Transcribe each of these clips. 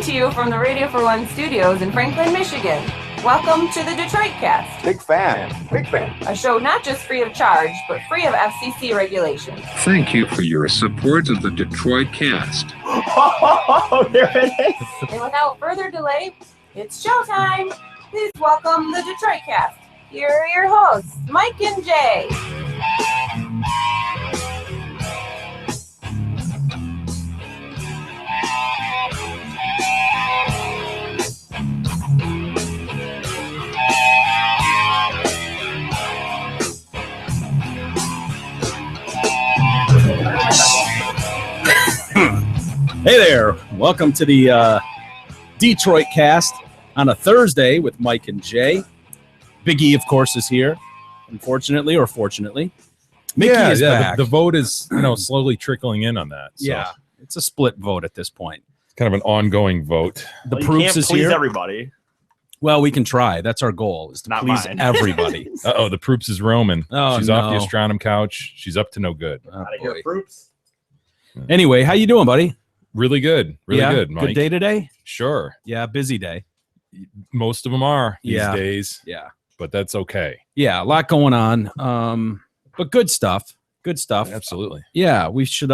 to you from the Radio for One studios in Franklin, Michigan. Welcome to the Detroit Cast. Big fan. A show not just free of charge, but free of FCC regulations. Thank you for your support of the Detroit Cast. Oh, there it is. And without further delay, it's showtime. Please welcome the Detroit Cast. Here are your hosts, Mike and Jay. Hey there, welcome to the Detroit Cast on a Thursday with Mike and Jay. Big E, of course, is here, unfortunately or fortunately. Mickey is back. The vote is slowly trickling in on that. So. Yeah, it's a split vote at this point. Kind of an ongoing vote. The Well, Proops you can't is please here. everybody. Well, we can try. That's our goal, is to Not please mine. everybody. Uh-oh, the Proops is roaming. Oh, She's off the no. Astronome couch. She's up to no good. Oh, Out of here, boy. Proops. Anyway, how you doing, buddy? Really good. Really Yeah? good, Mike. Good day today? Sure. Yeah, busy day. Most of them are these Yeah. days, Yeah. but that's okay. Yeah, a lot going on. But good stuff. Good stuff. Absolutely. Yeah, we should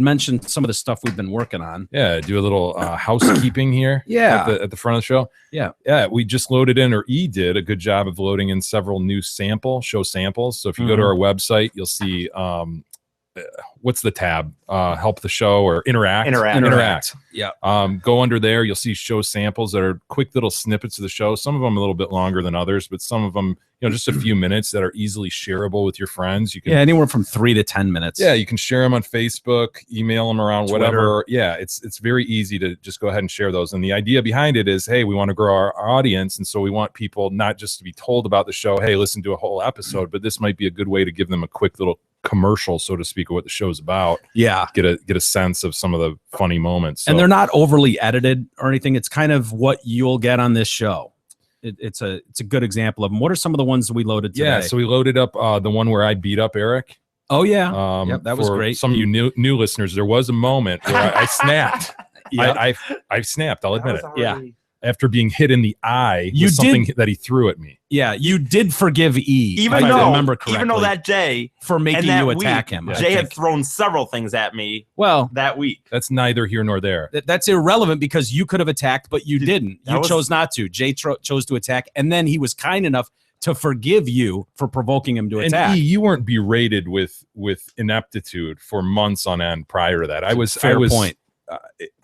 mention some of the stuff we've been working on. Yeah, do a little housekeeping here. Yeah. At the front of the show. Yeah. Yeah, we just loaded in, or E did a good job of loading in several new show samples. So if you go to our website, you'll see what's the tab? Help the show or interact. Interact. Yeah. Go under there. You'll see show samples that are quick little snippets of the show. Some of them a little bit longer than others, but some of them, just a few minutes that are easily shareable with your friends. You can, Yeah, anywhere from 3 to 10 minutes. yeah, you can share them on Facebook, email them around, Twitter. whatever. Yeah, it's very easy to just go ahead and share those. And the idea behind it is, hey, we want to grow our audience, and so we want people not just to be told about the show. Hey, listen to a whole episode, but this might be a good way to give them a quick little commercial, so to speak, of what the show's about. Yeah. Get a sense of some of the funny moments. And So- they're not overly edited or anything. It's kind of what you'll get on this show. It's a good example of them. What are some of the ones that we loaded today? Yeah, so we loaded up the one where I beat up Eric. Oh yeah. Yep, that was for great. Some of you new listeners, there was a moment where I snapped. Yeah. I snapped. I'll admit it. Yeah. After being hit in the eye You with something did- that he threw at me. Yeah, you did forgive E. Even if I remember though, correctly, even though that Jay for making and that you attack week, him. I Jay had think. thrown several things at me Well, that week. That's neither here nor there. that's irrelevant because you could have attacked, but you didn't. that You was- chose not to. Jay chose to attack, and then he was kind enough to forgive you for provoking him to And attack. E, you weren't berated with ineptitude for months on end prior to that. I was point.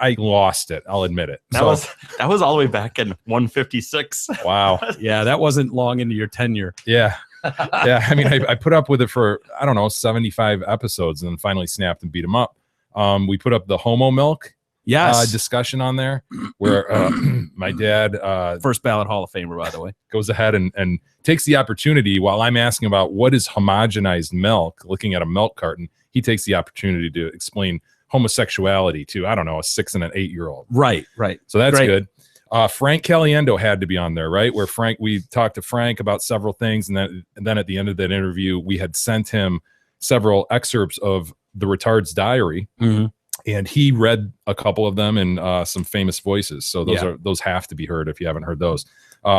I lost it. I'll admit it. That was all the way back in 156. Wow. Yeah, that wasn't long into your tenure. Yeah. Yeah. I mean, I put up with it for, 75 episodes and then finally snapped and beat him up. We put up the homo milk Yes. discussion on there where my dad First ballot Hall of Famer, by the way. goes ahead and takes the opportunity while I'm asking about what is homogenized milk, looking at a milk carton, he takes the opportunity to explain homosexuality to, a 6 and an 8 year old. Right. So that's Great. good. Frank Caliendo had to be on there, right? Where we talked to Frank about several things. And then at the end of that interview, we had sent him several excerpts of the Retard's Diary. Mhm. And he read a couple of them in some famous voices. So Yeah. those have to be heard if you haven't heard those.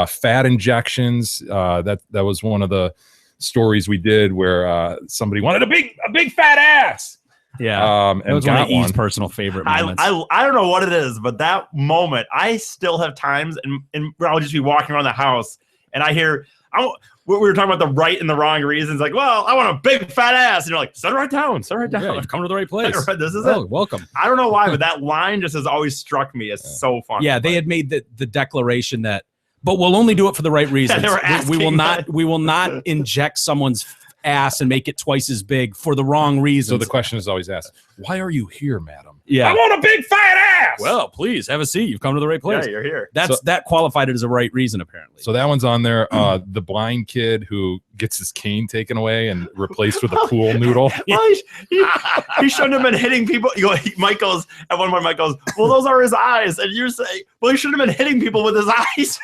Fat injections. That was one of the stories we did where somebody wanted a big fat ass. Yeah. And That was one of got E's personal favorite I moments. I don't know what it is, but that moment, I still have times, and I'll just be walking around the house, and I hear, we were talking about the right and the wrong reasons. Like, well, I want a big fat ass, and you're like, set it right down. Yeah, you've come to the right place. This is Oh, it. welcome. I don't know why, but that line just has always struck me as so funny. Yeah, they had made the declaration that, but we'll only do it for the right reasons. they were we will asking we will not inject someone's ass and make it twice as big for the wrong reasons. So the question is always asked, why are you here, madam? Yeah. I want a big fat ass. Well, please have a seat. You've come to the right place. Yeah, you're here. That qualified it as a right reason, apparently. So that one's on there. The blind kid who gets his cane taken away and replaced with a pool noodle. Well, he shouldn't have been hitting people. Mike goes, at one point, Mike goes, well, those are his eyes. And you're saying, well, he shouldn't have been hitting people with his eyes.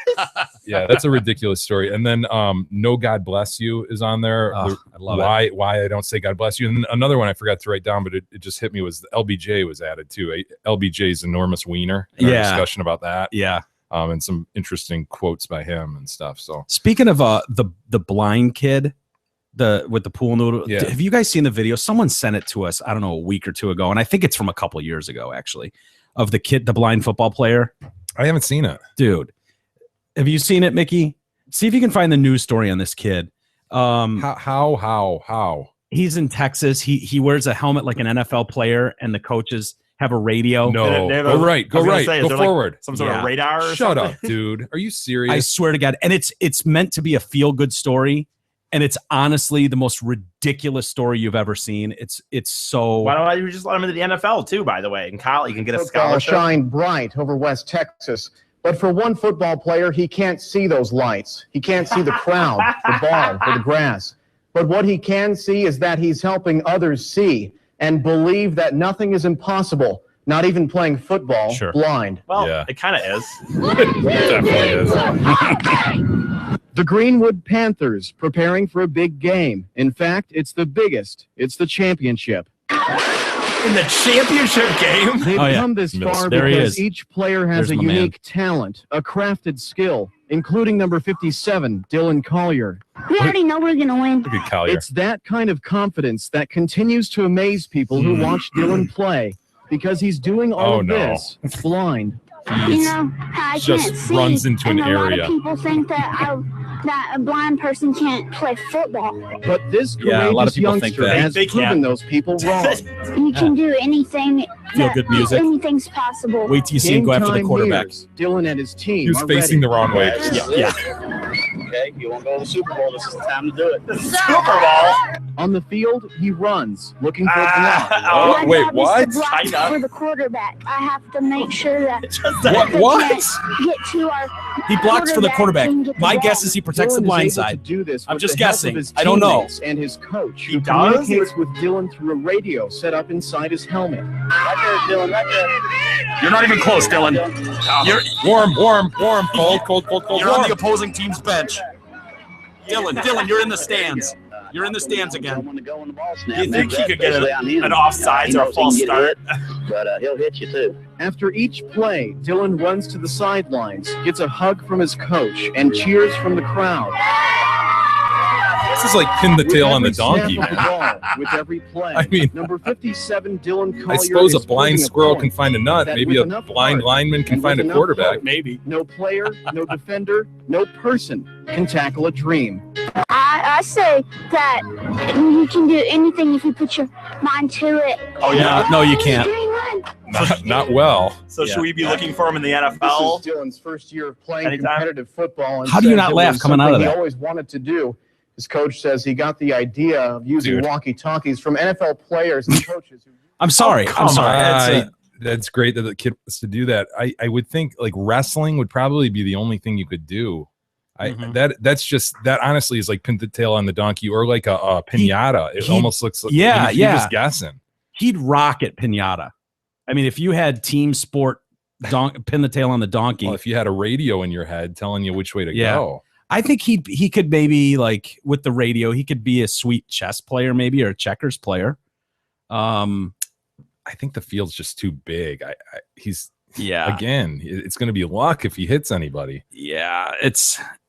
Yeah, that's a ridiculous story. And then No God Bless You is on there. I love it. Why I don't say God bless you. And another one I forgot to write down, but it just hit me was the LBJ was added too. LBJ's enormous wiener. Yeah. Discussion about that. Yeah. And some interesting quotes by him and stuff. So speaking of the blind kid, with the pool noodle, Yeah. have you guys seen the video? Someone sent it to us, I don't know, a week or two ago, and I think it's from a couple years ago actually, of the kid, the blind football player. I haven't seen it. Dude, have you seen it, Mickey? See if you can find the news story on this kid. How? He's in Texas. He wears a helmet like an NFL player, and the coaches have a radio. No, They have go a- right, I was gonna go say, is there, forward. Some sort Yeah. of radar or Shut something? up, dude. Are you serious? I swear to God. And it's meant to be a feel-good story, and it's honestly the most ridiculous story you've ever seen. It's so Why don't you just let him into the NFL too, by the way? In college, you can get a Football scholarship. shine bright over West Texas. But for one football player, he can't see those lights. He can't see the crowd, the ball, or the grass. But what he can see is that he's helping others see and believe that nothing is impossible, not even playing football Sure. blind. Well, Yeah. it kind of is. It definitely is. The Greenwood Panthers preparing for a big game. In fact, it's the biggest. It's the championship. In the championship game. They've Oh, yeah. come this far There he because is. each player has There's a my man. unique talent, a crafted skill, including number 57, Dylan Collier. We already know we're gonna win. Look at Collier. It's that kind of confidence that continues to amaze people who watch Dylan play because he's doing all Oh, of no. this blind. You know, I Just can't see. runs into an and a lot area. of people think that that a blind person can't play football. But this Yeah, a lot of courageous people think youngster that. has They proven can't. those people wrong. You can do anything. Feel good music. Anything's possible. Wait till you see him Game go after the time quarterback. nears. Dylan and his team He was are facing the ready. wrong way. Yeah. Okay, you want to go to the Super Bowl? This is the time to do it. Super Bowl. On the field, he runs, looking for Ah, block. oh, My wait, job what? is to block Kinda. for the quarterback. I have to make sure that just What? they What? can't get to our. He blocks for the quarterback. and get the My ball. guess is he protects the Dylan blind is able to side. do this I'm with just the help guessing. of his I don't know. teammates and his coach, He who does? communicates with Dylan through a radio set up inside his helmet. Right there, Dylan, right there. You're not even close, Dylan. You're Warm, cold. you're on the opposing team's bench. Dylan, you're in the stands. You're in the stands again. When the go on the ball snap, Do you think he could get especially on him. an offsides He or a knows he false can get start? hit, but he'll hit you too. After each play, Dylan runs to the sidelines, gets a hug from his coach, and cheers from the crowd. This is like pin the tail With on the every snap donkey. of the ball, with every play. I mean- number 57, Dylan Collier. I suppose a is blind proving squirrel point can find a nut. that Maybe with a enough blind heart lineman can and find a with enough quarterback. hope, Maybe. No player, no defender, no person can tackle a dream. I say that you can do anything if you put your mind to it. Oh, yeah. No, you can't. Not well. So Yeah. should we be looking for him in the This NFL? is Dylan's first year of playing Anytime. competitive football. And How do you says not it laugh was coming out of something that? He always wanted to do. His coach says he got the idea of using Dude. walkie-talkies from NFL players and coaches. I'm sorry. come I'm sorry. on. That's great that the kid wants to do that. I would think like wrestling would probably be the only thing you could do. Mhm. That's just that honestly is like pin the tail on the donkey or like a pinata. It he- almost looks like yeah, you're yeah. just guessing. He'd rock at pinata. I mean, if you had team sport pin the tail on the donkey, Well, if you had a radio in your head telling you which way to Yeah. go. I think he could maybe like with the radio, he could be a sweet chess player maybe or a checkers player. I think the field's just too big. He's Yeah. again, it's going to be luck if he hits anybody. Yeah,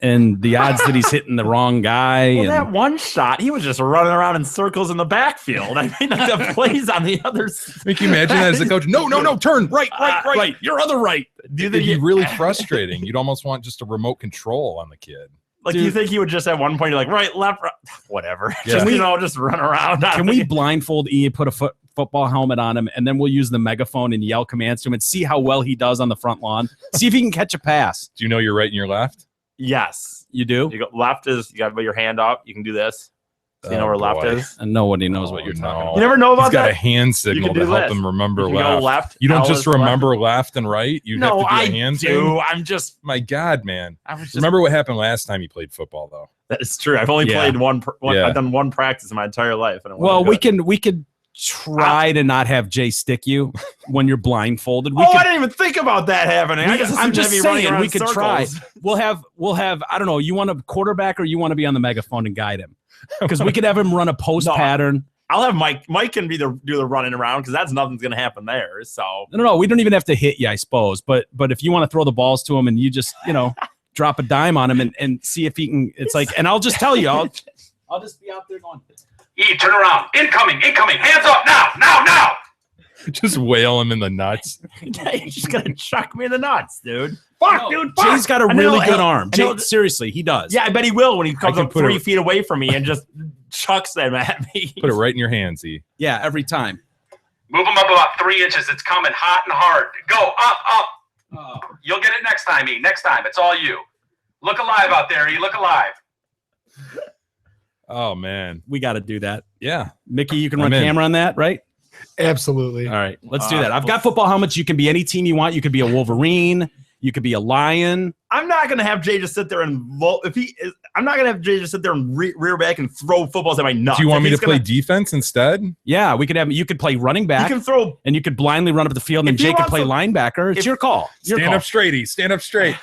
and the odds that he's hitting the wrong guy. Well, and, that one shot, he was just running around in circles in the backfield. I mean, the plays on the others. Can you imagine that as a coach? No, turn right. right, your other right. Do you It'd think be really frustrating. You'd almost want just a remote control on the kid. do you think he would just at one point, you're like, right, left, right, whatever. Yeah. Just, just run around. Can we blindfold E, put a football helmet on him, and then we'll use the megaphone and yell commands to him and see how well he does on the front lawn? See if he can catch a pass. Do you know your right and your left? Yes. You do? You go left is you got to put your hand up. You can do this. So you know where left boy. is? And nobody knows what you're talking about. You never know He's about got that? a hand signal can to do help this. him remember You can go left. left. You don't L just is left. remember left and right. You have to do a hand thing. I'm just. My God, man. I was just. Remember what happened last time you played football, though? That is true. I've only Yeah. played one. Yeah. I've done one practice in my entire life. And it Well, wasn't we good. could try to not have Jay stick you when you're blindfolded. We Oh, could, I didn't even think about that happening. I I'm just saying we could try. try. We'll have I don't know. You want a quarterback or you want to be on the megaphone and guide him? Because we could have him run a post No. pattern. I'll have Mike. Mike can do the running around because that's nothing's gonna happen there. So No, we don't even have to hit you, I suppose. But if you want to throw the balls to him and you just drop a dime on him and see if he can, it's like, and I'll just tell you, I'll just be out there going, E, turn around. Incoming. Hands up now. Just whale him in the nuts. you're just gonna chuck me in the nuts, dude. Fuck, dude. Fuck. Jay's got a And really he'll- good arm. and he'll- Jay, seriously, he does. Yeah, I bet he will when he comes can up put 3 it- feet away from me and just chucks them at me. Put it right in your hands, E. Yeah, every time. Move them up about 3 inches. It's coming hot and hard. Go up. Oh. You'll get it next time, E. Next time. It's all you. Look alive out there, E. Look alive. Oh, man. We got to do that. Yeah. Mickey, you can I'm run in. camera on that, right? Absolutely. All right, let's do that. I've got football helmets. You can be any team you want. You could be a Wolverine. You could be a Lion. I'm not gonna have Jay just sit there and I'm not gonna have Jay just sit there and rear back and throw footballs at my nuts. Do you want If me to he's play gonna- defense instead? Yeah, we could have. You could play running back, He can throw. and you could blindly run up the field, and If he Jay could wants play to- linebacker. It's if- your call. Your Stand call. up straight, E. Stand up straight.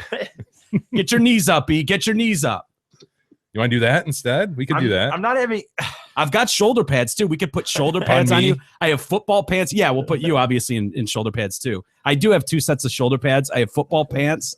Get your knees up, E. Get your knees up. You want to do that instead? We could do that. I'm not having. I've got shoulder pads too. We could put shoulder pads on me? you. I have football pants. Yeah, we'll put you obviously in shoulder pads too. I do have 2 sets of shoulder pads. I have football pants.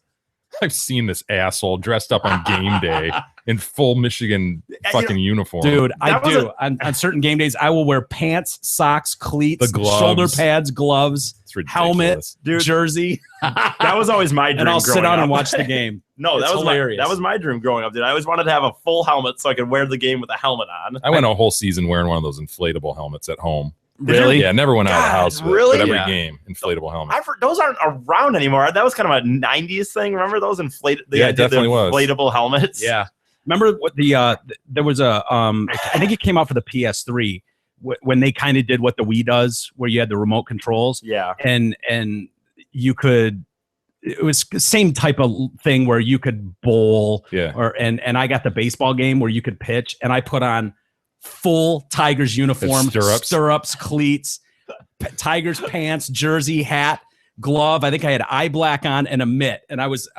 I've seen this asshole dressed up on game day in full Michigan fucking uniform. Dude, I That was do. On certain game days, I will wear pants, socks, cleats, The gloves. shoulder pads, gloves, It's ridiculous. helmet, Dude. jersey, That was always my dream. and I'll sit growing down up. and watch the game. No, It's that was hilarious. that was my dream growing up, dude. I always wanted to have a full helmet so I could wear the game with a helmet on. I went a whole season wearing one of those inflatable helmets at home. Really? Yeah, never went out of the God, house with it, really? but every Yeah. game, inflatable helmet. Those aren't around anymore. That was kind of a '90s thing. Remember those inflated? Yeah, it definitely was. Inflatable helmets. Yeah. Remember what there was a I think it came out for the PS3 when they kind of did what the Wii does, where you had the remote controls Yeah. and you could. It was the same type of thing where you could bowl, Yeah. and I got the baseball game where you could pitch, and I put on full Tigers uniform, stirrups, cleats, Tigers pants, jersey, hat, glove. I think I had eye black on and a mitt, and I was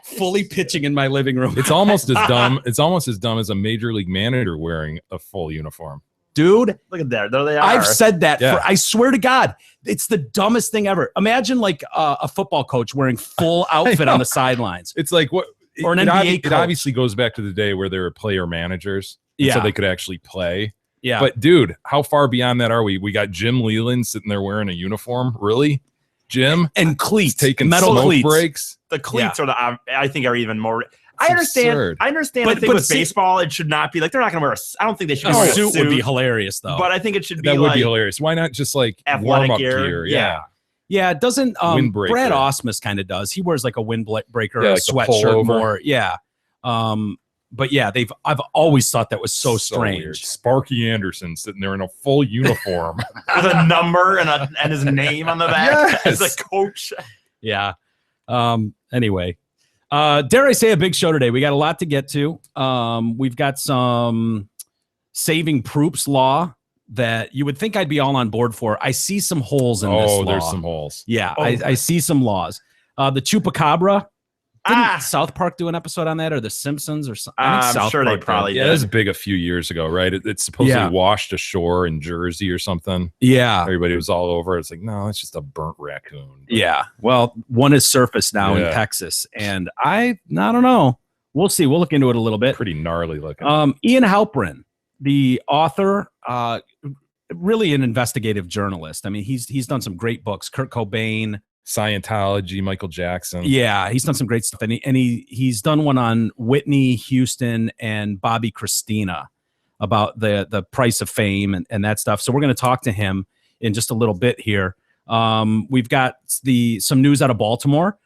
fully pitching in my living room. It's almost as dumb. It's almost as dumb as a major league manager wearing a full uniform. Dude, Look at that. There they are. I've said that. Yeah. I swear to God, it's the dumbest thing ever. Imagine like a football coach wearing full outfit on the sidelines. It's like what Or an it NBA It coach. obviously goes back to the day where there were player managers, and so Yeah. they could actually play. Yeah. But dude, how far beyond that are we? We got Jim Leland sitting there wearing a uniform. Really, Jim? And cleats, taking metal smoke cleats. breaks. The cleats are I think are even more. I It's understand. absurd. I understand. But- I think but with see- baseball, it should not be like they're not going to wear. I don't think they should A be wearing suit would be hilarious, though. But I think it should be That would like be hilarious. Why not just like athletic warm up gear. gear? Yeah. Yeah, it doesn't. Windbreaker. Brad Osmus kind of does. He wears like a windbreaker or Yeah, a like the sweatshirt pullover. more. Yeah. But yeah, I've always thought that was so weird. strange. Sparky Anderson sitting there in a full uniform. with a number and his name on the back as Yes. a coach. Yeah. Anyway, dare I say a big show today? We got a lot to get to. We've got some saving Proops law that you would think I'd be all on board for. I see some holes in this law. There's some holes. Yeah, Oh. I see some laws. The Chupacabra. Didn't Ah. South Park do an episode on that, or The Simpsons, or something? I'm sure they probably Yeah, did. that was big a few years ago, right? It's supposedly Yeah. washed ashore in Jersey or something. Yeah, Everybody was all over. It's like, no, it's just a burnt raccoon. yeah. Well, one is surfaced now in Yeah. Texas, and I don't know. We'll see. We'll look into it a little bit. Pretty gnarly looking. Ian Halprin, the author, really an investigative journalist. I mean, he's done some great books. Kurt Cobain. Scientology, Michael Jackson. Yeah, he's done some great stuff, and he's done one on Whitney Houston and Bobby Christina about the price of fame and that stuff. So we're going to talk to him in just a little bit here. We've got some news out of Baltimore.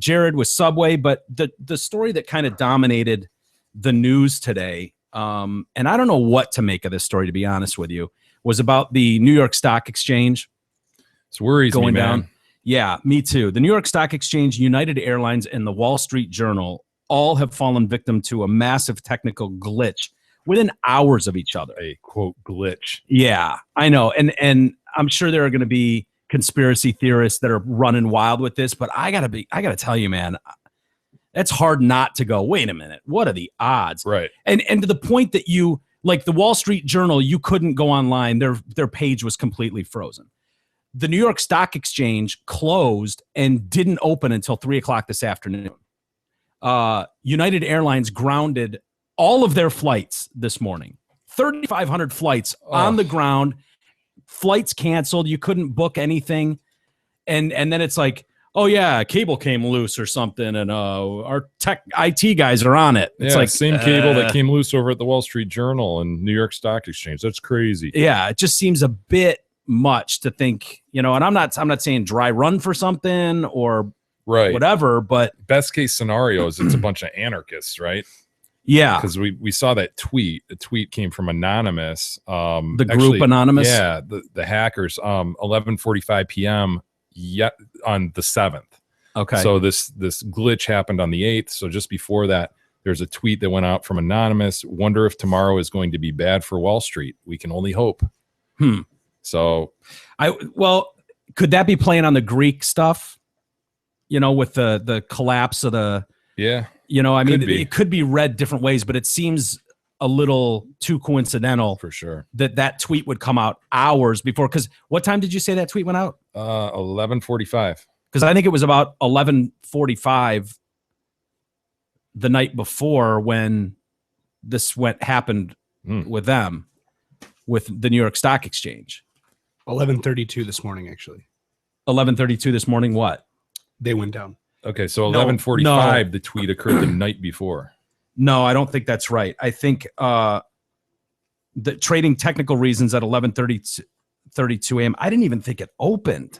Jared with Subway, but the story that kind of dominated the news today and I don't know what to make of this story, to be honest with you, was about the New York Stock Exchange. It's worries going me, down. man. Yeah, me too. The New York Stock Exchange, United Airlines, and the Wall Street Journal all have fallen victim to a massive technical glitch within hours of each other. A quote glitch. Yeah, I know. And I'm sure there are going to be conspiracy theorists that are running wild with this, but I gotta tell you, man, it's hard not to go, wait a minute, what are the odds? Right. And to the point that you, like the Wall Street Journal, you couldn't go online. Their page was completely frozen. The New York Stock Exchange closed and didn't open until 3:00 this afternoon. United Airlines grounded all of their flights this morning. 3,500 flights on the ground. Flights canceled. You couldn't book anything. And then it's like, oh yeah, cable came loose or something, and our tech IT guys are on it. It's yeah, like same cable that came loose over at the Wall Street Journal and New York Stock Exchange. That's crazy. Yeah, it just seems a bit much to think, and I'm not saying dry run for something or right, whatever, but best case scenario is it's a bunch of anarchists, right? Yeah, because we saw that tweet. The tweet came from Anonymous. The group Anonymous. Yeah, the hackers. 11:45 p.m. yet on the 7th. Okay. So this glitch happened on the 8th. So just before that, there's a tweet that went out from Anonymous. Wonder if tomorrow is going to be bad for Wall Street. We can only hope. So could that be playing on the Greek stuff? With the collapse of the I mean, it could be read different ways, but it seems a little too coincidental for sure that tweet would come out hours before. Because what time did you say that tweet went out? 11:45. Because I think it was about 11:45 the night before when this happened with them, with the New York Stock Exchange. 11:32 this morning, actually. 11:32 this morning. What? They went down. Okay, so 11:45, the tweet occurred the night before. No, I don't think that's right. I think the trading technical reasons at 11:32 a.m. I didn't even think it opened.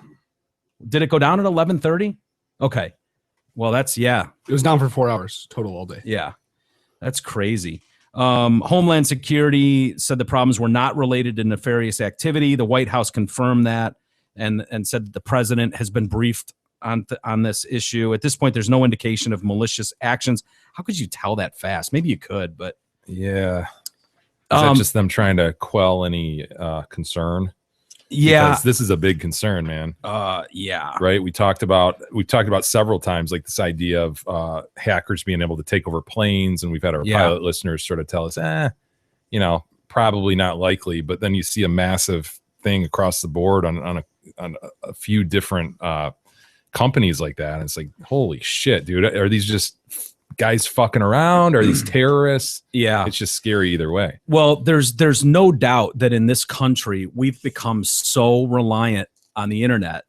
Did it go down at 11:30? Okay. Well, it was down for 4 hours total all day. Yeah, that's crazy. Homeland Security said the problems were not related to nefarious activity. The White House confirmed that and said that the president has been briefed on this issue. At this point, there's no indication of malicious actions. How could you tell that fast? Maybe you could, but yeah. Is that just them trying to quell any concern? Yeah, because this is a big concern, man. Yeah, right. We've talked about several times, like this idea of hackers being able to take over planes, and we've had our pilot listeners sort of tell us, probably not likely. But then you see a massive thing across the board on a few different companies like that, and it's like, holy shit, dude! Are these just guys fucking around? Are these terrorists? Yeah, it's just scary either way. Well, there's no doubt that in this country we've become so reliant on the internet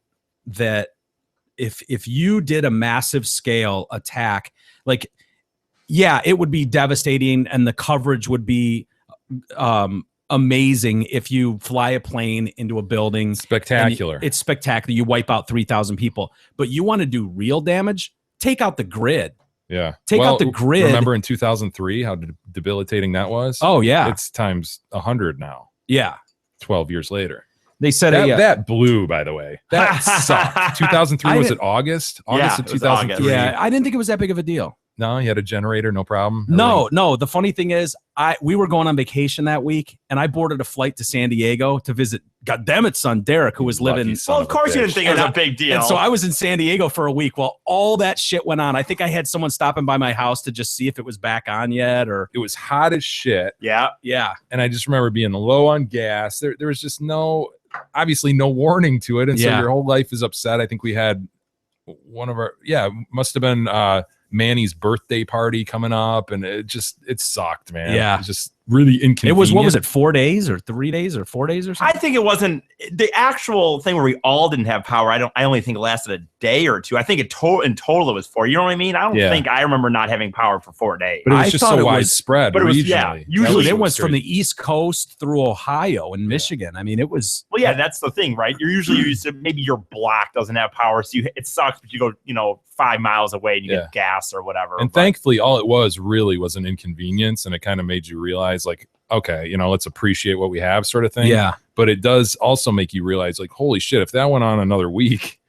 that if you did a massive scale attack, like, yeah, it would be devastating and the coverage would be amazing. If you fly a plane into a building, spectacular. It's spectacular. You wipe out 3,000 people, but you want to do real damage? Take out the grid. Yeah. Take out the grid. Remember in 2003 how debilitating that was? Oh, yeah. It's times 100 now. Yeah. 12 years later. They said that blew, by the way. That sucked. 2003, was it August? August of 2003. Yeah, I didn't think it was that big of a deal. No, you had a generator, no problem. No. The funny thing is, we were going on vacation that week, and I boarded a flight to San Diego to visit, goddammit, son Derek, who was living. Well, of course you didn't think it was a big deal. And so I was in San Diego for a week while all that shit went on. I think I had someone stopping by my house to just see if it was back on yet, or it was hot as shit. Yeah. And I just remember being low on gas. There was just obviously no warning to it, and so your whole life is upset. I think we had one of our must have been Manny's birthday party coming up, and it sucked, man. Yeah, it just really inconvenient. It was, what was it, 4 days or 3 days or 4 days or something? I think it wasn't the actual thing where we all didn't have power. I only think it lasted a day or two. I think in total it was 4. You know what I mean? I don't think I remember not having power for 4 days. But it was just so widespread. But it was, regionally. usually it went from the East Coast through Ohio and Michigan. I mean, it was. Well, yeah, that's the thing, right? You're usually used to, maybe your block doesn't have power, so it sucks, but you go, 5 miles away and you get gas or whatever. And thankfully, all it was really was an inconvenience, and it kind of made you realize, like, okay, let's appreciate what we have, sort of thing. Yeah. But it does also make you realize, like, holy shit, if that went on another week,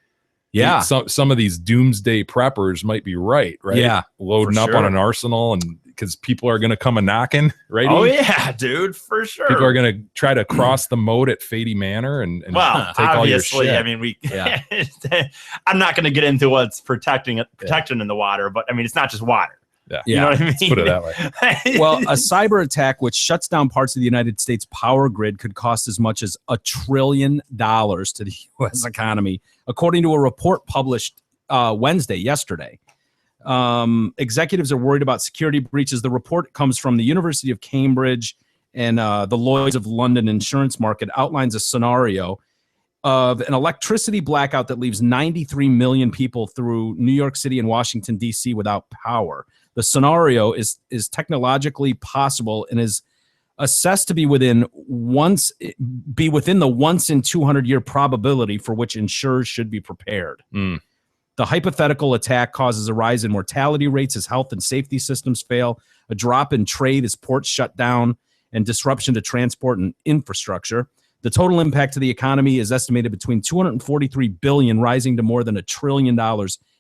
some of these doomsday preppers might be right? Yeah, loading up on an arsenal, and because people are going to come a knocking, right? Oh yeah, dude, for sure. People are going to try to cross the moat at Fady Manor and well, take all your obviously, shit. I mean, I'm not going to get into what's protection in the water, but I mean, it's not just water. Yeah. You know what I mean? Let's put it that way. Well, a cyber attack which shuts down parts of the United States power grid could cost as much as $1 trillion to the U.S. economy, according to a report published yesterday. Executives are worried about security breaches. The report comes from the University of Cambridge and the Lloyd's of London insurance market, outlines a scenario of an electricity blackout that leaves 93 million people through New York City and Washington, D.C. without power. The scenario is technologically possible and is assessed to be within the once in 200 year probability for which insurers should be prepared. The hypothetical attack causes a rise in mortality rates as health and safety systems fail, a drop in trade as ports shut down, and disruption to transport and infrastructure. The total impact to the economy is estimated between $243 billion, rising to more than $1 trillion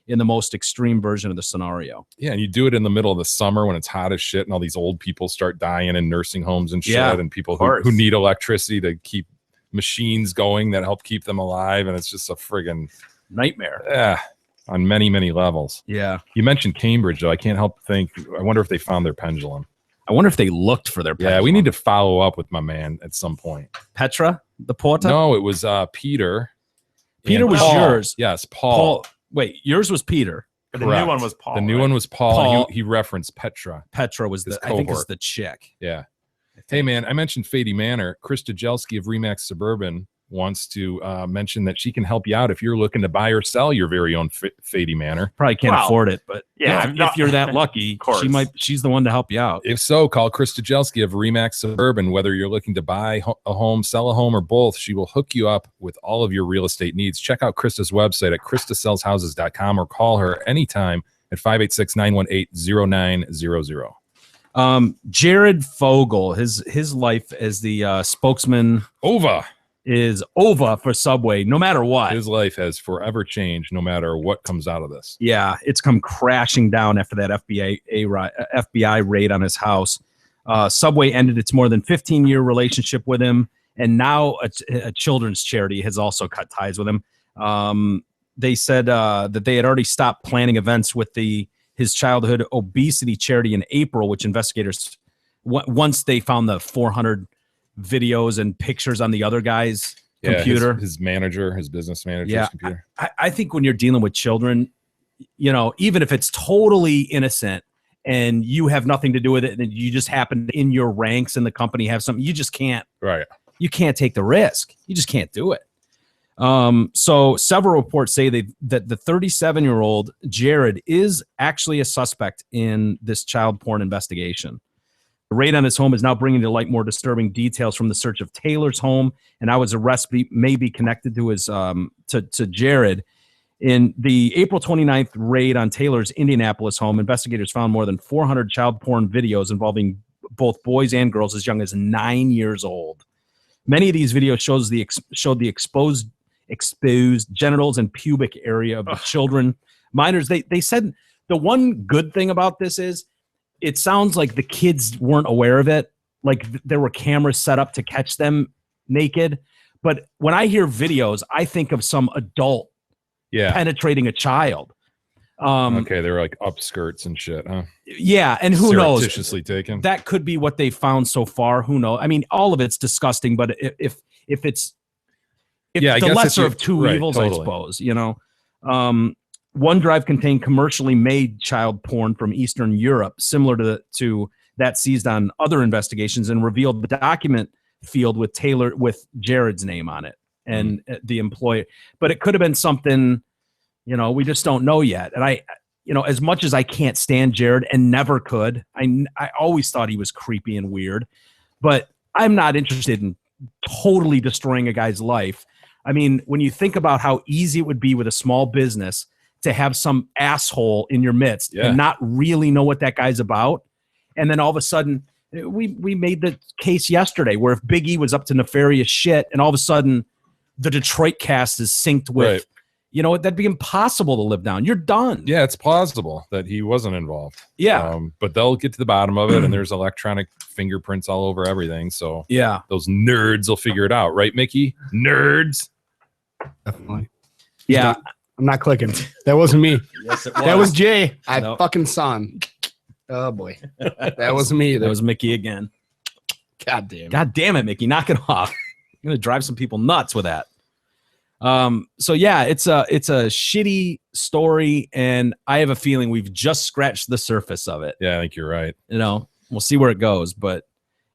in the most extreme version of the scenario. Yeah, and you do it in the middle of the summer when it's hot as shit and all these old people start dying in nursing homes and shit, and people who need electricity to keep machines going that help keep them alive, and it's just a friggin' nightmare. Yeah, on many, many levels. Yeah. You mentioned Cambridge, though. I can't help think. I wonder if they found their pendulum. I wonder if they looked for their pendulum. Yeah, we need to follow up with my man at some point. Petra, the porta? No, it was Peter. Peter was Paul. yours. Yes, Paul. Wait, yours was Peter. The new one was Paul. The new one was Paul. He referenced Petra. Petra was I think it's the chick. Yeah. Hey, man, I mentioned Fady Manor. Krista Jelski of Remax Suburban wants to mention that she can help you out if you're looking to buy or sell your very own Fady Manor. Probably can't afford it, but if you're that lucky, she's the one to help you out. If so, call Krista Jelski of Remax Suburban. Whether you're looking to buy a home, sell a home, or both, she will hook you up with all of your real estate needs. Check out Krista's website at kristasellshouses.com or call her anytime at 586-918-0900. Jared Fogle, his life as the spokesman is over for Subway, no matter what. His life has forever changed, no matter what comes out of this. Yeah, it's come crashing down after that FBI raid on his house. Subway ended its more than 15-year relationship with him, and now a children's charity has also cut ties with him. They said that they had already stopped planning events with his childhood obesity charity in April, which investigators, once they found the 400 videos and pictures on the other guy's computer, his business manager's computer. I think when you're dealing with children, even if it's totally innocent and you have nothing to do with it, and you just happen in your ranks in the company have something, you just can't. Right. You can't take the risk. You just can't do it. So several reports say that the 37-year-old Jared is actually a suspect in this child porn investigation. The raid on his home is now bringing to light more disturbing details from the search of Taylor's home and how his arrest may be connected to his to Jared. In the April 29th raid on Taylor's Indianapolis home, investigators found more than 400 child porn videos involving both boys and girls as young as 9 years old. Many of these videos showed the exposed genitals and pubic area of the children. Minors, they said the one good thing about this is it sounds like the kids weren't aware of it. Like there were cameras set up to catch them naked. But when I hear videos, I think of some adult penetrating a child. Okay, they were like upskirts and shit, huh? Yeah, and who knows? Surreptitiously taken. That could be what they found so far. Who knows? I mean, all of it's disgusting, but if it's the lesser of two evils, totally. I suppose, OneDrive contained commercially made child porn from Eastern Europe, similar to that seized on other investigations and revealed the document field with Jared's name on it and the employee. But it could have been something, we just don't know yet. And as much as I can't stand Jared and never could, I always thought he was creepy and weird, but I'm not interested in totally destroying a guy's life. I mean, when you think about how easy it would be with a small business to have some asshole in your midst and not really know what that guy's about. And then all of a sudden, we made the case yesterday where if Big E was up to nefarious shit and all of a sudden the Detroit cast is synced with, that'd be impossible to live down. You're done. Yeah, it's plausible that he wasn't involved. Yeah. But they'll get to the bottom of it, and there's electronic fingerprints all over everything. So those nerds will figure it out. Right, Mickey? Nerds. Definitely. Yeah. I'm not clicking. That wasn't me. Yes, it was. That was Jay. I Nope. fucking saw him. Oh, boy. That wasn't me. That was Mickey again. God damn it. God damn it, Mickey. Knock it off. I'm going to drive some people nuts with that. So yeah, it's a shitty story, and I have a feeling we've just scratched the surface of it. Yeah, I think you're right. We'll see where it goes, but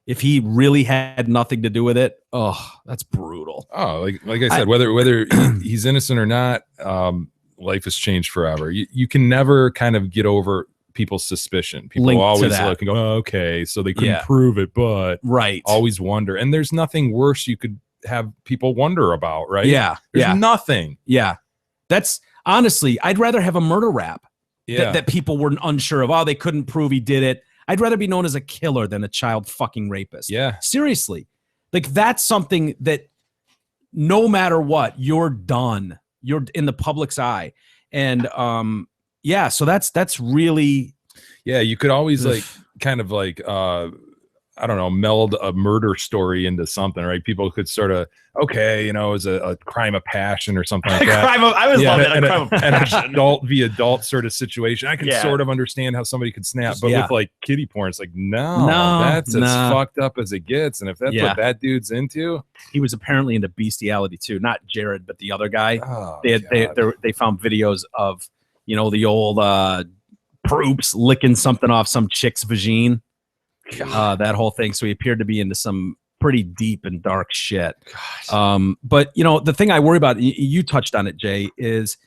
if he really had nothing to do with it, that's brutal. Oh, like I said, whether he's innocent or not, life has changed forever. You can never kind of get over people's suspicion. People Linked to always that. look and go, oh, okay, so they couldn't prove it, but always wonder. And there's nothing worse you could have people wonder about, right? Yeah. There's nothing. Yeah. That's honestly, I'd rather have a murder rap that people were unsure of. Oh, they couldn't prove he did it. I'd rather be known as a killer than a child fucking rapist. Yeah. Seriously. Like that's something that no matter what, you're done. You're in the public's eye. And so that's really you could always kind of I don't know, meld a murder story into something, right? People could sort of, it was a crime of passion or something like that. I was loving it. A crime of an passion. adult sort of situation. I can sort of understand how somebody could snap, but with like kiddie porn, it's like, no, that's as fucked up as it gets. And if that's what that dude's into, he was apparently into bestiality too. Not Jared, but the other guy. Oh, they found videos of the old proops licking something off some chick's vagine. That whole thing. So he appeared to be into some pretty deep and dark shit. But the thing I worry about, you touched on it, Jay, is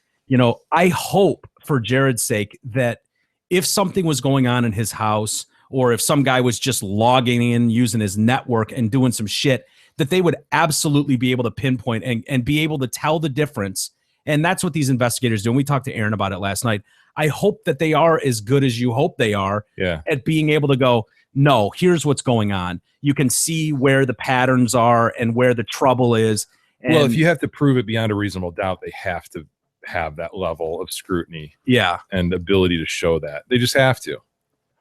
I hope for Jared's sake that if something was going on in his house, or if some guy was just logging in using his network and doing some shit, that they would absolutely be able to pinpoint and be able to tell the difference. And that's what these investigators do. And we talked to Aaron about it last night. I hope that they are as good as you hope they are at being able to go, no, here's what's going on. You can see where the patterns are and where the trouble is. And well, if you have to prove it beyond a reasonable doubt, they have to have that level of scrutiny and ability to show that. They just have to.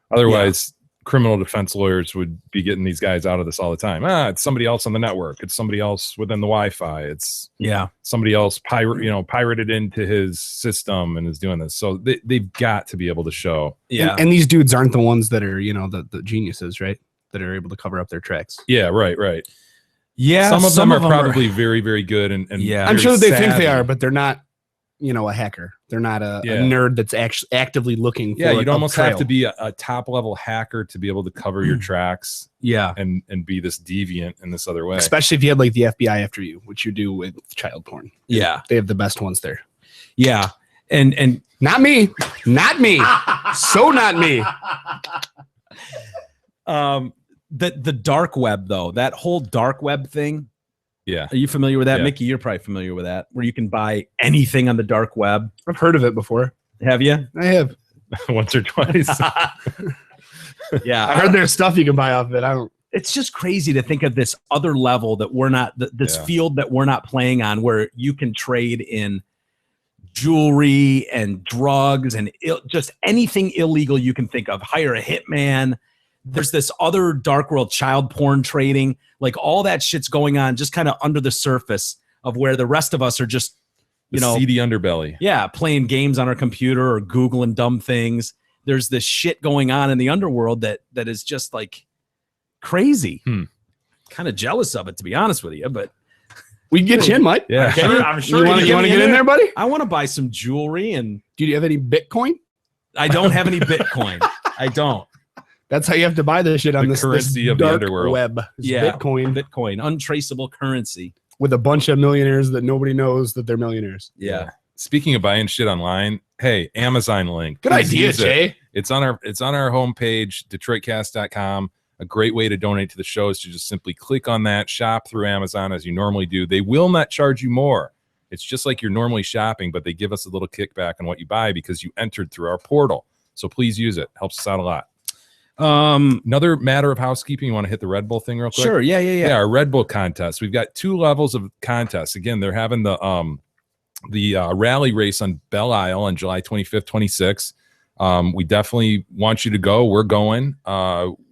Otherwise, criminal defense lawyers would be getting these guys out of this all the time. It's somebody else on the network. It's somebody else within the Wi-Fi. It's somebody else pirated into his system and is doing this. So they've got to be able to show. Yeah. And these dudes aren't the ones that are, the geniuses, right? That are able to cover up their tracks. Yeah, right. Yeah. Some of them are probably very, very good. And I'm sure that they think they are, but they're not, a hacker. They're not a nerd that's actually actively looking for you'd almost have to be a top level hacker to be able to cover your tracks and be this deviant in this other way, especially if you had like the FBI after you, which you do with child porn. They have the best ones there. And not me so not me. The dark web though, that whole dark web thing. Yeah. Are you familiar with that? Mickey, you're probably familiar with that, where you can buy anything on the dark web. I've heard of it before. Have you? I have. Once or twice. I heard there's stuff you can buy off of it. I don't. It's just crazy to think of this other level that we're not, this field that we're not playing on, where you can trade in jewelry and drugs and just anything illegal you can think of. Hire a hitman. There's this other dark world, child porn trading, like all that shit's going on just kind of under the surface of where the rest of us are just, seedy underbelly. Yeah. Playing games on our computer or Googling dumb things. There's this shit going on in the underworld that is just like crazy. Kind of jealous of it, to be honest with you, but we can get you in, Mike. Yeah. I'm sure. You want to get in there, buddy? I want to buy some jewelry. And do you have any Bitcoin? I don't have any Bitcoin. I don't. That's how you have to buy this shit on The this currency this of the dark underworld. web. It's Bitcoin, untraceable currency. with a bunch of millionaires that nobody knows that they're millionaires. Yeah. Speaking of buying shit online, hey, Amazon link. Good Please idea, use it. Jay. It's on our homepage, DetroitCast.com. A great way to donate to the show is to just simply click on that, shop through Amazon as you normally do. They will not charge you more. It's just like you're normally shopping, but they give us a little kickback on what you buy because you entered through our portal. So please use it. Helps us out a lot. Another matter of housekeeping. You want to hit the Red Bull thing real quick? Sure. Yeah. Our Red Bull contest. We've got 2 levels of contests. Again, they're having the rally race on Belle Isle on July 25th, 26th. We definitely want you to go. We're going.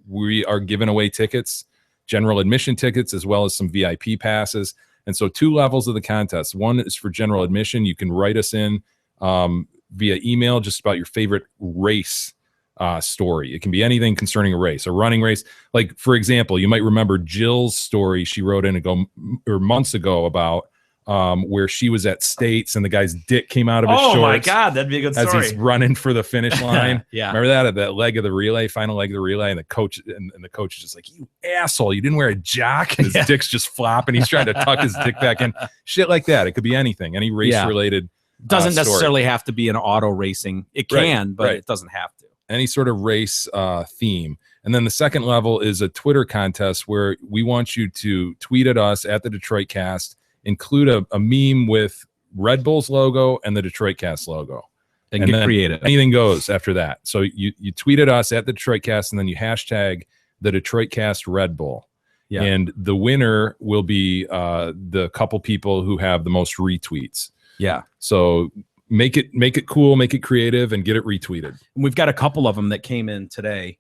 We are giving away tickets, general admission tickets, as well as some VIP passes. And so 2 levels of the contest. One is for general admission. You can write us in via email just about your favorite race story. It can be anything concerning a race, a running race. Like, for example, you might remember Jill's story she wrote in months ago about where she was at States and the guy's dick came out of his shorts. Oh my God, that'd be a good story. As he's running for the finish line. Yeah. Remember that at that leg of the relay, final leg of the relay, and the coach is just like, "You asshole, you didn't wear a jock." And his dick's just flopping. He's trying to tuck his dick back in. Shit like that. It could be anything, any race related. Doesn't story. necessarily have to be an auto racing. It can, but it doesn't have to. Any sort of race theme. And then the second level is a Twitter contest where we want you to tweet at us at the Detroit Cast, include a meme with Red Bull's logo and the Detroit Cast logo. And get creative. Anything goes after that. So you tweet at us at the Detroit Cast, and then you hashtag the Detroit Cast Red Bull. Yeah. And the winner will be the couple people who have the most retweets. Yeah. So make it cool, make it creative, and get it retweeted. And we've got a couple of them that came in today.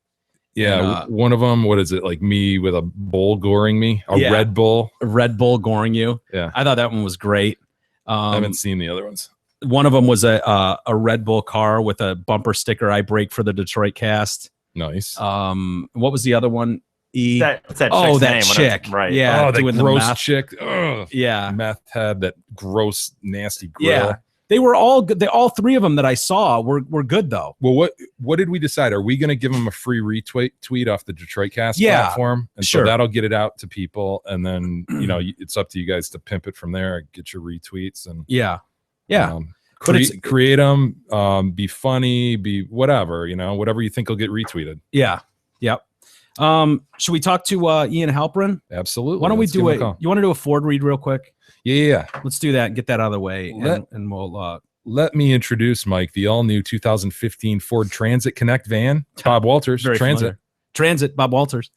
Yeah, one of them, what is it, like me with a bull goring me? Red Bull? A Red Bull goring you. Yeah. I thought that one was great. I haven't seen the other ones. One of them was a Red Bull car with a bumper sticker, "I brake for the Detroit Cast." Nice. What was the other one? That chick. Right. Yeah. That doing gross the meth. chick. Ugh. Yeah. Meth head, that gross, nasty grill. Yeah. They were all good. All 3 of them that I saw were good though. Well, what did we decide? Are we going to give them a free retweet off the Detroit Cast platform? And so that'll get it out to people. And then, it's up to you guys to pimp it from there. Get your retweets and create them, be funny, be whatever, whatever you think will get retweeted. Yeah. Yep. Should we talk to Ian Halperin? Absolutely. Why don't we do it? You want to do a Ford read real quick? Yeah. Let's do that and get that out of the way. And we'll let me introduce, Mike, the all-new 2015 Ford Transit Connect van. Bob Walters. Transit, Bob Walters.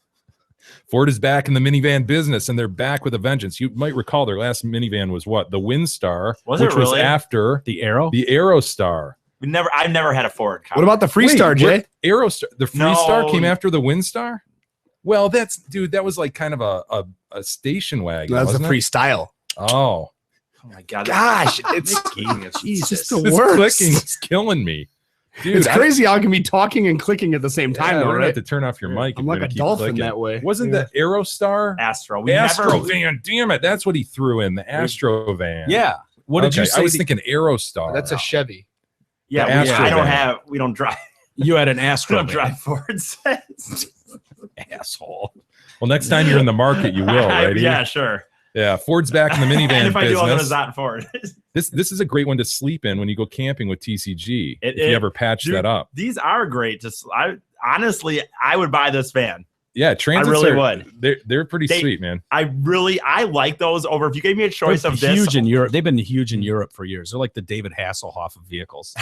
Ford is back in the minivan business, and they're back with a vengeance. You might recall their last minivan was what? The Windstar, which was after the Aero? The Aerostar. I've never had a Ford car. What about the Freestar, Jay? Aerostar. The Freestar came after the Windstar? Well, that was like kind of a station wagon. That was a Freestyle. Oh my God! Gosh, it's Jesus. The worst. Clicking is killing me, dude. It's crazy how I can be talking and clicking at the same time. Yeah, though, right? Have to turn off your mic. I'm like a dolphin that way. Wasn't the Aerostar Astro? Van. Damn it, that's what he threw in, the Astro van. Yeah. What did you say? I was thinking Aerostar. That's a Chevy. Yeah, we don't drive. You had an Astro. We don't drive Fords. Asshole. Well, next time you're in the market, you will, right? Yeah, sure. Yeah, Ford's back in the minivan and if I business. do, I'll go to Zott Ford. This is a great one to sleep in when you go camping with TCG. If you ever patch that up. These are great. Honestly, I would buy this van. Yeah, Transits would. They're pretty sweet, man. I like those over. If you gave me a choice of this, huge in Europe. They've been huge in Europe for years. They're like the David Hasselhoff of vehicles.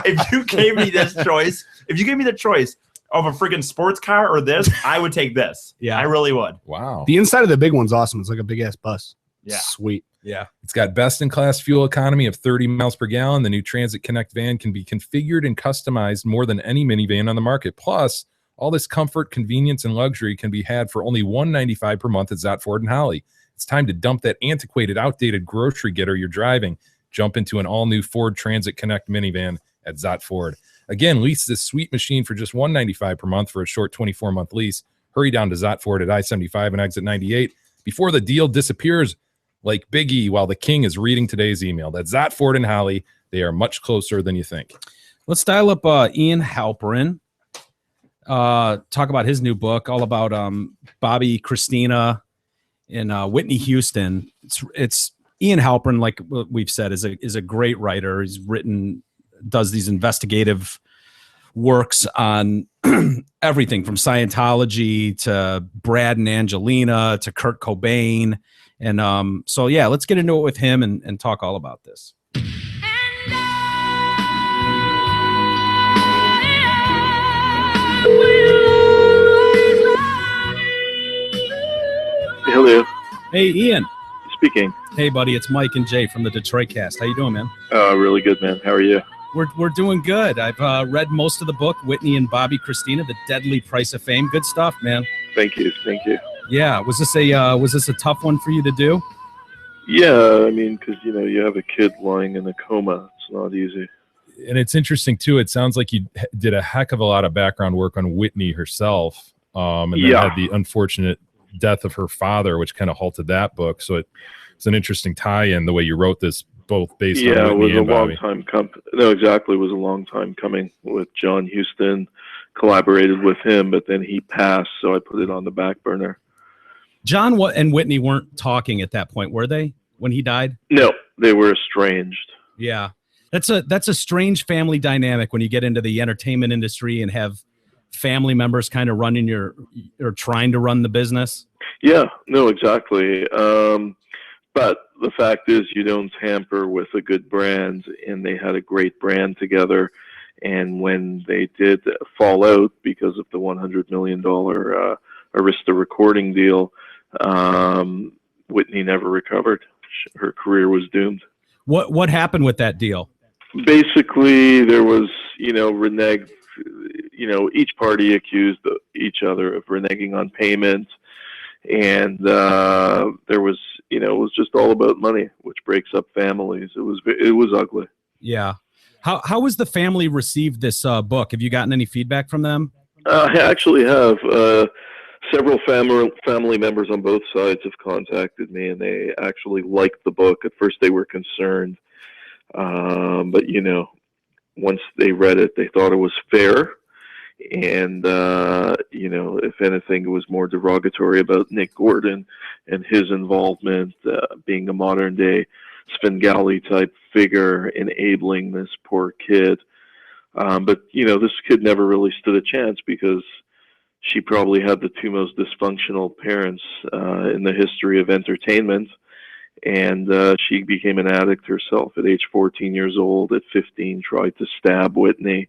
If you gave me the choice of a freaking sports car or this, I would take this. Yeah, I really would. Wow. The inside of the big one's awesome. It's like a big ass bus. Yeah. Sweet. Yeah. It's got best in class fuel economy of 30 miles per gallon. The new Transit Connect van can be configured and customized more than any minivan on the market. Plus, all this comfort, convenience, and luxury can be had for only $195 per month at Zott Ford and Holly. It's time to dump that antiquated, outdated grocery getter you're driving. Jump into an all-new Ford Transit Connect minivan at Zott Ford. Again, lease this sweet machine for just $195 per month for a short 24-month lease. Hurry down to Zott Ford at I-75 and exit 98 before the deal disappears like Big E while the king is reading today's email. That's Zott Ford and Holly. They are much closer than you think. Let's dial up Ian Halperin. talk about his new book, all about Bobby, Christina, and Whitney Houston. It's Ian Halpern, like we've said, is a great writer. He's does these investigative works on everything from Scientology to Brad and Angelina to Kurt Cobain. And so, yeah, let's get into it with him and talk all about this. Hello. Hey, Ian. Speaking. Hey, buddy. It's Mike and Jay from the Detroit Cast. How you doing, man? Really good, man. How are you? We're doing good. I've read most of the book, Whitney and Bobby Christina, The Deadly Price of Fame. Good stuff, man. Thank you. Yeah. Was this a tough one for you to do? Yeah, I mean, because you have a kid lying in a coma. It's not easy. And it's interesting too. It sounds like you did a heck of a lot of background work on Whitney herself, and then had the unfortunate death of her father, which kind of halted that book. So it's an interesting tie-in the way you wrote this, both based on Whitney it was and a long Bobby. time No, exactly. It was a long time coming with John Huston. Collaborated with him, but then he passed, so I put it on the back burner. John and Whitney weren't talking at that point, were they, when he died? No, they were estranged. Yeah. That's a strange family dynamic when you get into the entertainment industry and have family members kind of running or trying to run the business. Yeah, no, exactly. But the fact is, you don't tamper with a good brand, and they had a great brand together. And when they did fall out because of the $100 million Arista recording deal, Whitney never recovered. Her career was doomed. What happened with that deal? Basically, there was, reneged. Each party accused each other of reneging on payments, and there was, it was just all about money, which breaks up families. It was ugly. Yeah. How has the family received this book? Have you gotten any feedback from them? I actually have. Several family members on both sides have contacted me, and they actually liked the book. At first, they were concerned, but once they read it, they thought it was fair. And if anything, it was more derogatory about Nick Gordon and his involvement, being a modern day Svengali type figure, enabling this poor kid. But this kid never really stood a chance because she probably had the two most dysfunctional parents in the history of entertainment. And she became an addict herself at age 14 years old. At 15, tried to stab Whitney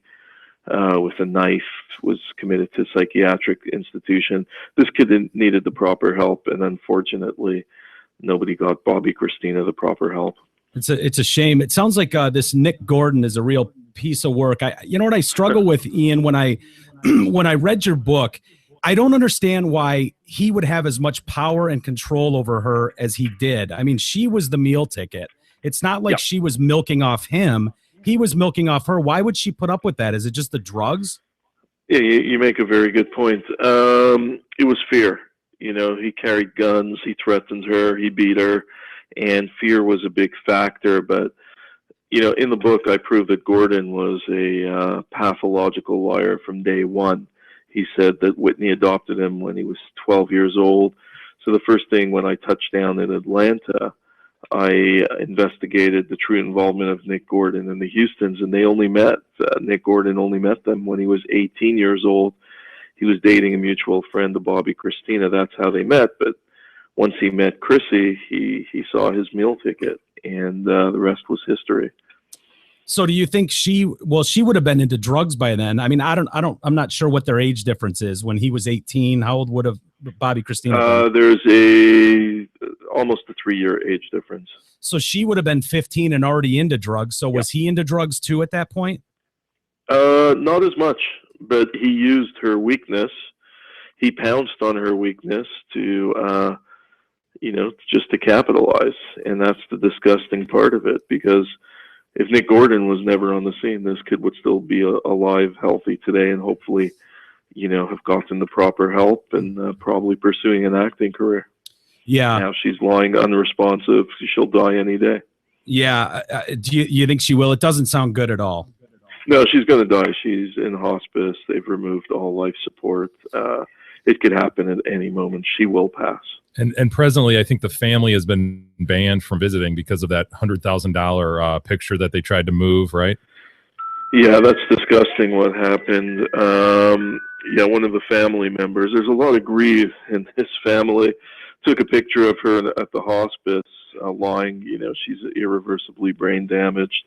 with a knife, was committed to a psychiatric institution. This kid needed the proper help, and unfortunately, nobody got Bobby Christina the proper help. It's a shame. It sounds like this Nick Gordon is a real piece of work. You know what I struggle with, Ian, when I read your book, I don't understand why he would have as much power and control over her as he did. I mean, she was the meal ticket. It's not like she was milking off him. He was milking off her. Why would she put up with that? Is it just the drugs? Yeah, you make a very good point. It was fear. He carried guns. He threatened her. He beat her. And fear was a big factor. But, in the book, I proved that Gordon was a pathological liar from day one. He said that Whitney adopted him when he was 12 years old. So the first thing when I touched down in Atlanta, I investigated the true involvement of Nick Gordon and the Houstons, and they only met. Nick Gordon only met them when he was 18 years old. He was dating a mutual friend of Bobby Christina. That's how they met. But once he met Chrissy, he saw his meal ticket, and the rest was history. So do you think she would have been into drugs by then? I mean, I'm not sure what their age difference is. When he was 18, how old would have Bobby Christina been? There's almost a 3-year age difference. So she would have been 15 and already into drugs. So was he into drugs too at that point? Not as much, but he used her weakness. He pounced on her weakness to, just to capitalize. And that's the disgusting part of it, because if Nick Gordon was never on the scene, this kid would still be alive, healthy today, and hopefully, have gotten the proper help and probably pursuing an acting career. Yeah. Now she's lying unresponsive. She'll die any day. Yeah. Do you think she will? It doesn't sound good at all. No, she's going to die. She's in hospice. They've removed all life support. It could happen at any moment. She will pass. And presently, I think the family has been banned from visiting because of that $100,000 picture that they tried to move, right? Yeah, that's disgusting what happened. Yeah, one of the family members, there's a lot of grief in his family, took a picture of her at the hospice lying, she's irreversibly brain damaged,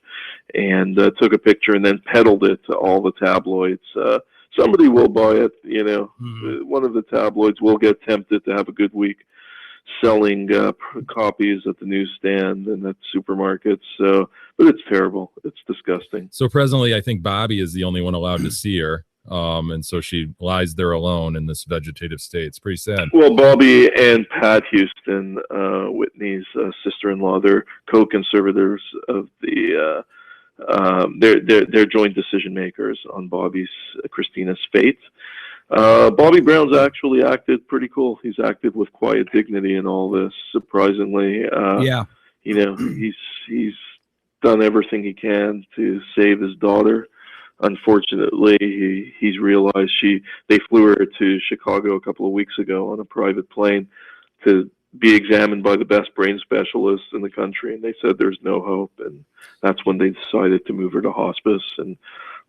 and took a picture and then peddled it to all the tabloids. Somebody will buy it, One of the tabloids will get tempted to have a good week selling copies at the newsstand and at supermarkets. So, but it's terrible. It's disgusting. So presently, I think Bobby is the only one allowed to see her. And so she lies there alone in this vegetative state. It's pretty sad. Well, Bobby and Pat Houston, Whitney's sister-in-law, they're co-conservators of the, they're joint decision makers on Christina's fate. Bobby Brown's actually acted pretty cool. He's acted with quiet dignity in all this, surprisingly. He's done everything he can to save his daughter. Unfortunately, he's realized they flew her to Chicago a couple of weeks ago on a private plane to be examined by the best brain specialists in the country, and they said there's no hope, and that's when they decided to move her to hospice and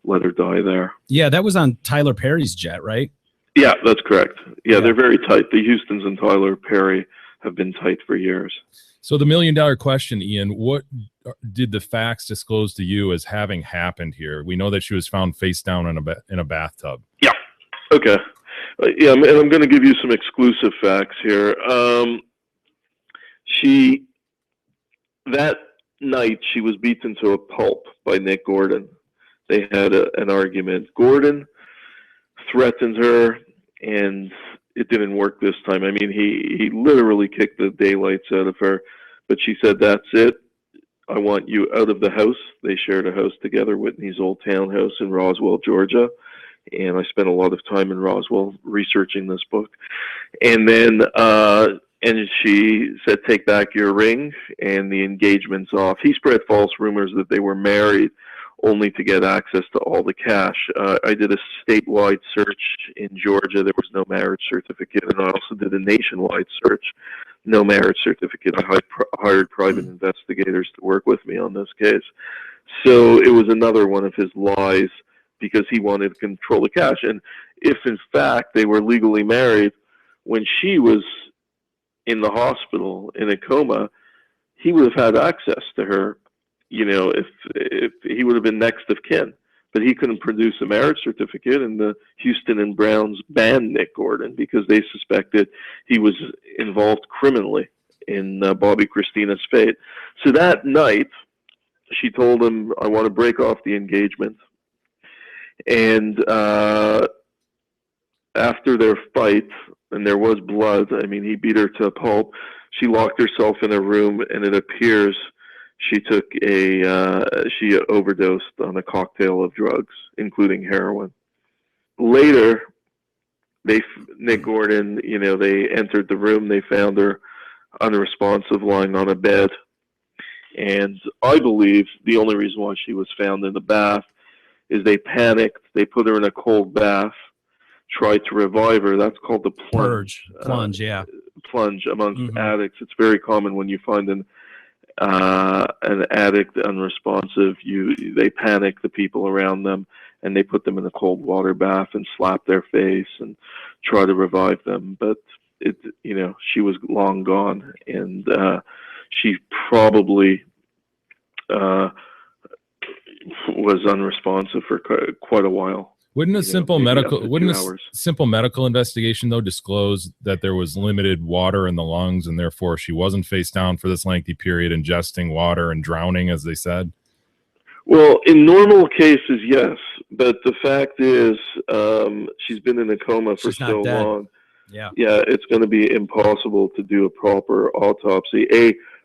let her die there. Yeah, that was on Tyler Perry's jet, right? Yeah, that's correct. Yeah, they're very tight. The Houstons and Tyler Perry have been tight for years. So the $1 million question, Ian, what did the facts disclose to you as having happened here? We know that she was found face down in a bathtub. Yeah. Okay. Yeah, and I'm going to give you some exclusive facts here. That night she was beaten to a pulp by Nick Gordon. They had an argument. Gordon threatened her, and it didn't work this time. I mean, he literally kicked the daylights out of her, but she said, "That's it. I want you out of the house." They shared a house together, Whitney's old townhouse in Roswell, Georgia. And I spent a lot of time in Roswell researching this book. And then, and she said, "Take back your ring," and the engagement's off. He spread false rumors that they were married only to get access to all the cash. I did a statewide search in Georgia. There was no marriage certificate. And I also did a nationwide search. No marriage certificate. I hired private investigators to work with me on this case. So it was another one of his lies because he wanted to control the cash. And if, in fact, they were legally married, when she was in the hospital in a coma, he would have had access to her, if he would have been next of kin. But he couldn't produce a marriage certificate, and the Houston and Browns banned Nick Gordon because they suspected he was involved criminally in Bobby Christina's fate. So that night, she told him, "I want to break off the engagement." And after their fight, and there was blood, I mean, he beat her to a pulp, she locked herself in a room, and it appears she she overdosed on a cocktail of drugs, including heroin. Later, Nick Gordon, they entered the room, they found her unresponsive, lying on a bed. And I believe the only reason why she was found in the bath is they panicked. They put her in a cold bath, tried to revive her. That's called the plunge. Plunge, yeah. Plunge amongst addicts. It's very common when you find an addict unresponsive. They panic the people around them, and they put them in a cold water bath and slap their face and try to revive them. But she was long gone, and she probably was unresponsive for quite a while. Wouldn't a simple medical investigation though disclose that there was limited water in the lungs, and therefore she wasn't face down for this lengthy period, ingesting water and drowning, as they said? Well, in normal cases, yes, but the fact is, she's been in a coma for so long. Yeah, it's going to be impossible to do a proper autopsy.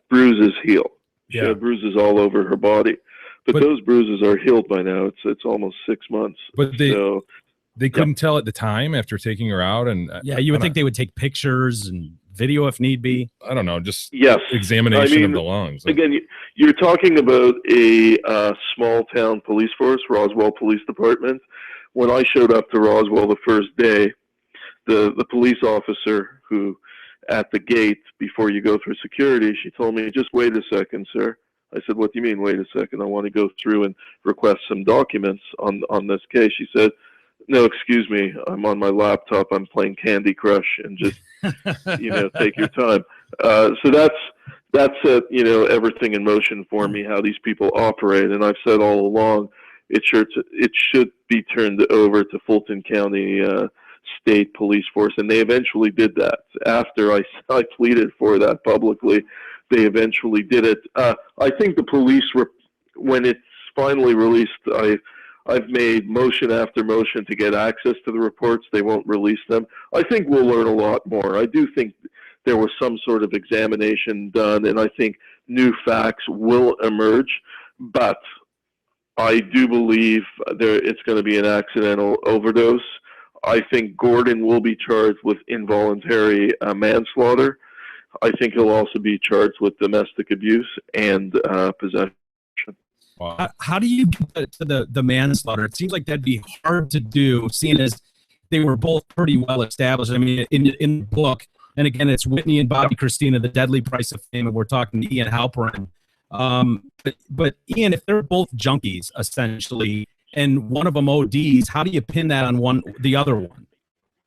Bruises heal. She had bruises all over her body. But those bruises are healed by now. It's almost 6 months. But they couldn't tell at the time after taking her out, and you would think they would take pictures and video if need be? I don't know, just Yes. examination of the lungs. Again, you're talking about a small town police force, Roswell Police Department. When I showed up to Roswell the first day, the police officer who at the gate before you go through security, she told me, "Just wait a second, sir." I said, "What do you mean, wait a second? I want to go through and request some documents on this case." She said, "No, excuse me. I'm on my laptop. I'm playing Candy Crush, and just take your time." So that's everything in motion for me. How these people operate, and I've said all along, it should be turned over to Fulton County State Police Force, and they eventually did that. After I pleaded for that publicly, they eventually did it. I think the police were, when it's finally released, I've made motion after motion to get access to the reports. They won't release them. I think we'll learn a lot more. I do think there was some sort of examination done, and I think new facts will emerge. But I do believe it's going to be an accidental overdose. I think Gordon will be charged with involuntary manslaughter. I think he'll also be charged with domestic abuse and possession. Wow. How do you get to the manslaughter? It seems like that'd be hard to do, seeing as they were both pretty well established. I mean, in the book, and again, it's Whitney and Bobby Christina, The Deadly Price of Fame, and we're talking to Ian Halperin. But Ian, if they're both junkies, essentially, and one of them ODs, how do you pin that on the other one?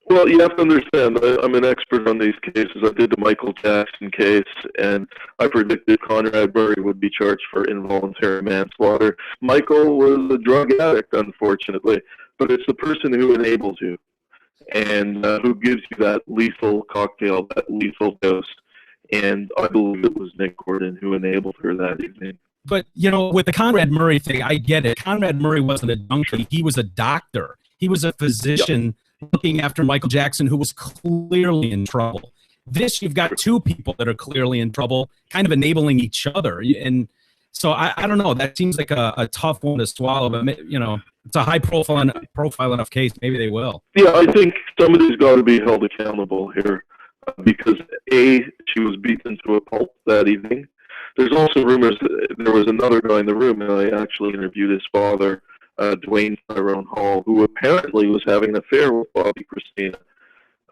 Well, you have to understand, I'm an expert on these cases. I did the Michael Jackson case, and I predicted Conrad Murray would be charged for involuntary manslaughter. Michael was a drug addict, unfortunately, but it's the person who enables you and who gives you that lethal cocktail, that lethal dose. And I believe it was Nick Gordon who enabled her that evening. But, with the Conrad Murray thing, I get it. Conrad Murray wasn't a junkie. He was a doctor. He was a physician looking after Michael Jackson, who was clearly in trouble. This, you've got two people that are clearly in trouble, kind of enabling each other. And so I don't know. That seems like a tough one to swallow. But, it's a high-profile enough case. Maybe they will. Yeah, I think somebody's got to be held accountable here because, A, she was beaten to a pulp that evening. There's also rumors that there was another guy in the room, and I actually interviewed his father, Dwayne Tyrone Hall, who apparently was having an affair with Bobby Christina.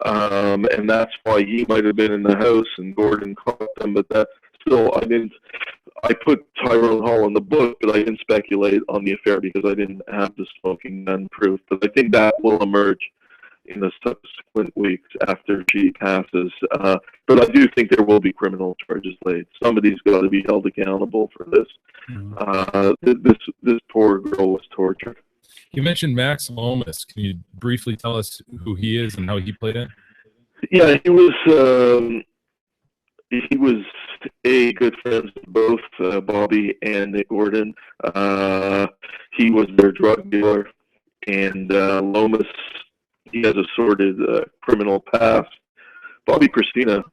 And that's why he might have been in the house and Gordon caught them, but that still, I put Tyrone Hall in the book, but I didn't speculate on the affair because I didn't have the smoking gun proof. But I think that will emerge in the subsequent weeks after she passes. But I do think there will be criminal charges laid. Somebody's got to be held accountable for this. This poor girl was tortured. You mentioned Max Lomas. Can you briefly tell us who he is and how he played it? Yeah, he was a good friend of both Bobby and Nick Gordon. He was their drug dealer, and Lomas, he has a sordid criminal past. Bobby Christina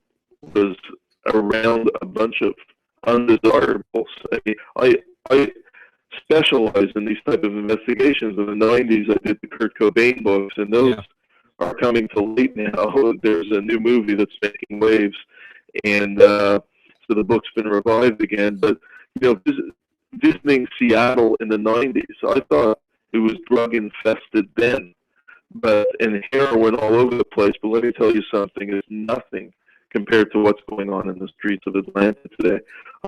was around a bunch of undesirables. I specialized in these type of investigations. In the 90s, I did the Kurt Cobain books, and those are coming to light now. There's a new movie that's making waves, and so the book's been revived again. But, visiting Seattle in the 90s, I thought it was drug-infested then, and heroin all over the place. But let me tell you something, it's nothing compared to what's going on in the streets of Atlanta today.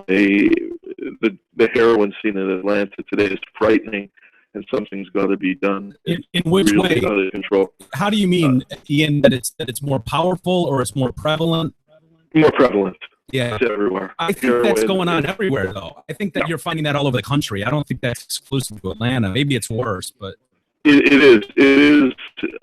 The heroin scene in Atlanta today is frightening, and something's got to be done. In which really way? Out of control. How do you mean, Ian, that it's more powerful or it's more prevalent? More prevalent. Yeah, it's everywhere. I think that's going on everywhere, though. I think that you're finding that all over the country. I don't think that's exclusive to Atlanta. Maybe it's worse, but it is. It is.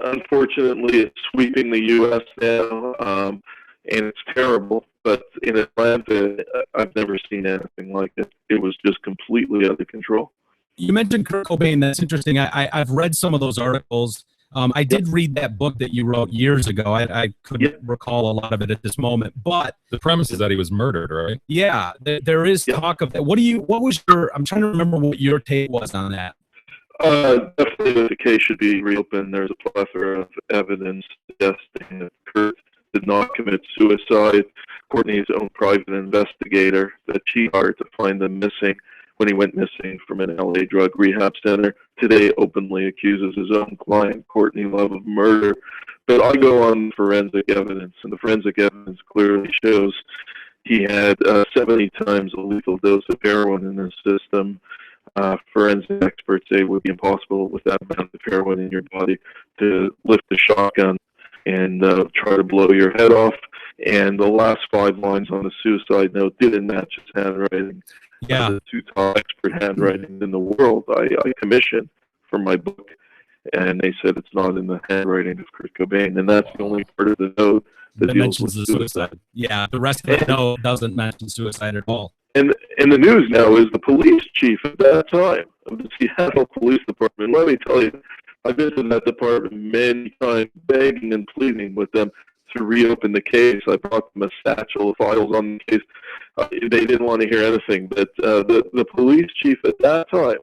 Unfortunately, it's sweeping the U.S. now, and it's terrible. But in Atlanta, I've never seen anything like it. It was just completely out of control. You mentioned Kurt Cobain. That's interesting. I've read some of those articles. I did read that book that you wrote years ago. I couldn't recall a lot of it at this moment, but the premise is that he was murdered, right? Yeah, there is talk of that. What was your? I'm trying to remember what your take was on that. Definitely, the case should be reopened. There's a plethora of evidence suggesting that Kurt did not commit suicide. Courtney's own private investigator that she hired to find them missing when he went missing from an LA drug rehab center today openly accuses his own client, Courtney Love, of murder. But I go on forensic evidence, and the forensic evidence clearly shows he had 70 times a lethal dose of heroin in his system. Forensic experts say it would be impossible with that amount of heroin in your body to lift a shotgun and try to blow your head off. And the last 5 lines on the suicide note didn't match his handwriting. Yeah. The 2 top expert handwritings in the world I commissioned for my book, and they said it's not in the handwriting of Kurt Cobain, and that's the only part of the note that deals with mentions the suicide. Yeah, the rest of the note doesn't mention suicide at all. And the news now is the police chief at that time of the Seattle Police Department. Let me tell you, I've been to that department many times, begging and pleading with them to reopen the case. I brought them a satchel of files on the case. They didn't want to hear anything. But the police chief at that time,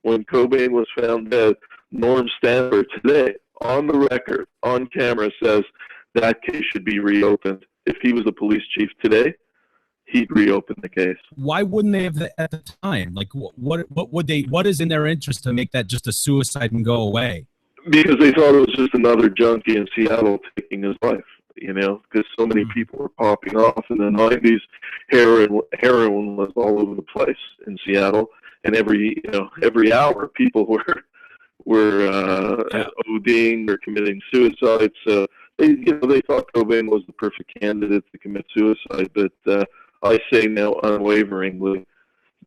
when Cobain was found dead, Norm Stanford, today, on the record, on camera, says that case should be reopened. If he was the police chief today, he'd reopen the case. Why wouldn't they have at the time? Like, what would they? What is in their interest to make that just a suicide and go away? Because they thought it was just another junkie in Seattle taking his life, you know, because so many people were popping off in the 90s. Heroin was all over the place in Seattle, and every hour people were ODing or committing suicide. So they thought Cobain was the perfect candidate to commit suicide. But I say now unwaveringly,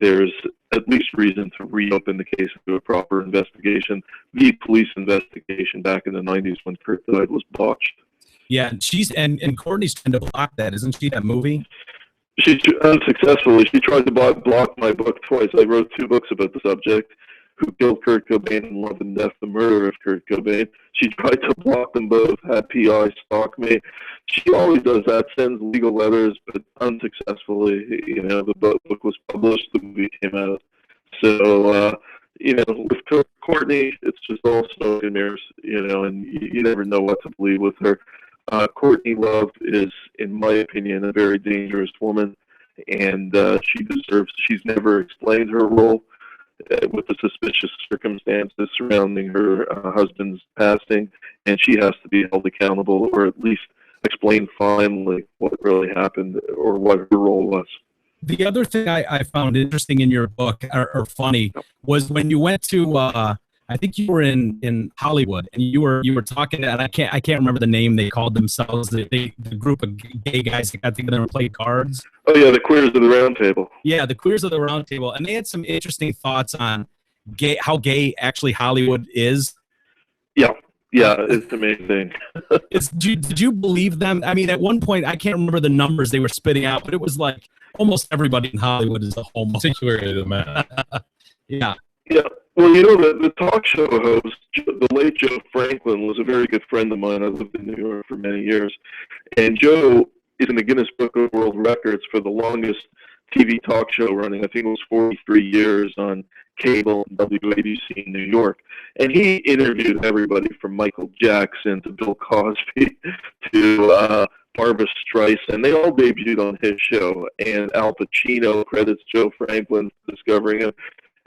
there's at least reason to reopen the case and do a proper investigation. The police investigation back in the 90s when Kurt died was botched. Yeah, and Courtney's trying to block that, isn't she? That movie. She unsuccessfully. She tried to block my book twice. I wrote 2 books about the subject: Who Killed Kurt Cobain and Love and Death, The Murder of Kurt Cobain. She tried to block them both, had PI stalk me. She always does that, sends legal letters, but unsuccessfully. You know, the book was published, the movie came out. So, with Courtney, it's just all smoke and mirrors, and you never know what to believe with her. Courtney Love is, in my opinion, a very dangerous woman, and she's never explained her role with the suspicious circumstances surrounding her husband's passing, and she has to be held accountable, or at least explain finally what really happened or what her role was. The other thing I found interesting in your book, or funny, was when you went to I think you were in Hollywood, and you were talking, and I can't remember the name they called themselves, the group of gay guys that got together and played cards. Oh yeah, the Queers of the Round Table. Yeah, the Queers of the Round Table, and they had some interesting thoughts on how gay actually Hollywood is. Yeah, it's amazing. Did you believe them? I mean, at one point, I can't remember the numbers they were spitting out, but it was like almost everybody in Hollywood is a homo. Particularly the man. Yeah. Yeah. Well, the talk show host, the late Joe Franklin, was a very good friend of mine. I lived in New York for many years. And Joe is in the Guinness Book of World Records for the longest TV talk show running. I think it was 43 years on cable and WABC in New York. And he interviewed everybody from Michael Jackson to Bill Cosby to Barbra Streisand. They all debuted on his show. And Al Pacino credits Joe Franklin for discovering him.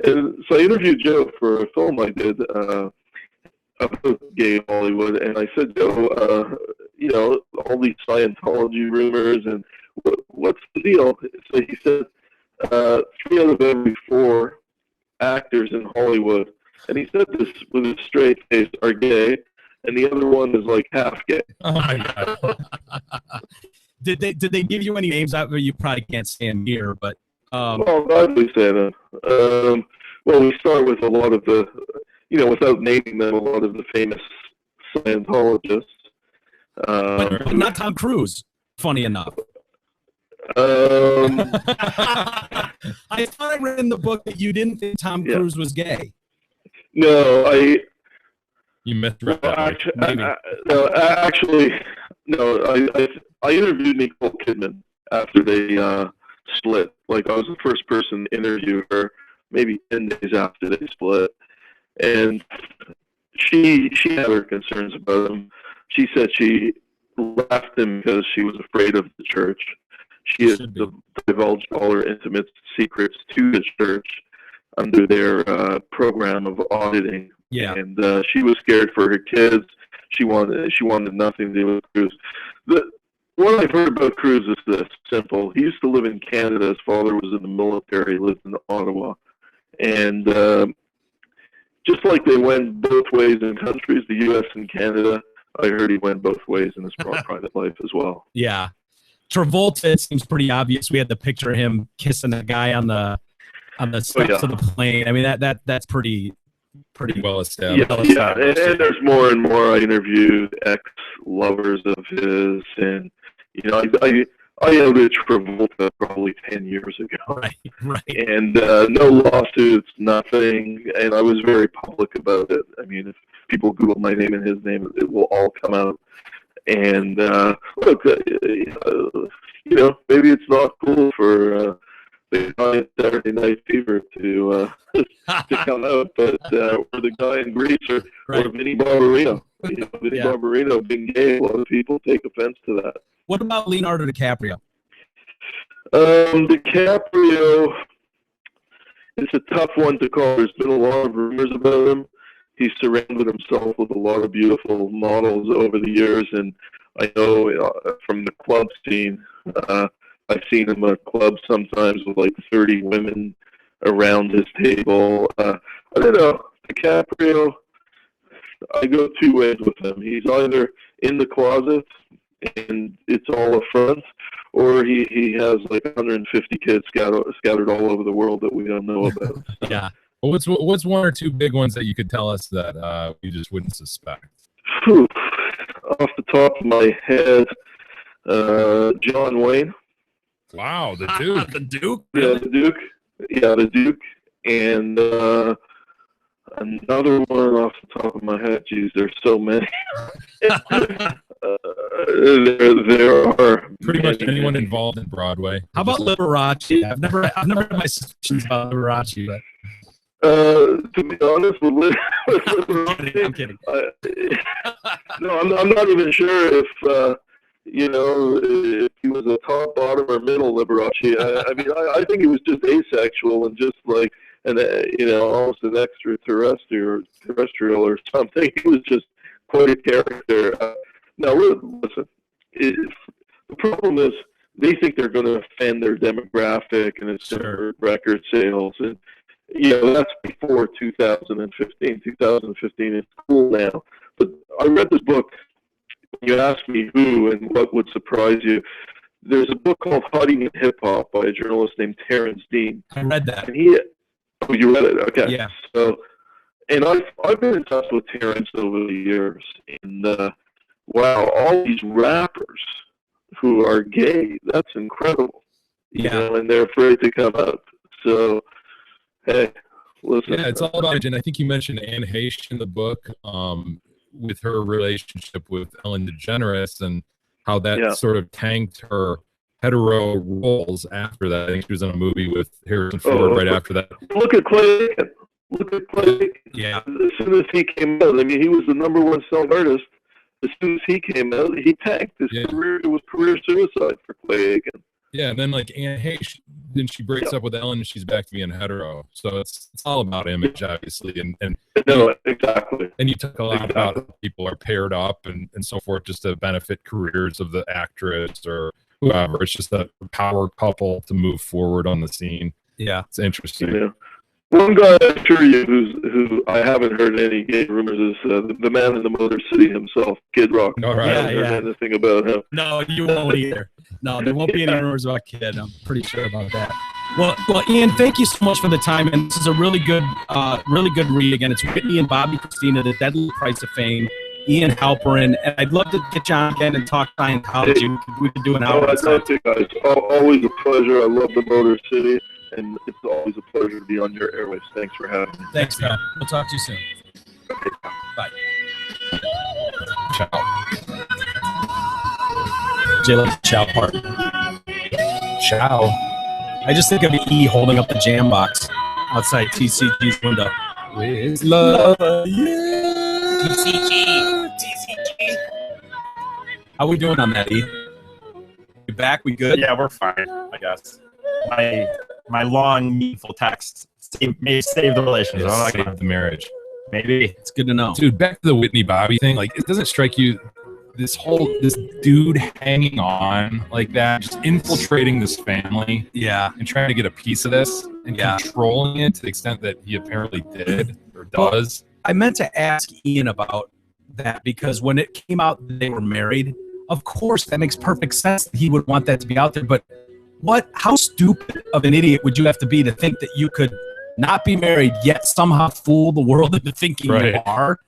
And so I interviewed Joe for a film I did about gay Hollywood, and I said, Joe, all these Scientology rumors, and what's the deal? So he said, 3 out of every 4 actors in Hollywood, and he said this with a straight face, are gay, and the other one is like half gay. Oh my God. Did they give you any names out there? You probably can't stand here, but. Well, I'd say them. Well, we start with a lot of the, without naming them, a lot of the famous Scientologists. But not Tom Cruise, funny enough. I thought I read in the book that you didn't think Tom Cruise was gay. No, You misread that. I interviewed Nicole Kidman after they split. Like, I was the first person to interview her maybe 10 days after they split, and she had her concerns about him. She said she left him because she was afraid of the church. She has divulged all her intimate secrets to the church under their program of auditing. Yeah. And she was scared for her kids. She wanted nothing to do with Cruz. What I've heard about Cruz is this simple. He used to live in Canada. His father was in the military. He lived in Ottawa. And just like they went both ways in countries, the U.S. and Canada, I heard he went both ways in his private life as well. Yeah. Travolta, it seems pretty obvious. We had the picture of him kissing a guy on the steps of the plane. I mean, that's pretty well established. Yeah. And there's more and more. I interviewed ex-lovers of his, and I outed Travolta probably 10 years ago. Right. And no lawsuits, nothing. And I was very public about it. I mean, if people Google my name and his name, it will all come out. And look, maybe it's not cool for the guy in Saturday Night Fever to come out, but or the guy in Greece or Vinny Barbarino. Vinny Barbarino being gay, a lot of people take offense to that. What about Leonardo DiCaprio? DiCaprio, it's a tough one to call. There's been a lot of rumors about him. He's surrounded himself with a lot of beautiful models over the years, and I know from the club scene, I've seen him at clubs sometimes with like 30 women around his table. I don't know. DiCaprio, I go two ways with him. He's either in the closet and it's all a front, or he has like 150 kids scattered all over the world that we don't know about. Yeah. Well, what's one or two big ones that you could tell us that we just wouldn't suspect? Whew. Off the top of my head, John Wayne. Wow, the Duke. The Duke? Yeah, the Duke. Yeah, the Duke. And another one off the top of my head. Geez, there's so many. There are pretty much anyone involved in Broadway. How about Liberace? I've never had my suspicions about Liberace, but. To be honest, with Liberace, I'm kidding. No, I'm not even sure if if he was a top, bottom, or middle Liberace. I mean, I think he was just asexual and just like almost an extraterrestrial or something. He was just quite a character. Now, listen, the problem is they think they're going to offend their demographic, and it's going to hurt record sales. And that's before 2015. 2015 is cool now. But I read this book. You asked me who and what would surprise you. There's a book called Hiding in Hip Hop by a journalist named Terrence Dean. I read that. And you read it? Okay. Yeah. So, and I've been in touch with Terrence over the years, and wow, all these rappers who are gay, that's incredible. Yeah. And they're afraid to come out. So, hey, listen. Yeah, it's all about, and I think you mentioned Anne Heche in the book, with her relationship with Ellen DeGeneres and how that sort of tanked her hetero roles after that. I think she was in a movie with Harrison Ford right after that. Look at Clay Aiken. Yeah. As soon as he came out, I mean, he was the #1 selling artist. As soon as he came out, he tanked his career. It was career suicide for Clay Aiken. Yeah, and then like Anne Heche, then she breaks up with Ellen and she's back to being hetero. So it's all about image, obviously. And no, exactly. And you talk a lot about how people are paired up and so forth just to benefit careers of the actress or whoever. It's just a power couple to move forward on the scene. Yeah. It's interesting. Yeah. One guy, I assure you, who I haven't heard any gay rumors is the man in the Motor City himself, Kid Rock. All right. I haven't heard anything about him. No, you won't either. No, there won't be any rumors about Kid. I'm pretty sure about that. Well, Ian, thank you so much for the time, and this is a really good read. Again, it's Whitney and Bobby Christina, The Deadly Price of Fame. Ian Halperin, and I'd love to get you on again and talk Scientology. We could do an hour. I'd love to, guys. Always a pleasure. I love the Motor City, and it's always a pleasure to be on your airwaves. Thanks for having me. Thanks, man. We'll talk to you soon. Bye. Ciao. Jay loves the ciao part. Ciao. I just think of E holding up the jam box outside TCG's window. With love, yeah. TCG. How we doing on that, E? You back? We good? Yeah, we're fine, I guess. My long, meaningful text may save the relationship. Save the marriage. Maybe. It's good to know. Dude, back to the Whitney Bobby thing. Like, it doesn't strike you this dude hanging on like that, just infiltrating this family. Yeah. And trying to get a piece of this and controlling it to the extent that he apparently did or does. I meant to ask Ian about that because when it came out that they were married, of course, that makes perfect sense that he would want that to be out there. But how stupid of an idiot would you have to be to think that you could not be married yet somehow fool the world into thinking you are?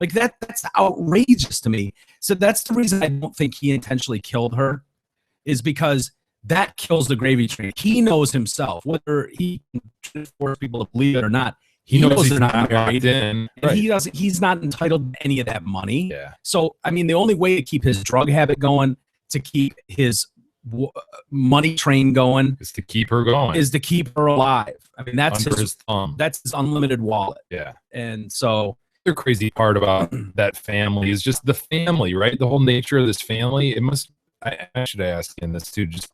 Like that's outrageous to me. So that's the reason I don't think he intentionally killed her, is because that kills the gravy train. He knows himself, whether he can force people to believe it or not. He knows they're not married, and he's not entitled to any of that money. Yeah. So I mean, the only way to keep his drug habit going, to keep his money train going, is to keep her going, is to keep her alive. I mean, that's his thumb. That's his unlimited wallet. Yeah. And so the crazy part about that family is just the family, right? The whole nature of this family. It must. I should ask in this too. Just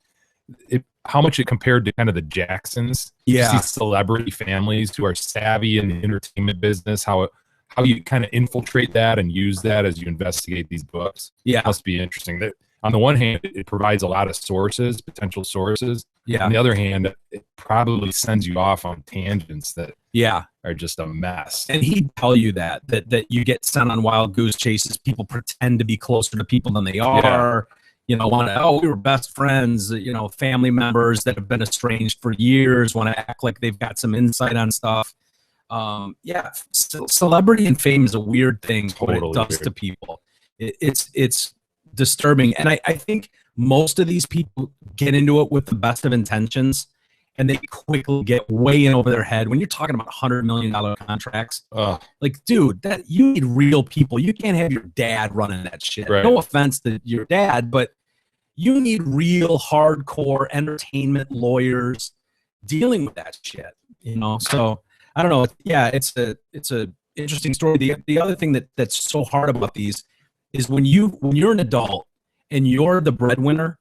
how much it compared to kind of the Jacksons. Yeah. These celebrity families who are savvy in the entertainment business. How you kind of infiltrate that and use that as you investigate these books. Yeah. It must be interesting. That on the one hand, it provides a lot of sources, potential sources. Yeah. On the other hand, it probably sends you off on tangents that are just a mess. And he'd tell you that you get sent on wild goose chases. People pretend to be closer to people than they are. You know, we were best friends. You know, family members that have been estranged for years want to act like they've got some insight on stuff. Celebrity and fame is a weird thing. Totally what it does to people. It's disturbing, and I think most of these people get into it with the best of intentions, and they quickly get way in over their head. When you're talking about $100 million contracts, like, dude, that you need real people. You can't have your dad running that shit. Right. No offense to your dad, but you need real hardcore entertainment lawyers dealing with that shit. You know, so I don't know. Yeah, it's a interesting story. The other thing that's so hard about these is when you're an adult and you're the breadwinner,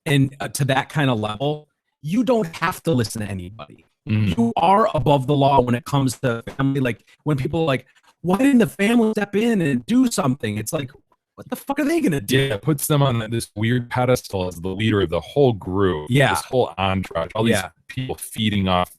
and to that kind of level, you don't have to listen to anybody. You are above the law when it comes to family. Like when people are like, why didn't the family step in and do something? It's like, what the fuck are they gonna do? Yeah, it puts them on this weird pedestal as the leader of the whole group. Yeah. This whole entourage. All these people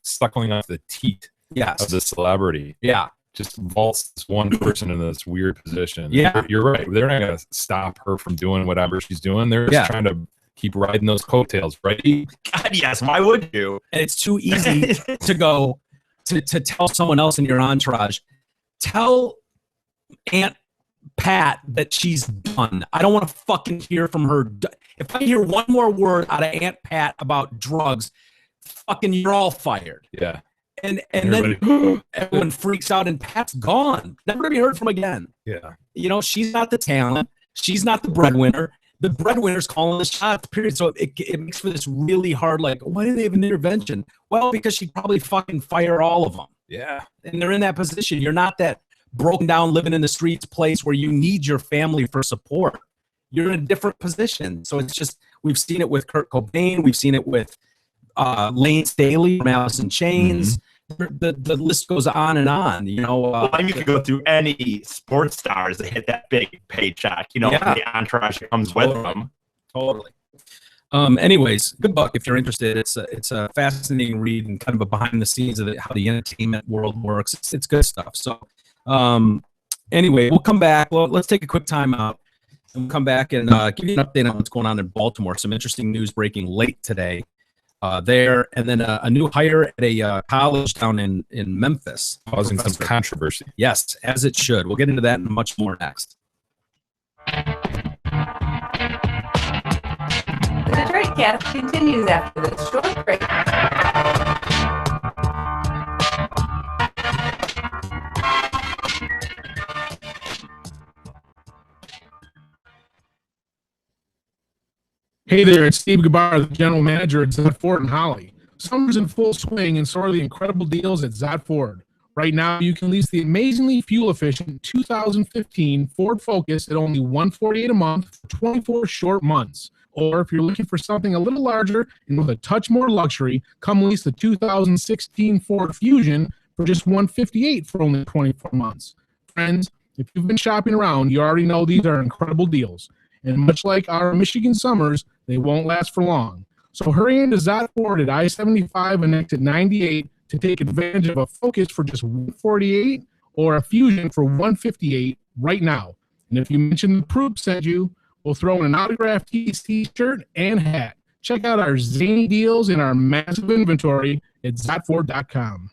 suckling off the teat of the celebrity. Yeah. Just vaults this one person in this weird position. Yeah. You're right. They're not going to stop her from doing whatever she's doing. They're just trying to keep riding those coattails, right? God, yes. Why would you? And it's too easy to go to tell someone else in your entourage, tell Aunt Pat that she's done. I don't want to fucking hear from her. If I hear one more word out of Aunt Pat about drugs, fucking you're all fired. Yeah. And then everyone freaks out and Pat's gone. Never to be heard from again. Yeah. You know, she's not the talent. She's not the breadwinner. The breadwinner's calling the shots, period. So it makes for this really hard, like, why do they have an intervention? Well, because she'd probably fucking fire all of them. Yeah. And they're in that position. You're not that broken down, living in the streets place where you need your family for support. You're in a different position. So it's just, we've seen it with Kurt Cobain. We've seen it with Lane Staley from Alice in Chains. The list goes on and on. You know, you could go through any sports stars that hit that big paycheck. You know, the entourage that comes with them. Totally. Anyways, good book if you're interested. It's a fascinating read and kind of a behind the scenes of how the entertainment world works. It's good stuff. So, anyway, we'll come back. Well, let's take a quick time out and we'll come back and give you an update on what's going on in Baltimore. Some interesting news breaking late today. There, and then a new hire at a college down in Memphis. Causing some controversy. Yes, as it should. We'll get into that and much more next. The Detroit Cast continues after this short break. Hey there, it's Steve Gabar, the general manager at Zod Ford in Holly. Summer's in full swing and so are the incredible deals at Zod Ford. Right now, you can lease the amazingly fuel-efficient 2015 Ford Focus at only $148 a month for 24 short months. Or if you're looking for something a little larger and with a touch more luxury, come lease the 2016 Ford Fusion for just $158 for only 24 months. Friends, if you've been shopping around, you already know these are incredible deals. And much like our Michigan summers, they won't last for long. So hurry into Zott Ford at I-75 and exit 98 to take advantage of a Focus for just $148 or a Fusion for $158 right now. And if you mention the Proop sent you, we'll throw in an autographed T-shirt and hat. Check out our zany deals in our massive inventory at ZottFord.com.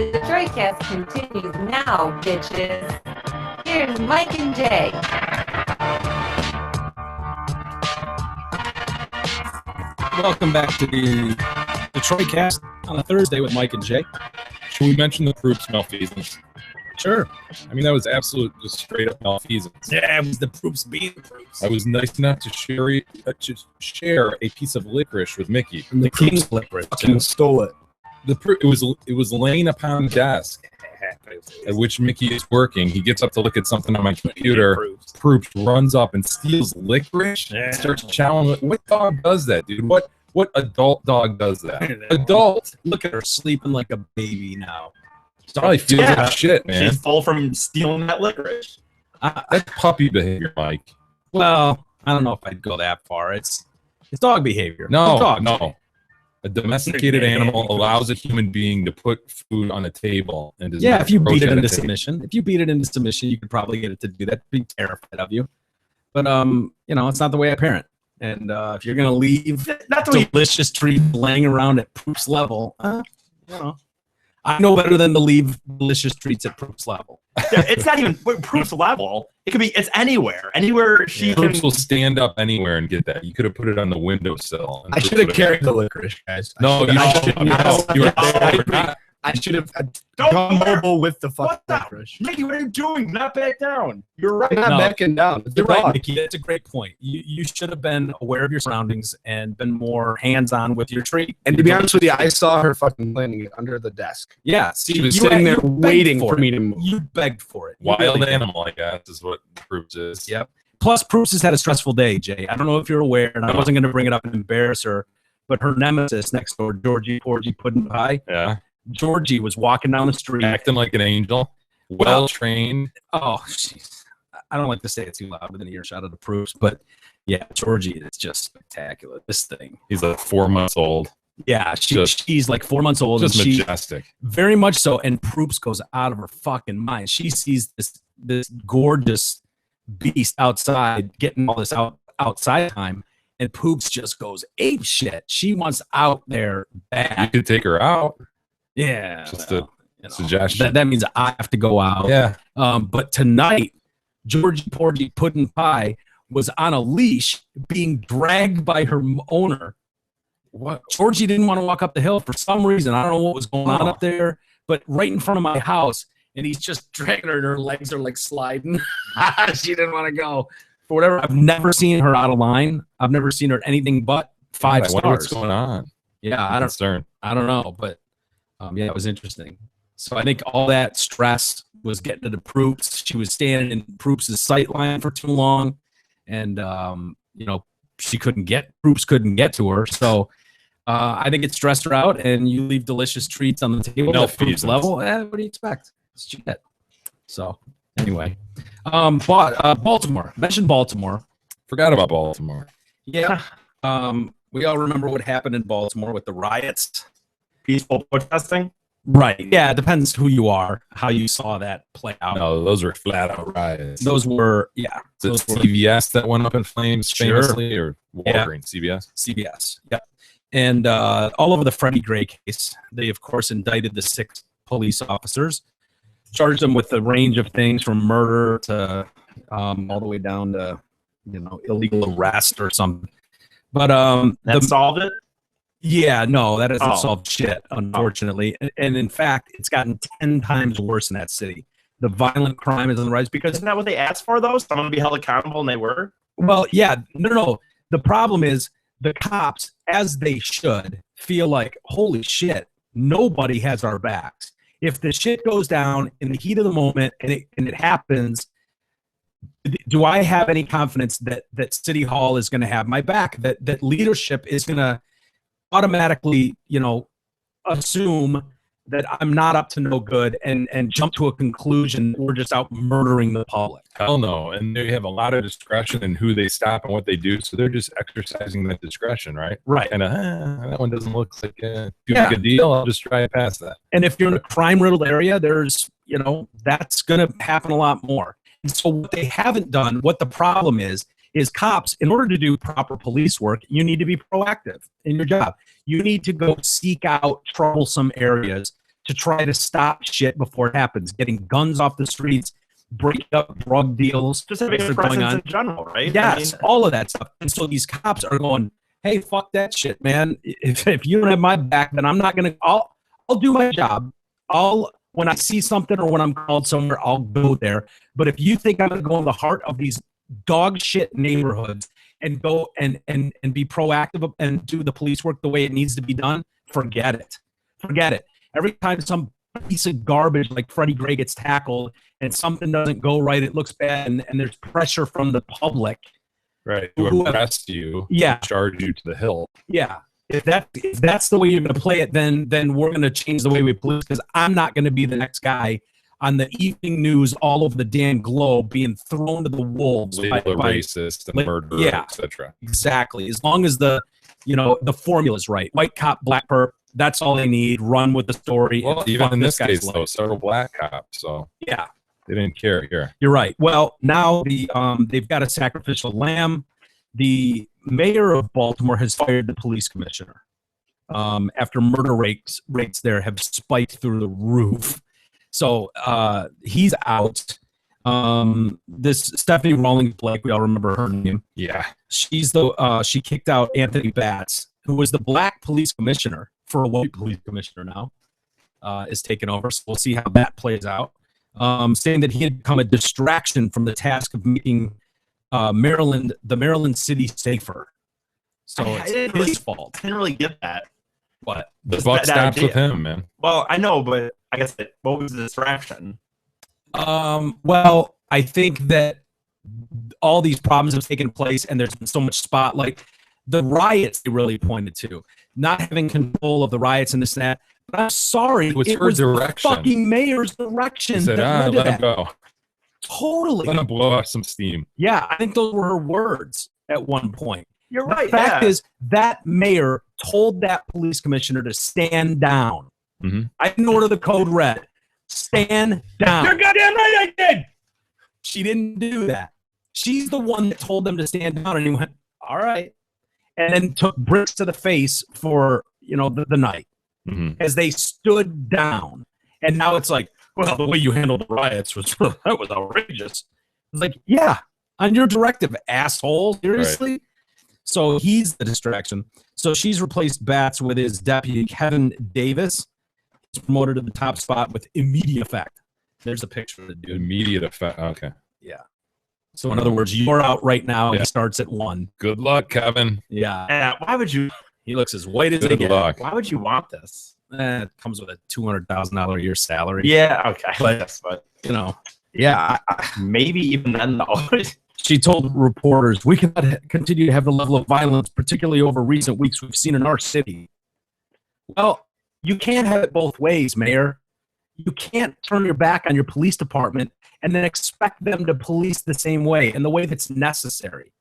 The Detroit Cast continues now, bitches. Here's Mike and Jay. Welcome back to the Detroit Cast on a Thursday with Mike and Jay. Should we mention the Proops malfeasance? Sure. I mean, that was absolute, just straight up malfeasance. Yeah, it was the Proops being the Proops. I was nice enough to share a piece of licorice with Mickey. And the King's licorice. Fucking stole it. It was laying upon the desk at which Mickey is working. He gets up to look at something on my computer. Proops runs up and steals licorice. Yeah. Starts chowing. What dog does that, dude? What adult dog does that? Adult. Look at her sleeping like a baby now. She probably feels like shit, man. She's full from stealing that licorice. That's puppy behavior, Mike. Well, I don't know if I'd go that far. It's dog behavior. No, It's dog. no. A domesticated animal allows a human being to put food on a table and does Yeah, not if you beat it approach into at a table. submission. If you beat it into submission, you could probably get it to do that. Be terrified of you. But you know, it's not the way I parent. And if you're gonna leave delicious treats laying around at Proof's level, you know, I know better than to leave delicious treats at Proof's level. Yeah, it's not even Proof's level. It could be. It's anywhere. Anywhere she can. Proops will stand up anywhere and get that. You could have put it on the windowsill. I should have carried the licorice, guys. No, you I should have gone mobile with the fucking licorice. Mickey, what are you doing? Not back down. You're right. I'm not backing down. It's You're the right, dog. Mickey. That's a great point. You should have been aware of your surroundings and been more hands-on with your treat. And to be honest with you, I saw her fucking planting it under the desk. Yeah, see, She was you sitting had- there you begged waiting for it. me to move. You begged for it. You Wild really did. animal, I guess, is what Proops is. Yep. Plus, Proops has had a stressful day, Jay. I don't know if you're aware, and I wasn't going to bring it up and embarrass her, but her nemesis next door, Georgie Porgy Puddin' Pie. Yeah. Georgie was walking down the street. Acting like an angel. Well trained. Oh, jeez. I don't like to say it too loud within earshot of the Proops, but yeah, Georgie is just spectacular. This thing. He's like 4 months old. Yeah, she's like 4 months old. Just and she, majestic. very much so. And Proops goes out of her fucking mind. She sees this gorgeous beast outside getting all this outside time, and Poops just goes ape shit. She wants out there bad. You could take her out. Yeah, Just well, a suggestion. that means I have to go out. Yeah. But tonight, Georgie Porgy Puddin' Pie was on a leash being dragged by her owner. What? Georgie didn't want to walk up the hill for some reason. I don't know what was going on up there, but right in front of my house, and he's just dragging her, and her legs are like sliding. She didn't want to go. For whatever, I've never seen her out of line. I've never seen her anything but 5 I stars. wonder what's going on. Yeah, I'm concerned. I don't know, but yeah, it was interesting. So I think all that stress was getting to the Proops. She was standing in Proops' sight line for too long, and you know, Proops couldn't get to her. So I think it stressed her out, and you leave delicious treats on the table at Proops level. What do you expect? It's shit. So anyway, Baltimore. Mentioned Baltimore. Forgot about Baltimore. Yeah. We all remember what happened in Baltimore with the riots. Peaceful protesting. Right. Yeah, it depends who you are, how you saw that play out. No, those were flat out riots. Those were, yeah. Is it Those were CVS that went up in flames Sure. famously, or Yeah. Walgreens? CVS? CBS. Yep. And all over the Freddie Gray case, they, of course, indicted the 6 police officers, charged them with a range of things from murder to all the way down to, you know, illegal arrest or something. But That solved it? yeah, no, that hasn't Oh. solved shit, unfortunately. And in fact, it's gotten 10 times worse in that city. The violent crime is on the rise because, Isn't that what they asked for, though? Someone to be held accountable, and they were? well, yeah, no. The problem is the cops, as they should, feel like, holy shit, nobody has our backs. If the shit goes down in the heat of the moment and it happens, do I have any confidence that City Hall is going to have my back? That leadership is going to automatically, you know, assume that I'm not up to no good and jump to a conclusion that we're just out murdering the public. Hell no. And they have a lot of discretion in who they stop and what they do. So they're just exercising that discretion, right? Right. And that one doesn't look like too big a deal. I'll just try to pass that. And if you're in a crime-riddled area, there's, you know, that's going to happen a lot more. And so what they haven't done, what the problem is cops, in order to do proper police work, you need to be proactive in your job. You need to go seek out troublesome areas to try to stop shit before it happens, getting guns off the streets, breaking up drug deals. Just having a presence in general, right? Yes, all of that stuff. And so these cops are going, hey, fuck that shit, man. If you don't have my back, then I'm not going to, I'll do my job. When I see something or when I'm called somewhere, I'll go there. But if you think I'm going to go in the heart of these dog shit neighborhoods and go and be proactive and do the police work the way it needs to be done, forget it. Forget it. Every time some piece of garbage like Freddie Gray gets tackled and something doesn't go right, it looks bad, and there's pressure from the public. Right. To arrest you. Yeah. Charge you to the hill. Yeah. If that's the way you're going to play it, then we're going to change the way we police, because I'm not going to be the next guy on the evening news all over the damn globe being thrown to the wolves by racist and murderer, etc. Exactly. As long as the formula's right. White cop, black perp, that's all they need. Run with the story. Well, even in this case, though, several black cops. So yeah, they didn't care here. You're right. Well, now they've got a sacrificial lamb. The mayor of Baltimore has fired the police commissioner after murder rates there have spiked through the roof. So he's out. This Stephanie Rawlings Blake, we all remember her name. Yeah, she's she kicked out Anthony Batts, who was the black police commissioner for a white police commissioner now, is taking over. So we'll see how that plays out. Saying that he had become a distraction from the task of making the Maryland city safer. So it's his fault. I didn't really get that. What? The buck stops with him, man. Well, I know, but I guess what was the distraction? Well, I think that all these problems have taken place, and there's been so much spotlight. The riots they really pointed to, not having control of the riots and this and that. But I'm sorry, it was her direction. The fucking mayor's direction. He said, let him go. Totally. Let him blow off some steam. Yeah, I think those were her words at one point. You're right. The fact is, that mayor told that police commissioner to stand down. Mm-hmm. I didn't order the code red. Stand down. You're goddamn right I did. She didn't do that. She's the one that told them to stand down, and he went, all right. And then took bricks to the face for, the night as they stood down. And now it's like, well, the way you handled the riots was outrageous. It's like, yeah, on your directive, asshole. Seriously? Right. So he's the distraction. So she's replaced Batts with his deputy, Kevin Davis. He's promoted to the top spot with immediate effect. There's a picture of the dude. Immediate effect. Okay. Yeah. So in other words, you're out right now. Yeah. He starts at 1. Good luck, Kevin. Yeah. Why would you? He looks as white as they get. Why would you want this? It comes with a $200,000 a year salary. Yeah. Okay. But yeah. Maybe even then though. She told reporters, "We cannot continue to have the level of violence, particularly over recent weeks, we've seen in our city." Well, you can't have it both ways, Mayor. You can't turn your back on your police department and then expect them to police the same way in the way that's necessary.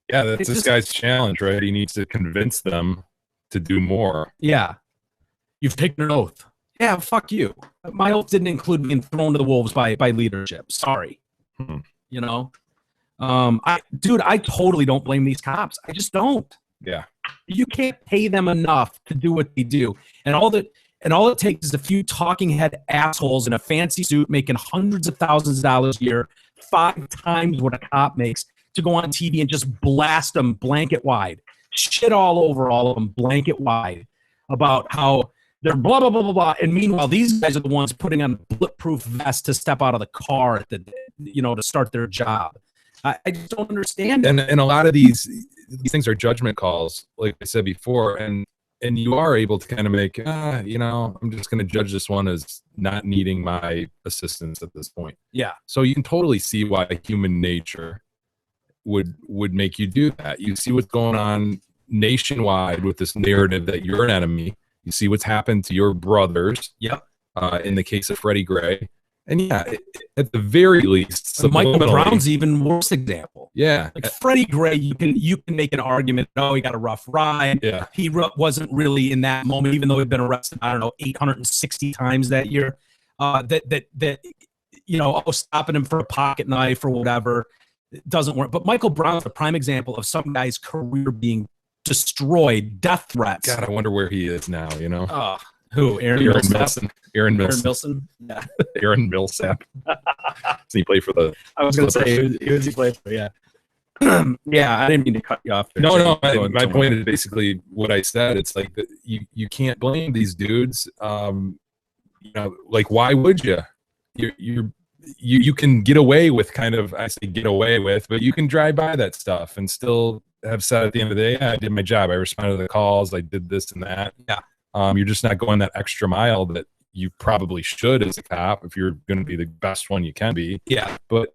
Yeah, that's this guy's challenge, right? He needs to convince them to do more. Yeah. You've taken an oath. Yeah, fuck you. My oath didn't include being thrown to the wolves by leadership. Sorry. I totally don't blame these cops. I just don't. Yeah. You can't pay them enough to do what they do. And all it takes is a few talking head assholes in a fancy suit making hundreds of thousands of dollars a year, 5 times what a cop makes, to go on TV and just blast them blanket wide. Shit all over all of them blanket wide about how they're blah, blah, blah, blah, blah. And meanwhile, these guys are the ones putting on bulletproof vests to step out of the car to start their job. I just don't understand it. And a lot of these things are judgment calls, like I said before, and you are able to kind of make, I'm just going to judge this one as not needing my assistance at this point. Yeah. So you can totally see why human nature would make you do that. You see what's going on nationwide with this narrative that you're an enemy. You see what's happened to your brothers. Yep. In the case of Freddie Gray. And yeah, at the very least, Michael Brown's even worse example. Yeah, like Freddie Gray, you can make an argument. Oh, he got a rough ride. Yeah, he wasn't really in that moment, even though he'd been arrested, 860 times that year. Stopping him for a pocket knife or whatever, it doesn't work. But Michael Brown's a prime example of some guy's career being destroyed, death threats. God, I wonder where he is now. Who? Aaron Milson. Aaron Aaron Milson. Milson. Yeah. Aaron Millsap. Does he play for the? I was going to say he played for. Yeah. Yeah, I didn't mean to cut you off there. No. Go My on. point is basically what I said. It's like that you can't blame these dudes. Like why would you? You can get away with I say get away with, but you can drive by that stuff and still have said at the end of the day, yeah, I did my job. I responded to the calls. I did this and that. Yeah. You're just not going that extra mile that you probably should as a cop if you're going to be the best one you can be. Yeah. But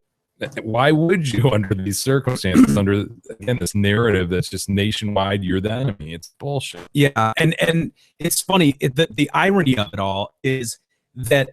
why would you under these circumstances, under, again, this narrative that's just nationwide, you're the enemy? It's bullshit. Yeah. And it's funny. The irony of it all is that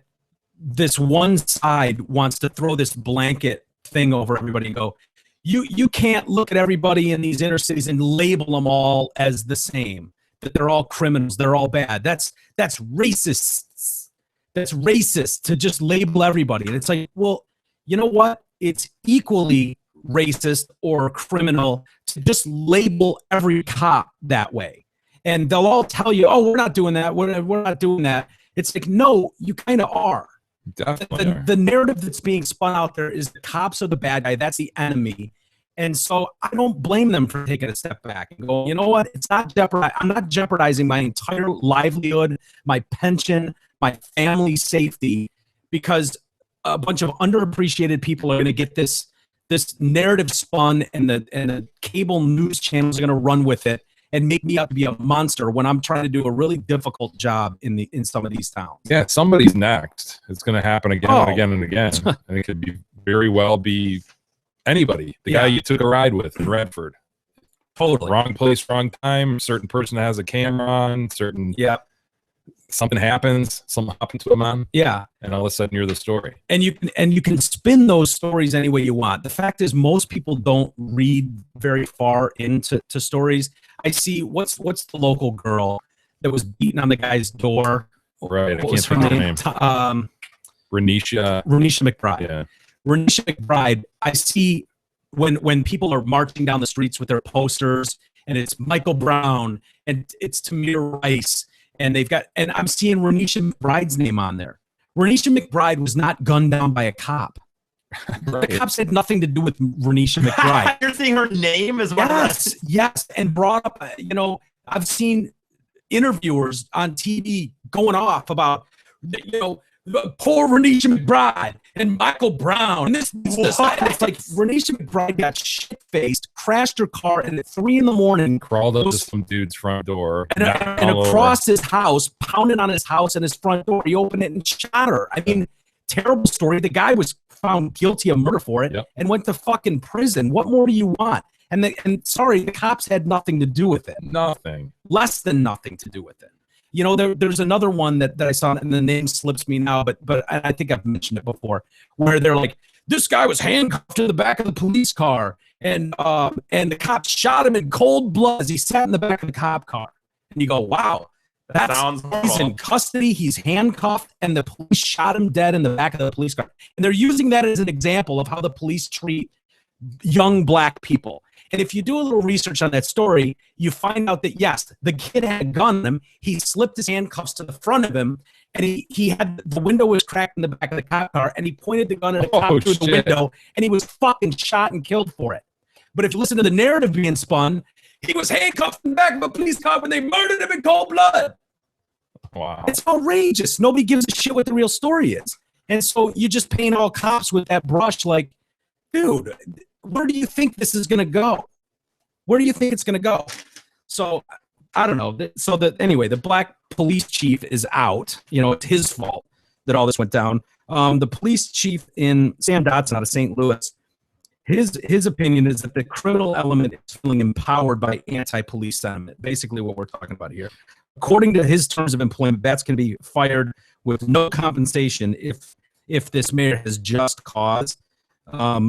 this one side wants to throw this blanket thing over everybody and go, you can't look at everybody in these inner cities and label them all as the same, that they're all criminals, they're all bad. That's racist. That's racist to just label everybody. And it's like, well, you know what? It's equally racist or criminal to just label every cop that way. And they'll all tell you, oh, we're not doing that. We're not doing that. It's like, no, you kind of are. The narrative that's being spun out there is the cops are the bad guy. That's the enemy. And so I don't blame them for taking a step back and go, you know what? It's not I'm not jeopardizing my entire livelihood, my pension, my family's safety, because a bunch of underappreciated people are going to get this narrative spun, and the cable news channels are going to run with it and make me out to be a monster when I'm trying to do a really difficult job in some of these towns. Yeah, somebody's next. It's going to happen again and again and again. And it could very well be anybody. The guy you took a ride with in Redford. Totally. Wrong place, wrong time. Certain person has a camera on. Something happens. Something happened to a man. Yeah. And all of a sudden you're the story. And you can spin those stories any way you want. The fact is, most people don't read very far into stories. I see what's the local girl that was beating on the guy's door. Right. What was her name? Renisha McBride. Yeah. Renisha McBride. I see when people are marching down the streets with their posters, and it's Michael Brown and it's Tamir Rice, and I'm seeing Renisha McBride's name on there. Renisha McBride was not gunned down by a cop. Right. The cops had nothing to do with Renisha McBride. You're seeing her name as well. Yes, and brought up. I've seen interviewers on TV going off about, poor Renisha McBride and Michael Brown. And this. And it's like Renisha McBride got shit-faced, crashed her car, and at 3 a.m. crawled up to some dude's front door and across his house, pounded on his house and his front door. He opened it and shot her. I mean, terrible story. The guy was found guilty of murder for it and went to fucking prison. What more do you want? And sorry, the cops had nothing to do with it. Nothing. Less than nothing to do with it. There's another one that I saw, and the name slips me now, but I think I've mentioned it before, where they're like, this guy was handcuffed to the back of the police car, and the cops shot him in cold blood as he sat in the back of the cop car. And you go, wow. He's in custody, he's handcuffed, and the police shot him dead in the back of the police car. And they're using that as an example of how the police treat young black people. And if you do a little research on that story, you find out that, yes, the kid had a gun on him. He slipped his handcuffs to the front of him, and he had the window was cracked in the back of the cop car, and he pointed the gun at a cop through the window, and he was fucking shot and killed for it. But if you listen to the narrative being spun, he was handcuffed in the back of a police car when they murdered him in cold blood. Wow. It's outrageous. Nobody gives a shit what the real story is. And so you just paint all cops with that brush like, dude, where do you think this is going to go? Where do you think it's going to go? So I don't know. So anyway, the black police chief is out. It's his fault that all this went down. The police chief in Sam Dotson out of St. Louis, his opinion is that the criminal element is feeling empowered by anti-police sentiment. Basically what we're talking about here. According to his terms of employment, bats can be fired with no compensation if this mayor has just cause,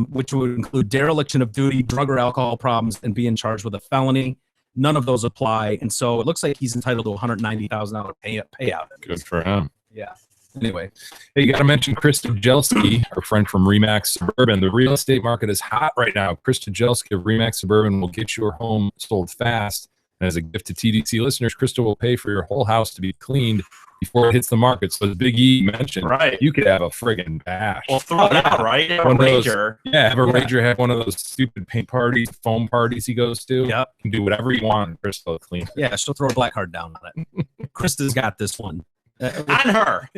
which would include dereliction of duty, drug or alcohol problems, and being charged with a felony. None of those apply, and so it looks like he's entitled to a $190,000 payout. Good for him. Yeah. Anyway, hey, you got to mention Chris Tujelski, our friend from Remax Suburban. The real estate market is hot right now. Chris Tujelski of Remax Suburban will get your home sold fast And as a gift to TDC listeners, Krista will pay for your whole house to be cleaned before it hits the market. So as Big E mentioned, you could have a friggin' bash. Well, throw it out, right? Have a rager. Have a rager. Have one of those stupid paint parties, foam parties he goes to. Yep. You can do whatever you want. Krista will clean it. Yeah, she'll throw a black card down on it. Krista's got this one. On her.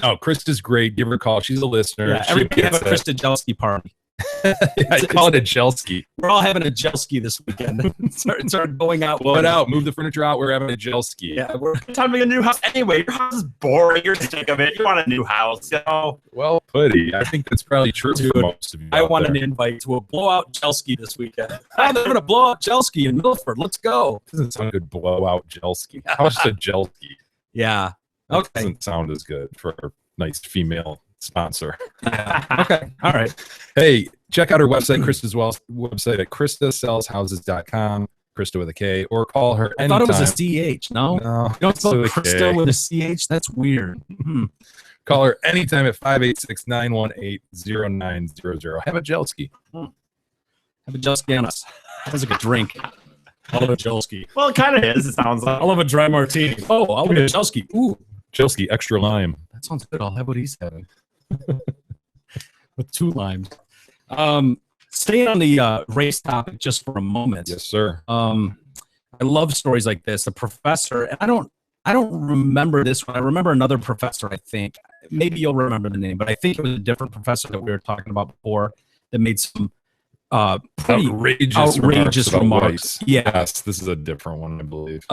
Oh, Krista's great. Give her a call. She's a listener. Yeah, everybody have a Krista Jelski party. I call it a Jelski. We're all having a Jelski this weekend. Start going out. Blow it out. Move the furniture out. We're having a Jelski. Yeah, we're time to get a new house anyway. Your house is boring. You're sick of it. You want a new house, you know? Well, putty. I think that's probably true for most of you. I want an invite to a blowout Jelski this weekend. I'm having a blowout Jelski in Milford. Let's go. Doesn't sound good. Blowout Jelski. How's a Jelski? Yeah. That doesn't sound as good for a nice female sponsor. Yeah. Okay. All right. Hey, check out her website, Krista's website at KristaSellsHouses.com, Krista with a K, or call her anytime. I thought it was a CH. No? No. You don't spell Krista with a CH? That's weird. Call her anytime at 586-918-0900. Have a Jelski. Have a Jelski on us. Sounds like a drink. I'll have a Jelski. Well, it kind of is. It sounds like. I'll have a dry martini. Oh, I'll have a Jelski. Ooh. Jelski, extra lime. That sounds good. I'll have what he's having. With 2 limes. Staying on the race topic just for a moment. Yes, sir. I love stories like this. A professor, and I don't remember this one. I remember another professor, I think. Maybe you'll remember the name, but I think it was a different professor that we were talking about before that made some pretty outrageous remarks. Yes, this is a different one, I believe.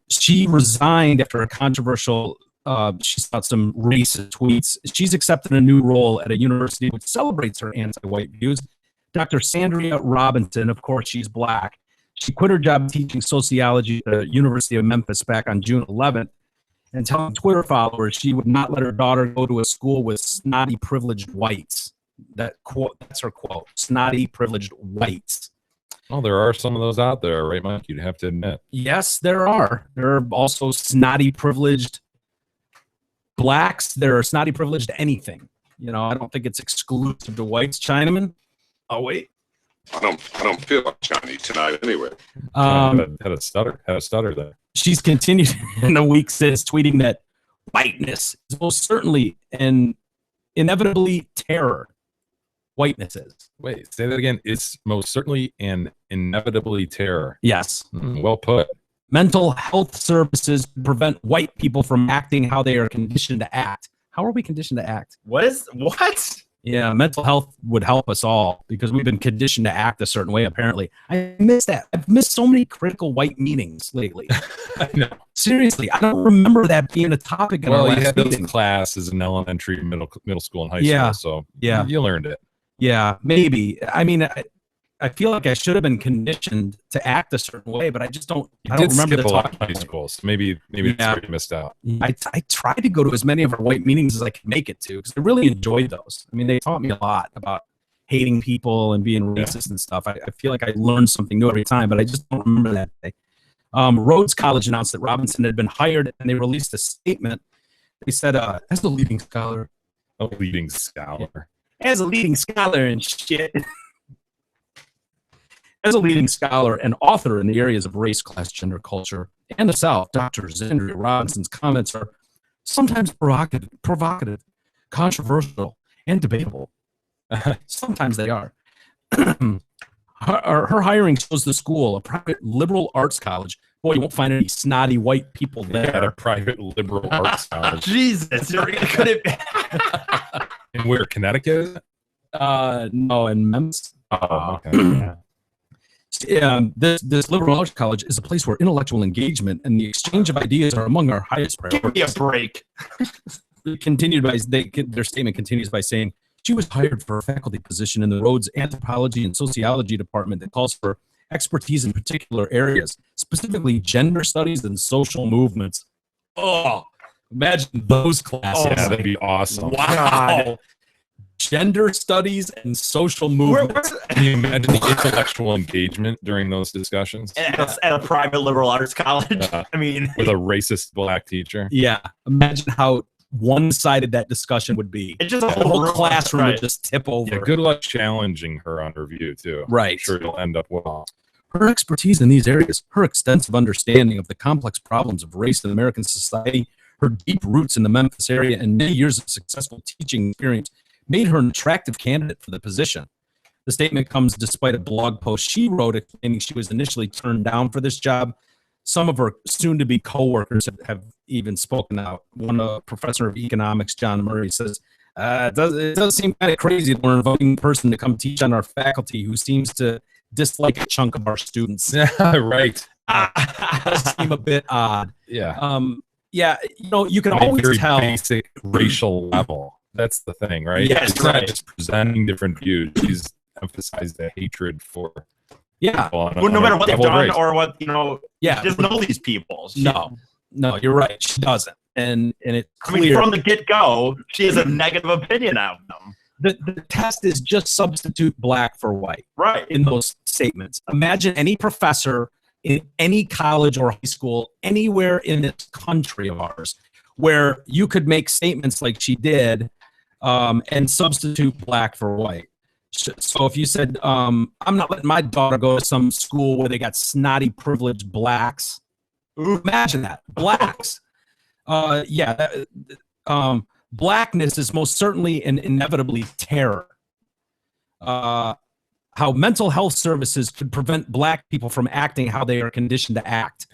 She resigned after a controversial she saw some racist tweets. She's accepted a new role at a university which celebrates her anti-white views. Dr. Sandria Robinson, of course, she's black. She quit her job teaching sociology at the University of Memphis back on June 11th and telling Twitter followers she would not let her daughter go to a school with snotty, privileged whites. That's her quote, snotty, privileged whites. Well, there are some of those out there, right, Mike? You'd have to admit. Yes, there are. There are also snotty, privileged blacks. There are snotty, privileged anything. You know, I don't think it's exclusive to whites. Chinaman? Oh, wait. I don't feel like Chinese tonight anyway. Had a stutter there. She's continued in the week since tweeting that whiteness is most certainly and inevitably terror. Whiteness is. Wait, say that again. It's most certainly and inevitably terror. Yes. Well put. Mental health services prevent white people from acting how they are conditioned to act. How are we conditioned to act? What? Yeah, mental health would help us all because we've been conditioned to act a certain way, apparently. I miss that. I've missed so many critical white meetings lately. I know. Seriously, I don't remember that being a topic in our last you had those meeting. classes in elementary, middle school, and high Yeah. school, so Yeah. you learned it. Yeah, maybe. I mean, I feel like I should have been conditioned to act a certain way, but I just don't. I don't remember the skip a lot talking of high point. school, so maybe that's where you missed out. I tried to go to as many of our white meetings as I could make it to because I really enjoyed those. I mean, they taught me a lot about hating people and being racist and stuff. I feel like I learned something new every time, but I just don't remember that day. Rhodes College announced that Robinson had been hired, and they released a statement. They said, as a leading scholar. A leading scholar. As a leading scholar and shit. As a leading scholar and author in the areas of race, class, gender, culture, and the South, Dr. Sandria Robinson's comments are sometimes provocative, controversial, and debatable. Sometimes they are. Her hiring shows the school, a private liberal arts college. Boy, you won't find any snotty white people there. At a private liberal arts college. Jesus, you're could it be? And where, Connecticut is it? No, in Memphis. Oh, okay. This liberal arts college is a place where intellectual engagement and the exchange of ideas are among our highest priorities. Give me a break. Their statement continues by saying, she was hired for a faculty position in the Rhodes Anthropology and Sociology department that calls for expertise in particular areas, specifically gender studies and social movements. Oh, imagine those classes. Yeah, that'd be awesome. Wow. Gender studies and social movements. Can you imagine the intellectual engagement during those discussions? At a private liberal arts college? I mean, with a racist black teacher? Yeah. Imagine how one-sided that discussion would be. It's just the whole classroom would just tip over. Yeah, good luck challenging her on her view, too. Right. I'm sure you'll end up well. Her expertise in these areas, her extensive understanding of the complex problems of race in American society, her deep roots in the Memphis area, and many years of successful teaching experience made her an attractive candidate for the position. The statement comes despite a blog post she wrote explaining she was initially turned down for this job. Some of her soon-to-be coworkers have even spoken out. One professor of economics, John Murray, says, it does seem kind of crazy that we're inviting a person to come teach on our faculty who seems to dislike a chunk of our students. Right. It does seem a bit odd. Yeah. Yeah, you can On a always very tell. basic racial level. That's the thing, right? Yes, it's not right. just presenting different views. She's emphasized the hatred for Well, no on matter a what they've level of done race. or what, Yeah, she doesn't know these people. No, you're right. She doesn't, and it's I mean, clear. from the get-go, she has a negative opinion of them. The test is just substitute black for white. Right. In those statements. Imagine any professor in any college or high school anywhere in this country of ours where you could make statements like she did and substitute black for white. So if you said, I'm not letting my daughter go to some school where they got snotty privileged blacks. Imagine that. Blacks. Blackness is most certainly and inevitably terror. How mental health services could prevent black people from acting how they are conditioned to act.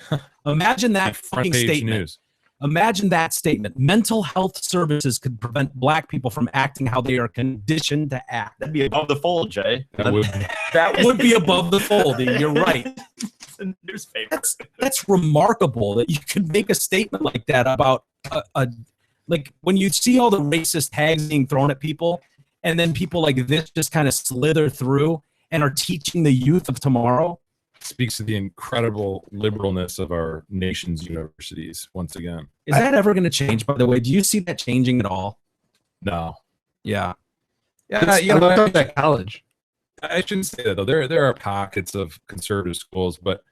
Imagine that Front fucking page statement. news. Imagine that statement. Mental health services could prevent black people from acting how they are conditioned to act. That'd be above the fold, Jay. That would be above the fold. You're right. It's a newspaper. That's remarkable that you could make a statement like that about like when you see all the racist tags being thrown at people, and then people like this just kind of slither through and are teaching the youth of tomorrow. Speaks to the incredible liberalness of our nation's universities once again. Is that ever going to change, by the way? Do you see that changing at all? No. Yeah. Yeah, I love that college. I shouldn't say that though. There are pockets of conservative schools, but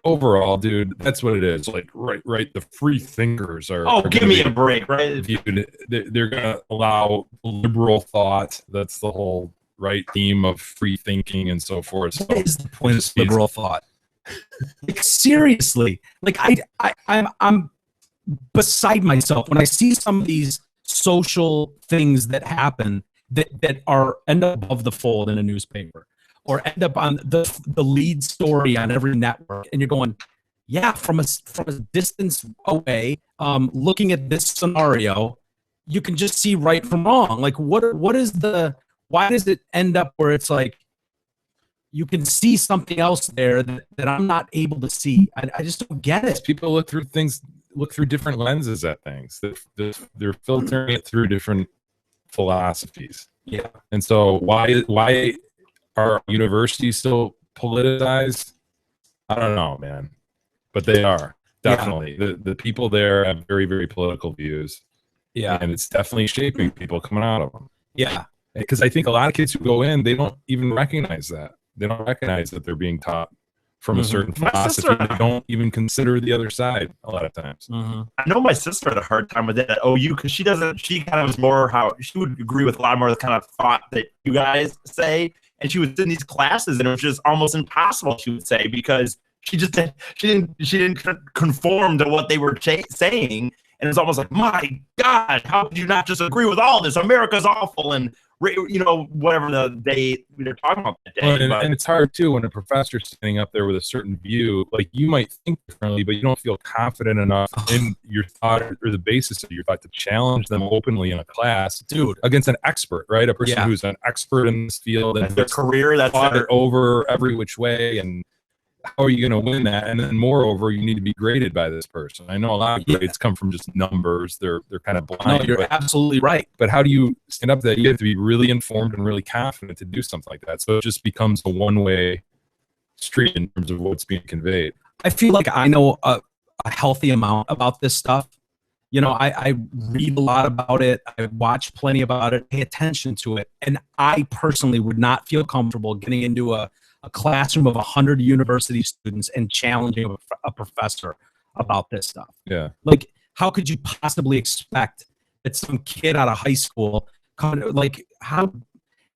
overall, dude, that's what it is. Like, right. The free thinkers are. Oh, are give gonna me be a break, right? viewed- They're going to allow liberal thought. That's the whole right theme of free thinking and so forth. So What is the point of liberal thought? Like, seriously, like I'm beside myself when I see some of these social things that happen that are end up above the fold in a newspaper or end up on the lead story on every network, and you're going, yeah, from a distance away, looking at this scenario, you can just see right from wrong. Like, what is the why does it end up where it's like you can see something else there that I'm not able to see? I just don't get it. People look through different lenses at things. They're filtering it through different philosophies. Yeah. And so why are universities still politicized? I don't know, man. But they are definitely. The people there have very, very political views. Yeah. And it's definitely shaping people coming out of them. Yeah. Because I think a lot of kids who go in, they don't even recognize that. They don't recognize that they're being taught from a certain My philosophy. sister- They don't even consider the other side a lot of times. I know my sister had a hard time with it at OU because she kind of was more how she would agree with a lot more of the kind of thought that you guys say. And she was in these classes and it was just almost impossible, she would say, because she didn't conform to what they were saying. And it's almost like, my God, how could you not just agree with all this? America's awful. And, whatever the day we were talking about that day. Well, but- and it's hard too when a professor's standing up there with a certain view. Like you might think differently, but you don't feel confident enough in your thought or the basis of your thought to challenge them openly in a class, dude, against an expert, right? A person Yeah. who's an expert in this field and That's their career, that's fought their- it over every which way. And how are you going to win that? And then moreover, you need to be graded by this person. I know a lot of grades come from just numbers. They're kind of blind. No, you're absolutely right. But how do you stand up to that? You have to be really informed and really confident to do something like that. So it just becomes a one-way street in terms of what's being conveyed. I feel like I know a healthy amount about this stuff. I read a lot about it. I watch plenty about it, pay attention to it. And I personally would not feel comfortable getting into a classroom of 100 university students and challenging a professor about this stuff. Yeah. Like, how could you possibly expect that some kid out of high school,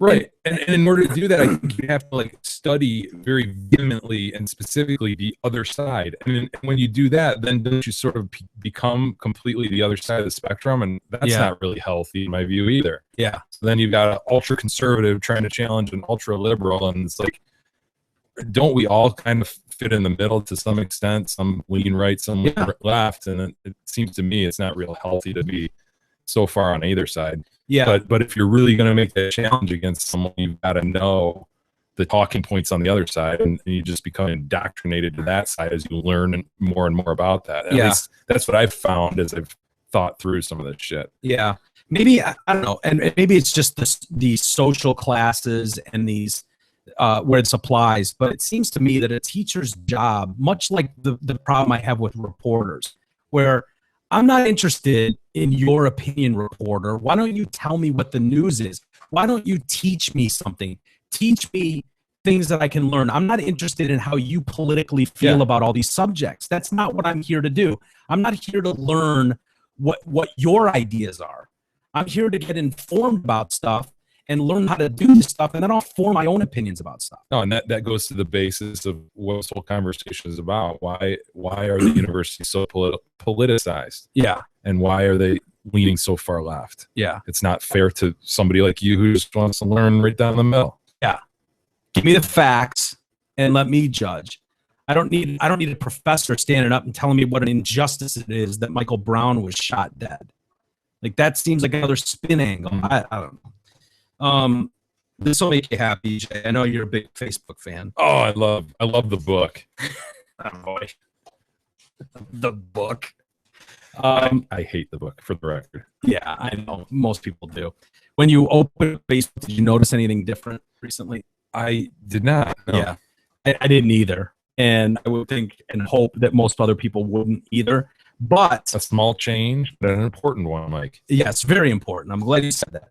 Right. And in order to do that, I think you have to like study very vehemently and specifically the other side. And when you do that, then don't you sort of become completely the other side of the spectrum? And that's not really healthy in my view either. Yeah. So then you've got an ultra conservative trying to challenge an ultra liberal. And it's like, don't we all kind of fit in the middle to some extent? Some lean right, some lean left. And it seems to me it's not real healthy to be so far on either side. Yeah. But if you're really going to make that challenge against someone, you've got to know the talking points on the other side, and you just become indoctrinated to that side as you learn more and more about that. At least that's what I've found as I've thought through some of this shit. Yeah. Maybe, I don't know. And maybe it's just these social classes and these where it applies. But it seems to me that a teacher's job, much like the problem I have with reporters, where I'm not interested in your opinion, reporter. Why don't you tell me what the news is? Why don't you teach me something? Teach me things that I can learn. I'm not interested in how you politically feel about all these subjects. That's not what I'm here to do. I'm not here to learn what your ideas are. I'm here to get informed about stuff and learn how to do this stuff, and then I'll form my own opinions about stuff. No, and that goes to the basis of what this whole conversation is about. Why are the universities so politicized? Yeah. And why are they leaning so far left? Yeah. It's not fair to somebody like you who just wants to learn right down the middle. Yeah. Give me the facts and let me judge. I don't need a professor standing up and telling me what an injustice it is that Michael Brown was shot dead. Like, that seems like another spin angle. I don't know. This will make you happy, Jay. I know you're a big Facebook fan. Oh, I love the book. Oh boy. The book. I hate the book, for the record. Yeah, I know. Most people do. When you open Facebook, did you notice anything different recently? I did not. No. Yeah, I didn't either. And I would think and hope that most other people wouldn't either. But a small change, but an important one, Mike. Yes, very important. I'm glad you said that.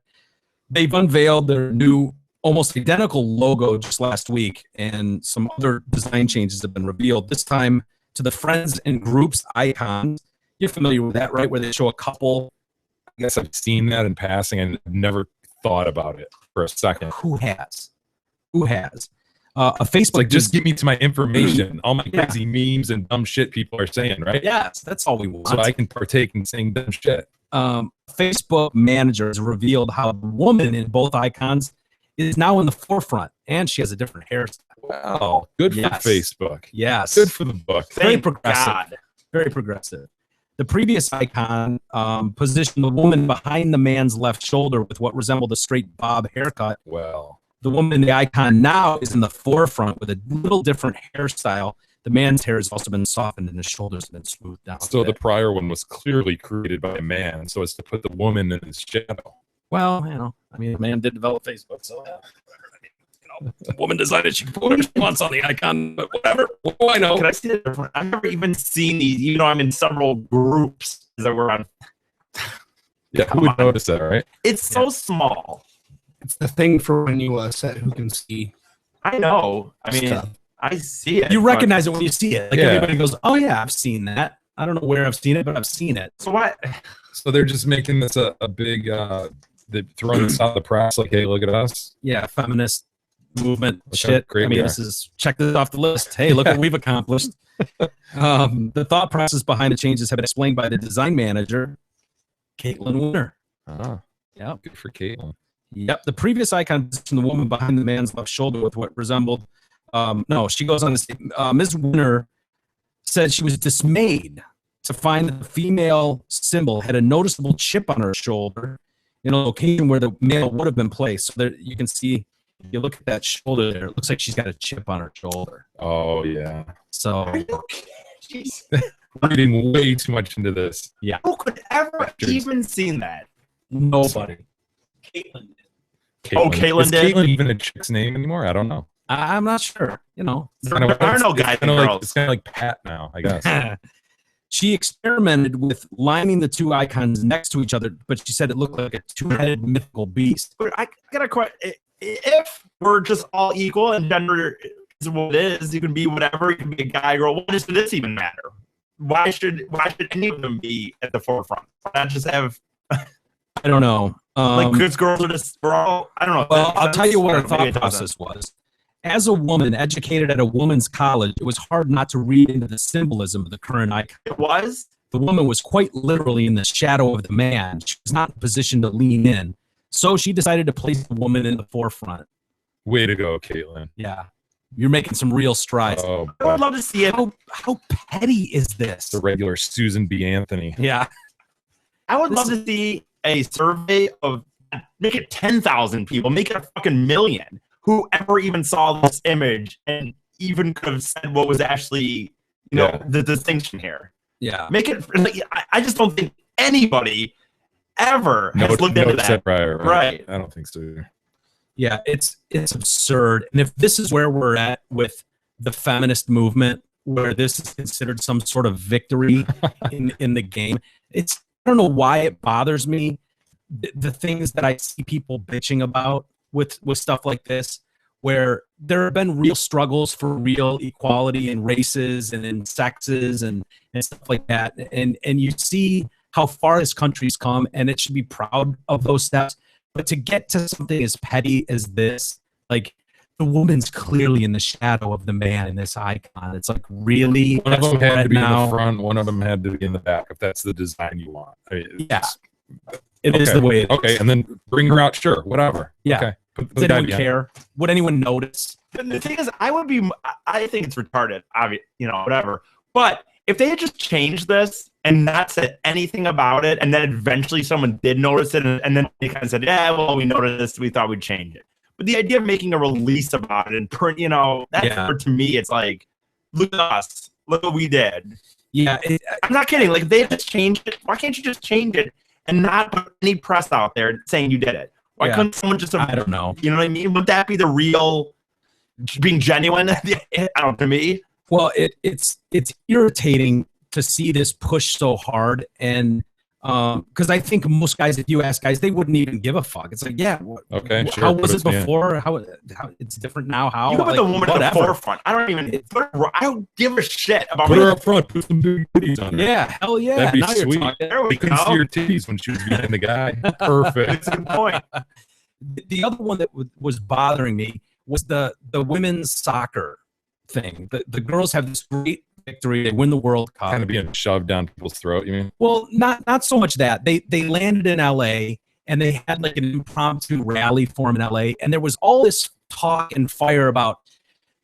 They've unveiled their new, almost identical logo just last week, and some other design changes have been revealed, this time to the friends and groups icons. You're familiar with that, right? Where they show a couple. I guess I've seen that in passing and never thought about it for a second. Who has? A Facebook. Like, just give me to my information, all my crazy memes and dumb shit people are saying, right? Yes, that's all we want. So I can partake in saying dumb shit. Facebook manager has revealed how the woman in both icons is now in the forefront, and she has a different hairstyle. Wow, good for Facebook. Yes, good for the book. Very progressive. Very progressive. The previous icon positioned the woman behind the man's left shoulder with what resembled a straight bob haircut. Well, the woman in the icon now is in the forefront with a little different hairstyle. The man's hair has also been softened and his shoulders have been smoothed down. So the prior one was clearly created by a man, so as to put the woman in his shadow. Well, I mean, the man did develop Facebook, so the woman decided she could put whatever she wants on the icon, but whatever. What do I know? Can I see the difference? I've never even seen these, even though I'm in several groups that we're on. Yeah, who would notice that, right? It's so small. It's the thing for when you set who can see. I know. I mean, stuff. I see it. You recognize it when you see it. Like, Yeah. everybody goes, oh yeah, I've seen that. I don't know where I've seen it, but I've seen it. So what? So they're just making this a big, they're throwing this out of the press, like, hey, look at us. Yeah, feminist movement Look how shit. great I mean, we this is, check this off the list. Hey, look what we've accomplished. The thought process behind the changes have been explained by the design manager, Caitlin Winter. Ah, yeah, good for Caitlin. Yep. The previous icon positioned the woman behind the man's left shoulder with what resembled. No, she goes on to say, Ms. Winter said she was dismayed to find that the female symbol had a noticeable chip on her shoulder in a location where the male would have been placed. So there you can see, if you look at that shoulder there, it looks like she's got a chip on her shoulder. Oh, yeah. So reading way too much into this. Yeah. Who could ever even seen that? Nobody. Caitlin. Oh, Caitlin Is did? Caitlin even a chick's name anymore? I don't know. I'm not sure. You know, There are no guys and girls. It's kind of like Pat now, I guess. She experimented with lining the two icons next to each other, but she said it looked like a two-headed mythical beast. But I got a question. If we're just all equal and gender is what it is, you can be whatever, you can be a guy, girl. Why does this even matter? Why should any of them be at the forefront? Why not just have? I don't know. Like, because girls are just, we're all, I don't know. Well, I'll tell you what our Maybe thought it doesn't. process was. As a woman educated at a woman's college, it was hard not to read into the symbolism of the current icon. It was? The woman was quite literally in the shadow of the man. She was not in a position to lean in. So she decided to place the woman in the forefront. Way to go, Caitlin. Yeah. You're making some real strides. Oh, I would love to see it. How petty is this? the regular Susan B. Anthony. Yeah. I would love to see a survey of, make it 10,000 people, make it a fucking million. Whoever even saw this image and even could have said what was actually, you know, the distinction here. Yeah. Make it, like, I just don't think anybody ever has looked into that. Right. I don't think so either. Yeah, it's absurd. And if this is where we're at with the feminist movement, where this is considered some sort of victory in the game, I don't know why it bothers me. The things that I see people bitching about with stuff like this, where there have been real struggles for real equality in races and in sexes and stuff like that. And you see how far this country's come, and it should be proud of those steps. But to get to something as petty as this, like, the woman's clearly in the shadow of the man in this icon. It's like, really? One of them had to be now? in the front. One of them had to be in the back. If that's the design you want. I mean, Yeah. It is the way it is. Okay, and then bring her out. Sure, whatever. Yeah. Okay. Put Does that anyone behind. care? Would anyone notice? The thing is, I think it's retarded, obviously, you know, whatever. But if they had just changed this and not said anything about it, and then eventually someone did notice it, and then they kind of said, yeah, well, we noticed this, we thought we'd change it. But the idea of making a release about it and print, you know, that's where, to me, it's like, look at us, look what we did. Yeah. I'm not kidding. Like, if they just changed it, why can't you just change it and not put any press out there saying you did it? Why couldn't someone just, I don't know. You know what I mean? Would that be the real being genuine? I don't know, to me. Well, it's irritating to see this push so hard, and because I think most guys, if you ask guys, they wouldn't even give a fuck. It's like, yeah, okay, sure, how was it put us in. before? How it's different now? How You put like, the woman at the whatever. forefront. I don't give a shit about Put her up front. Put some big titties on her. Yeah, hell yeah. That'd be Now you're sweet. talking. There we We couldn't go. see your titties when she was behind the guy. Perfect. That's a good point. The other one that was bothering me was the women's soccer thing. The girls have this great victory. They win the World Cup. Kind of being shoved down people's throat. You mean? Well, not so much that. They landed in LA and they had like an impromptu rally for them in LA, and there was all this talk and fire about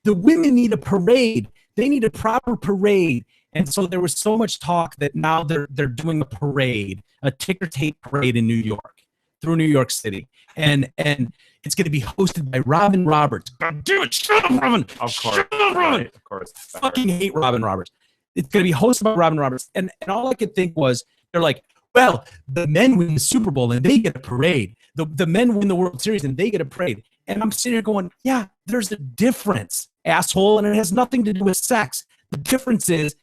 the women need a parade. They need a proper parade. And so there was so much talk that now they're doing a parade, a ticker tape parade in New York, through New York City. And it's going to be hosted by Robin Roberts. God damn it, shut up, Robin. Of course. Shut up, Robin. Right, of course. Fucking hate Robin Roberts. It's going to be hosted by Robin Roberts. And all I could think was, they're like, well, the men win the Super Bowl and they get a parade. The men win the World Series and they get a parade. And I'm sitting here going, yeah, there's a difference, asshole, and it has nothing to do with sex. The difference is,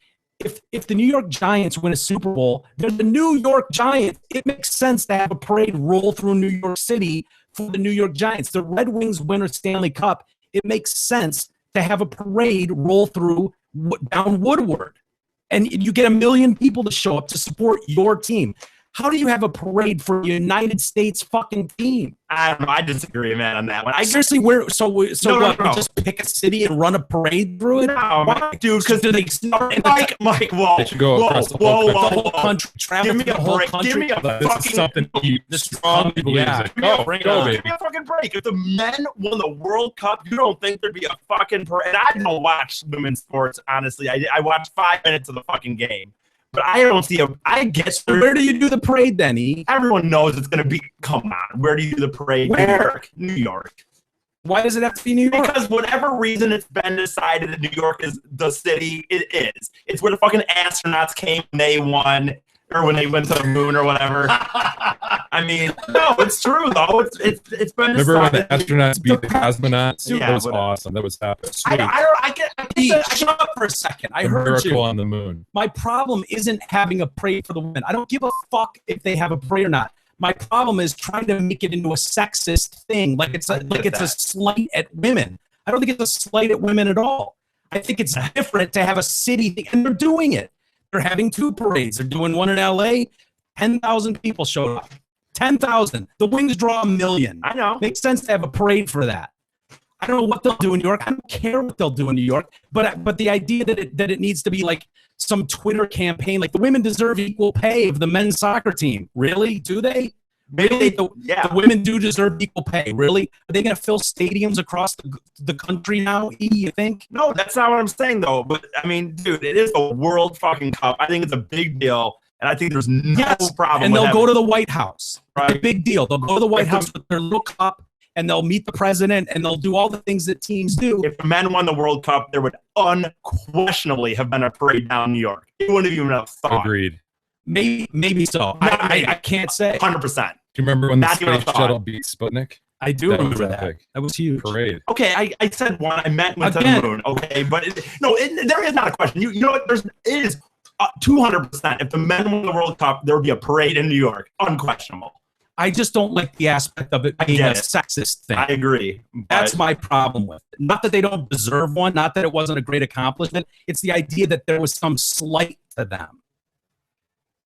if the New York Giants win a Super Bowl, they're the New York Giants. It makes sense to have a parade roll through New York City for the New York Giants. The Red Wings win a Stanley Cup. It makes sense to have a parade roll through down Woodward. And you get 1 million people to show up to support your team. How do you have a parade for a United States fucking team? I don't know. I disagree, man, on that one. I Seriously, so No, what? no. We just pick a city and run a parade through it? No, Why? dude, because do they start in Mike, whoa, They should go across the whole country, travel Give me through a the whole break. country? Give me a This is fucking something you strongly believe yeah. in. Give me a Go, break. go, Give baby. me a fucking break. If the men won the World Cup, you don't think there'd be a fucking parade? I don't watch women's sports, honestly. I watched 5 minutes of the fucking game. But I don't see I guess. So where do you do the parade then, E? Everyone knows it's going to be, come on. Where do you do the parade? Where? New York. Why does it have to be New York? Because whatever reason it's been decided that New York is the city it is. It's where the fucking astronauts came when they won, or when they went to the moon or whatever. I mean, no, it's true though. It's been Remember when the decided. astronauts beat the cosmonauts? Yeah, that was whatever. awesome. That was epic. Shut up for a second. I The heard miracle you. on the moon. My problem isn't having a parade for the women. I don't give a fuck if they have a parade or not. My problem is trying to make it into a sexist thing, like it's a slight at women. I don't think it's a slight at women at all. I think it's different to have a city thing, and they're doing it. They're having 2 parades. They're doing one in LA. 10,000 people showed up. 10,000. The Wings draw 1 million. I know. Makes sense to have a parade for that. I don't know what they'll do in New York. I don't care what they'll do in New York. But the idea that it needs to be like some Twitter campaign, like the women deserve equal pay of the men's soccer team. Really? Do they? Really? The women do deserve equal pay. Really? Are they going to fill stadiums across the country now, you think? No, that's not what I'm saying, though. But, I mean, dude, it is a World fucking Cup. I think it's a big deal, and I think there's no problem And with they'll having go to the White House. Right. It's a big deal. They'll go to the White House with their little cup, and they'll meet the president, and they'll do all the things that teams do. If the men won the World Cup, there would unquestionably have been a parade down New York. It wouldn't have even have thought. Agreed. Maybe so. I can't say. 100%. Do you remember when the Not even a space thought. shuttle beat Sputnik? I do remember was that. epic. That was huge. Parade. Okay, I said one. I meant went to Again. the moon. Okay, but there is not a question. You know what? It is 200%. If the men won the World Cup, there would be a parade in New York. Unquestionable. I just don't like the aspect of it being a get it. sexist thing. I agree. That's my problem with it. Not that they don't deserve one, not that it wasn't a great accomplishment. It's the idea that there was some slight to them.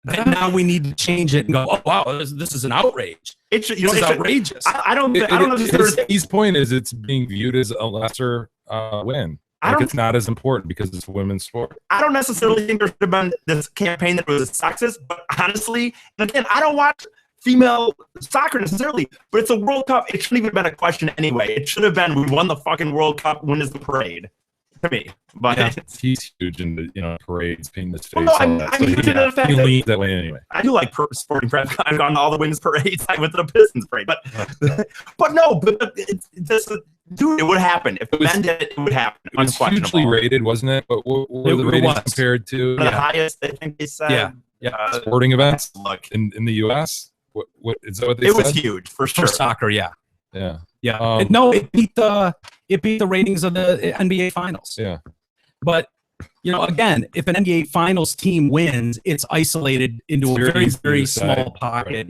And now we need to change it and go, oh, wow, this is an outrage. It's This is outrageous. I don't know if there's His point is it's being viewed as a lesser win. Like it's not as important because it's a women's sport. I don't necessarily think there should have been this campaign that was sexist, but honestly, and again, I don't watch female soccer necessarily, but it's a World Cup. It shouldn't even have been a question anyway. It should have been, we won the fucking World Cup. When is the parade? To me, but Yeah, he's huge in the parades, painting his face. Well, no, all I'm that. using the fact he that- leans that way anyway. I do like sporting press. I've gone to all the women's parades. I went to the Pistons parade, but it's dude, it would happen if the men did it. It would happen. It was hugely rated, wasn't it? But what were the ratings compared to The highest, I think they said. sporting events Look, in the U.S.? What is that? What they it said? was huge for sure. For soccer, yeah. Yeah. It beat the ratings of the NBA Finals. Yeah. But again, if an NBA Finals team wins, it's isolated into a very, easy to very decide. small pocket.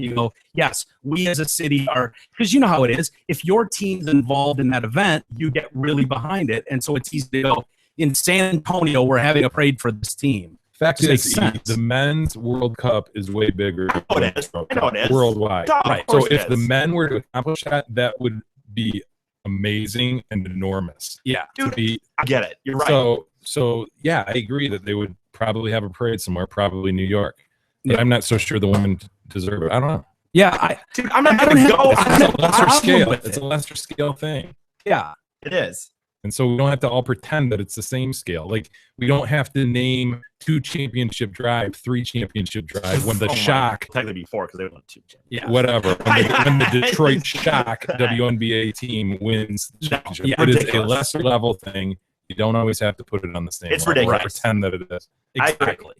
Yes, we as a city are, because you know how it is. If your team's involved in that event, you get really behind it, and so it's easy to go. In San Antonio, we're having a parade for this team. Fact Just makes is, sense. the men's World Cup is way bigger than the women's World I know Cup it is. worldwide. Of Right. course So it if the is. men were to accomplish that, that would be amazing and enormous. Yeah. To be, I get it. You're right. So yeah, I agree that they would probably have a parade somewhere, probably New York. But I'm not so sure the women deserve it. I don't know. Yeah, Dude, I'm not I going to don't go. It's I'm a not- lesser I'm scale. with It's it. a lesser scale thing. yeah. It is. And so we don't have to all pretend that it's the same scale. Like we don't have to name 2 championship drive, 3 championship drive when the Oh my- Shock, Technically before because they won 2. Yeah. whatever, when the Detroit Shock WNBA team wins the championship. Yeah, it is a ridiculous. lesser level thing. You don't always have to put it on the same It's level or ridiculous. pretend that it is. Exactly.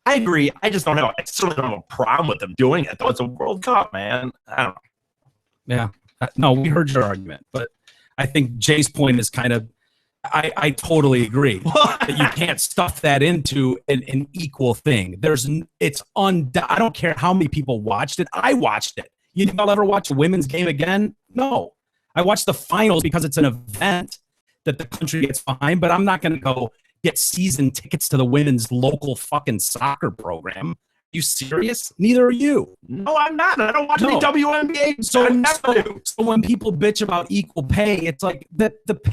I agree. I just don't know. I certainly don't have a problem with them doing it, though. It's a World Cup, man. I don't know. Yeah. No, we heard your argument, but I think Jay's point is kind of, I totally agree that you can't stuff that into an equal thing. I don't care how many people watched it. I watched it. You think I'll ever watch a women's game again? No. I watched the finals because it's an event that the country gets behind, but I'm not going to go get season tickets to the women's local fucking soccer program. You serious? Neither are you. No, I'm not. I don't watch any WNBA. So, I never do. so when people bitch about equal pay, it's like the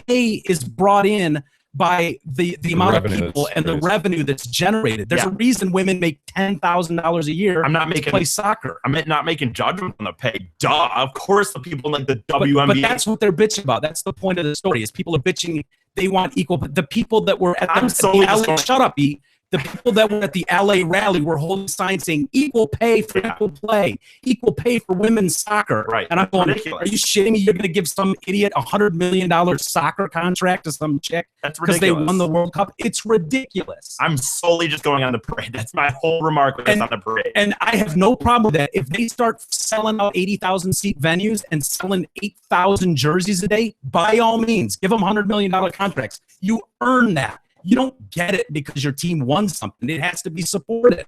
pay is brought in by the amount of revenue people that's and the raised. revenue that's generated. There's Yeah. a reason women make $10,000 a year I'm not to making. play soccer. I'm not making judgment on the pay. Duh. Of course, the people like the But WNBA. that's what they're bitching about. That's the point of the story. Is people are bitching. They want equal. But the people that were at I'm the solely just LA, going- shut up, E. The people that were at the LA rally were holding signs saying equal pay for equal play, equal pay for women's soccer. Right. And I'm going, Ridiculous. are you shitting me? You're going to give some idiot $100 million soccer contract to some chick That's because they ridiculous. won the World Cup? It's ridiculous. I'm solely just going on the parade. That's my whole remark when it's on the parade. And I have no problem with that. If they start selling out 80,000 seat venues and selling 8,000 jerseys a day, by all means, give them $100 million contracts. You earn that. You don't get it because your team won something. It has to be supported.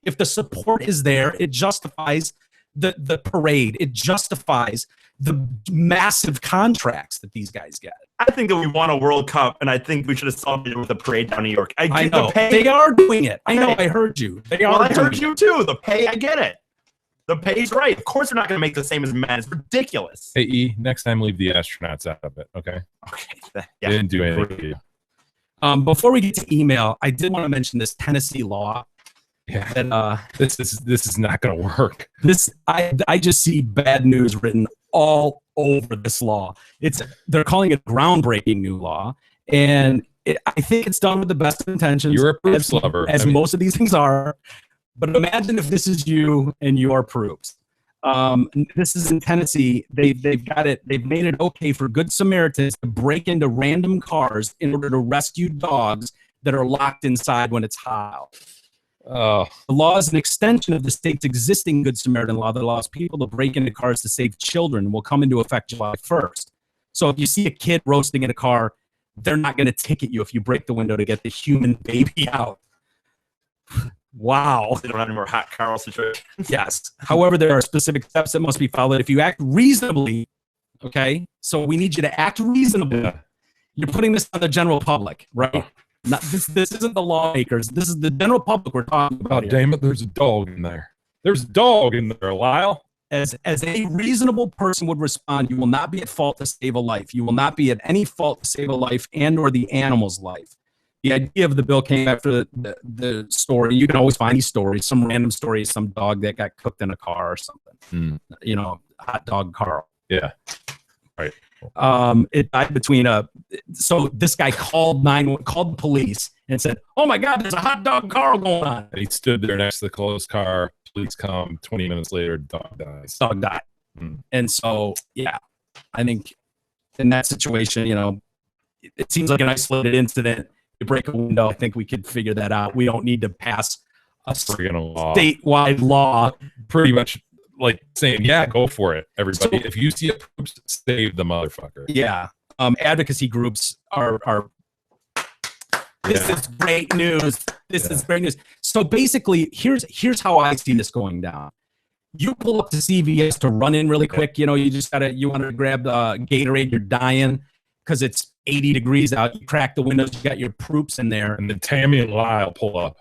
If the support is there, it justifies the parade. It justifies the massive contracts that these guys get. I think that we won a World Cup, and I think we should have celebrated with a parade down New York. I get know. the pay. They are doing it. I know. I heard you. They are Well, I doing heard it. you too. The pay, I get it. The pay's right. Of course, they're not going to make the same as men. It's ridiculous. Hey, E, next time leave the astronauts out of it, okay? Okay. They didn't do anything to you. Before we get to email, I did want to mention this Tennessee law. Yeah. That, this is not going to work. I just see bad news written all over this law. They're calling it groundbreaking new law, and I think it's done with the best intentions. You're a proofs lover, as most of these things are. But imagine if this is you and your proofs. This is in Tennessee. They've got it. They've made it okay for Good Samaritans to break into random cars in order to rescue dogs that are locked inside when it's hot. The law is an extension of the state's existing Good Samaritan law that allows people to break into cars to save children and will come into effect July 1st. So if you see a kid roasting in a car, they're not going to ticket you if you break the window to get the human baby out. Wow. They don't have any more hot car situations. Yes. However, there are specific steps that must be followed. If you act reasonably, okay, so we need you to act reasonably. You're putting this on the general public, right? Not this isn't the lawmakers. This is the general public we're talking about here. Damn it, there's a dog in there. There's a dog in there, Lyle. As a reasonable person would respond, you will not be at fault to save a life. You will not be at any fault to save a life and or the animal's life. The idea of the bill came after the story. You can always find these stories, some random stories, some dog that got cooked in a car or something. You know, hot dog Carl. Yeah. Right. It died between so this guy called the police and said, "Oh my God, there's a hot dog Carl going on." And he stood there next to the closed car. Police come. 20 minutes later, dog dies. Dog died. And so, yeah, I think in that situation, you know, it seems like an isolated incident. You break a window, I think we could figure that out. We don't need to pass a statewide law. Pretty much like saying, yeah, go for it, everybody. If you see a poop, save the motherfucker. Yeah. Advocacy groups are this is great news. This is great news. So basically, here's how I see this going down. You pull up to CVS to run in really quick. You know, you want to grab Gatorade, you're dying because it's 80 degrees out. You crack the windows, you got your proops in there. And then Tammy and Lyle pull up.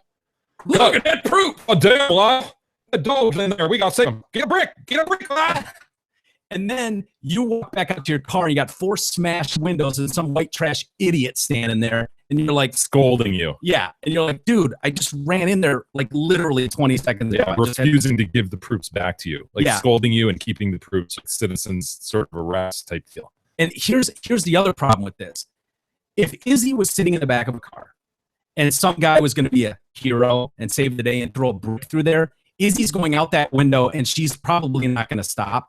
Look at that proop. Oh, damn, Lyle. The dog's in there. We got to save him. Get a brick, Lyle. And then you walk back out to your car and you got 4 smashed windows and some white trash idiot standing there. And you're like scolding you. Yeah. And you're like, dude, I just ran in there like literally 20 seconds ago. Refusing to give the proofs back to you. Like scolding you and keeping the proofs, like citizens sort of arrest type deal. And here's the other problem with this. If Izzy was sitting in the back of a car and some guy was going to be a hero and save the day and throw a brick through there, Izzy's going out that window and she's probably not going to stop.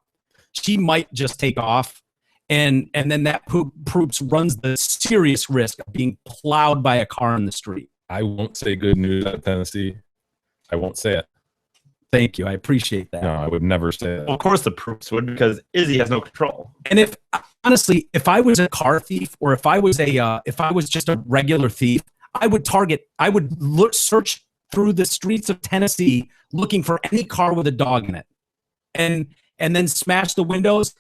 She might just take off. And then that proops runs the serious risk of being plowed by a car in the street. I won't say good news out of Tennessee. I won't say it. Thank you. I appreciate that. No, I would never say that. Well, of course the proops would, because Izzy has no control. And if I was a car thief, or if I was just a regular thief, I would search through the streets of Tennessee looking for any car with a dog in it, and then smash the windows,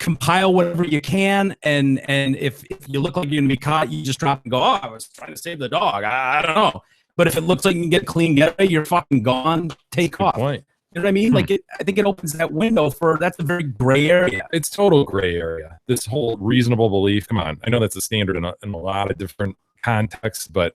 compile whatever you can, and if you look like you're gonna be caught, you just drop and go, "Oh, I was trying to save the dog." I don't know. But if it looks like you can get clean getaway, you're fucking gone. Take off. Point. You know what I mean? Like I think it opens that window that's a very gray area. It's total gray area. This whole reasonable belief. Come on, I know that's a standard in a lot of different contexts, but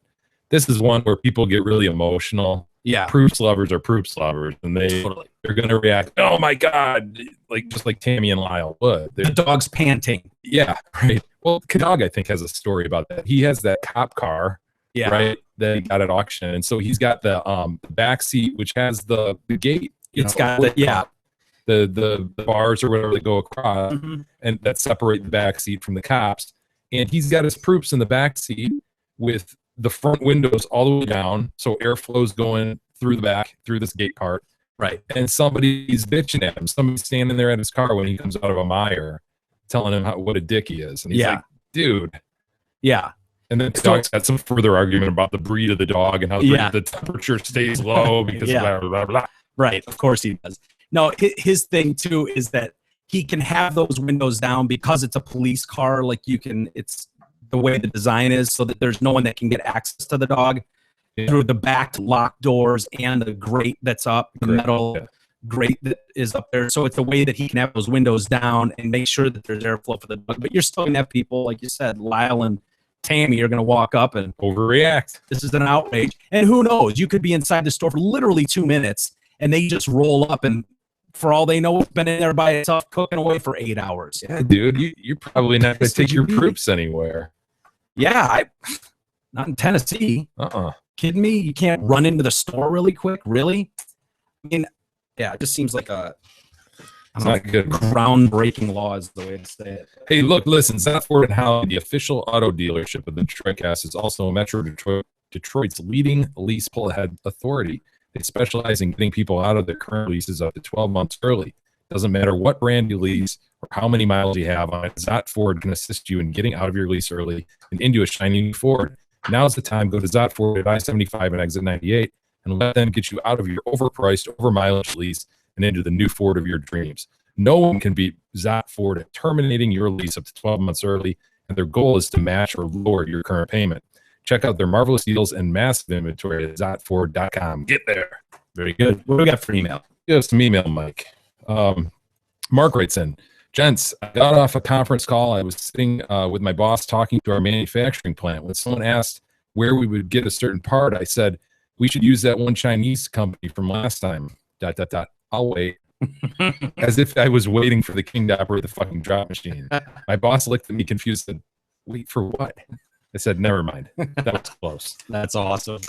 this is one where people get really emotional. Yeah, proofs lovers are proofs lovers, and they're going to react. Oh my God, like just like Tammy and Lyle would. The dog's panting. Yeah, right. Well, Dog I think has a story about that. He has that cop car. Yeah. Right. That he got at auction, and so he's got the back seat, which has the gate. It's got the bars or whatever that go across, and that separate the back seat from the cops. And he's got his proofs in the back seat with the front windows all the way down, so airflow's going through the back through this gate part. Right. And somebody's bitching at him. Somebody's standing there at his car when he comes out of a mire, telling him what a dick he is. And he's like, dude. Yeah. And then the dog's had some further argument about the breed of the dog and how the temperature stays low because blah, blah, blah, blah. Right. Of course he does. No, his thing too is that he can have those windows down because it's a police car. Like it's the way the design is so that there's no one that can get access to the dog through the back locked doors and the grate that's up, the metal grate that is up there. So it's a way that he can have those windows down and make sure that there's airflow for the dog. But you're still going to have people, like you said, Lyle and Tammy are going to walk up and overreact. This is an outrage. And who knows? You could be inside the store for literally 2 minutes and they just roll up and for all they know, it's been in there by itself cooking away for 8 hours. Yeah, dude, you're probably not going to take your troops anywhere. Yeah, not in Tennessee. Kidding me? You can't run into the store really quick? Really? I mean, yeah, it just seems like not good. Groundbreaking law is the way to say it. Hey, look, listen, Zat Ford and Howley, the official auto dealership of the Detroitcast, is also Metro Detroit's leading lease pull-ahead authority. They specialize in getting people out of their current leases up to 12 months early. Doesn't matter what brand you lease or how many miles you have on it, Zat Ford can assist you in getting out of your lease early and into a shiny new Ford. Now's the time. Go to Zat Ford at I-75 and exit 98 and let them get you out of your overpriced, over-mileage lease and into the new Ford of your dreams. No one can beat Zat Ford at terminating your lease up to 12 months early, and their goal is to match or lower your current payment. Check out their marvelous deals and massive inventory at zatford.com. Get there. Very good. What do we got for email? You have some email, Mike. Mark writes in, gents, I got off a conference call. I was sitting with my boss talking to our manufacturing plant. When someone asked where we would get a certain part, I said, we should use that one Chinese company from last time. ... I'll wait. As if I was waiting for the king to operate the fucking drop machine. My boss looked at me confused and said, wait for what? I said, never mind. That was close. That's awesome.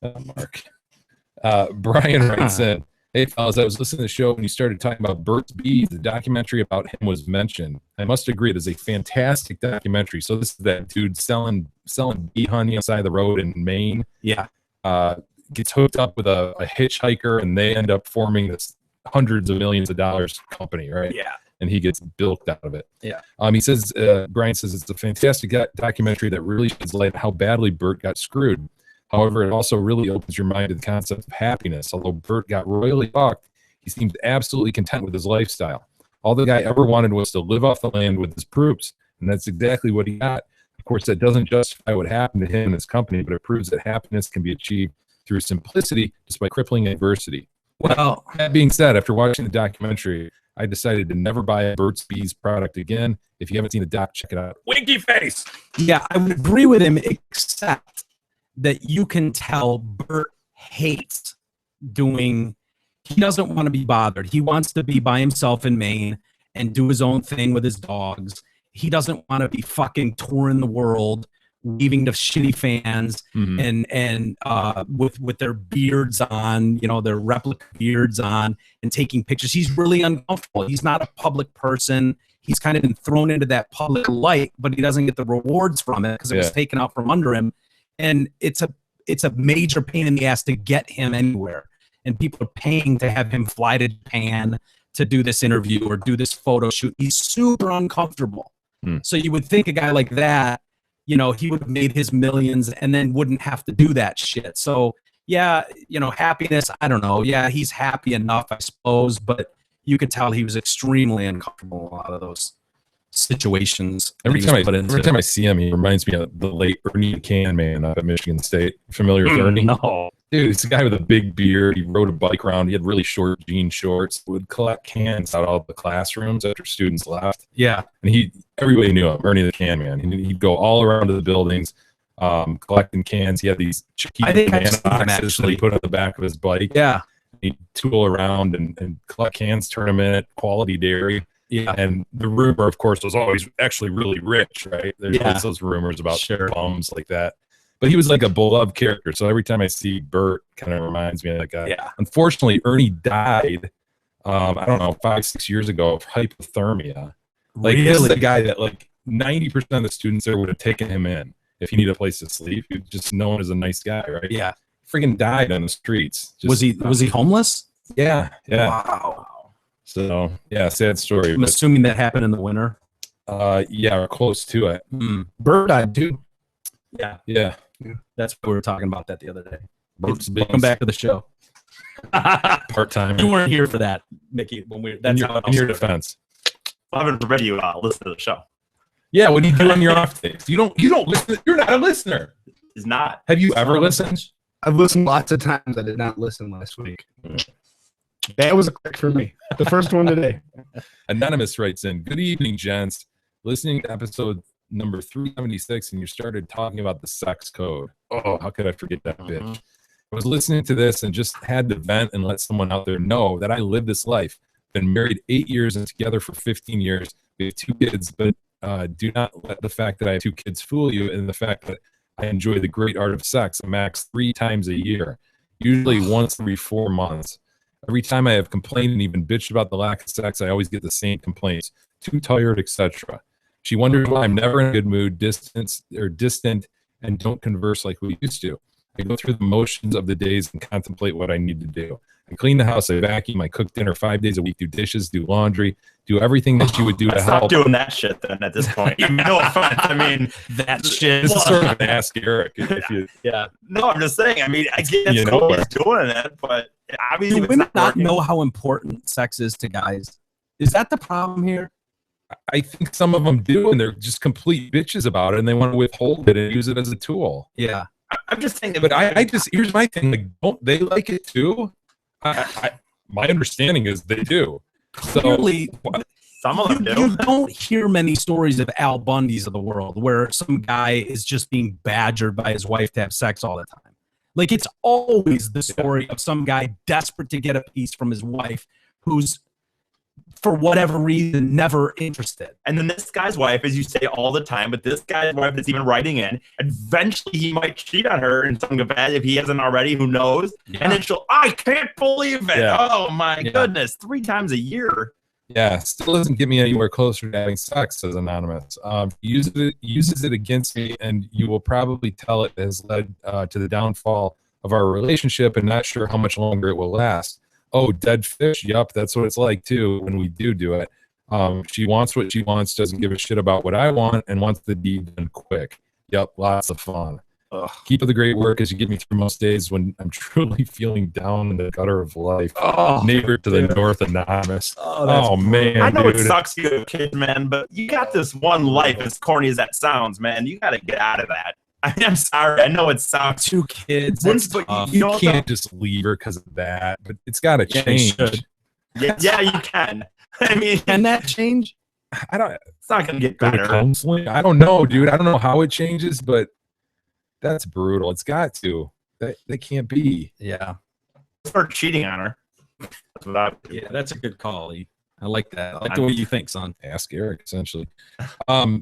Mark. Brian writes in, hey, fellas, I was listening to the show when you started talking about Burt's Bees. The documentary about him was mentioned. I must agree, it is a fantastic documentary. So this is that dude selling bee honey outside the road in Maine. Yeah. Gets hooked up with a hitchhiker, and they end up forming this hundreds of millions of dollars company, right? Yeah. And he gets bilked out of it. Yeah. He says, Brian says it's a fantastic documentary that really sheds light on how badly Burt got screwed. However, it also really opens your mind to the concept of happiness. Although Burt got royally fucked, he seemed absolutely content with his lifestyle. All the guy ever wanted was to live off the land with his troops, and that's exactly what he got. Of course, that doesn't justify what happened to him and his company, but it proves that happiness can be achieved through simplicity despite crippling adversity. Well, that being said, after watching the documentary, I decided to never buy a Burt's Bees product again. If you haven't seen the doc, check it out. Winky face. Yeah, I would agree with him, except that you can tell Burt hates he doesn't want to be bothered. He wants to be by himself in Maine and do his own thing with his dogs. He doesn't want to be fucking touring the world, waving to shitty fans and with their beards on, their replica beards on and taking pictures. He's really uncomfortable. He's not a public person. He's kind of been thrown into that public light, but he doesn't get the rewards from it because it was taken out from under him. And it's a major pain in the ass to get him anywhere. And people are paying to have him fly to Japan to do this interview or do this photo shoot. He's super uncomfortable. So you would think a guy like that, he would have made his millions and then wouldn't have to do that shit. So yeah, happiness, I don't know. Yeah, he's happy enough, I suppose, but you could tell he was extremely uncomfortable in a lot of those situations. Every time I see him, he reminds me of the late Ernie Can man up at Michigan State. Familiar with Ernie? No. Dude, it's a guy with a big beard. He rode a bike around. He had really short jean shorts. Would collect cans out of the classrooms after students left. Yeah. And everybody knew him, Ernie the Can Man. He'd go all around to the buildings, collecting cans. He had these Chiquita can boxes that he put on the back of his bike. Yeah. He'd tool around and collect cans, turn them in at Quality Dairy. Yeah. And the rumor, of course, was always actually really rich, right? There's those rumors about bums like that. But he was like a beloved character. So every time I see Burt, kind of reminds me of that guy. Yeah. Unfortunately, Ernie died, I don't know, 5-6 years ago of hypothermia. Like, this is a guy that, 90% of the students there would have taken him in if he needed a place to sleep. He was just known as a nice guy, right? Yeah. Freaking died on the streets. Was he homeless? Yeah. Yeah. Wow. So, yeah, sad story. I'm assuming that happened in the winter. Yeah, or close to it. Burt died too. Yeah. Yeah. That's what we were talking about that the other day. Burt's Welcome back to the show. Part-time. You weren't here for that, Mickey. In your defense. I haven't prevented you listen to the show. Yeah, what do you do on your off days? You don't listen. You're not a listener. He's not. Have you ever listened? I've listened lots of times. I did not listen last week. That was a click for me. The first one today. Anonymous writes in, good evening, gents. Listening to episode number 376, and you started talking about the sex code. Oh, how could I forget that bitch? I was listening to this and just had to vent and let someone out there know that I live this life. Been married 8 years and together for 15 years. We have 2 kids, but do not let the fact that I have 2 kids fool you, and the fact that I enjoy the great art of sex a max 3 times a year, usually once every 4 months. Every time I have complained and even bitched about the lack of sex, I always get the same complaints. Too tired, etc. She wonders why I'm never in a good mood, distant, and don't converse like we used to. I go through the motions of the days and contemplate what I need to do. I clean the house, I vacuum, I cook dinner 5 days a week, do dishes, do laundry, do everything that you would do to Stop help. doing that shit then at this point. No offense. I mean, that shit. This is sort of an Ask Eric. If you, yeah. No, I'm just saying. I mean, I get it's cool he's doing it, but obviously do women not know how important sex is to guys? Is that the problem here? I think some of them do, and they're just complete bitches about it, and they want to withhold it and use it as a tool. Yeah. I'm just saying. But I just, here's my thing. Like, don't they like it too? My understanding is they do. So clearly, some of them do. You don't hear many stories of Al Bundy's of the world where some guy is just being badgered by his wife to have sex all the time. Like, it's always the story of some guy desperate to get a piece from his wife who's, for whatever reason, never interested. And then this guy's wife, as you say all the time, but this guy's wife that's even writing in, eventually he might cheat on her in some capacity if he hasn't already, who knows? Yeah. And then she'll, I can't believe it. Yeah. Oh my goodness, 3 times a year. Yeah, still doesn't get me anywhere closer to having sex, says Anonymous. Uses it against me, and you will probably tell it has led to the downfall of our relationship, and not sure how much longer it will last. Oh, dead fish. Yup, that's what it's like too when we do it. She wants what she wants, doesn't give a shit about what I want, and wants the deed done quick. Yup, lots of fun. Ugh. Keep up the great work as you get me through most days when I'm truly feeling down in the gutter of life. Oh, neighbor to the north, Anonymous. Oh man, I know dude. It sucks you have kids, man, but you got this one life, as corny as that sounds, man. You got to get out of that. I mean, I'm sorry. I know it sucks. 2 kids. But you can't just leave her because of that. But it's got to change. Yeah, you can. I mean, can that change? I don't. It's not going to get better. Counseling? I don't know, dude. I don't know how it changes, but that's brutal. It's got to. They can't be. Yeah. Start cheating on her. That's what I would do. Yeah, that's a good call. I like that. I like the way you think, son. Ask Eric, essentially.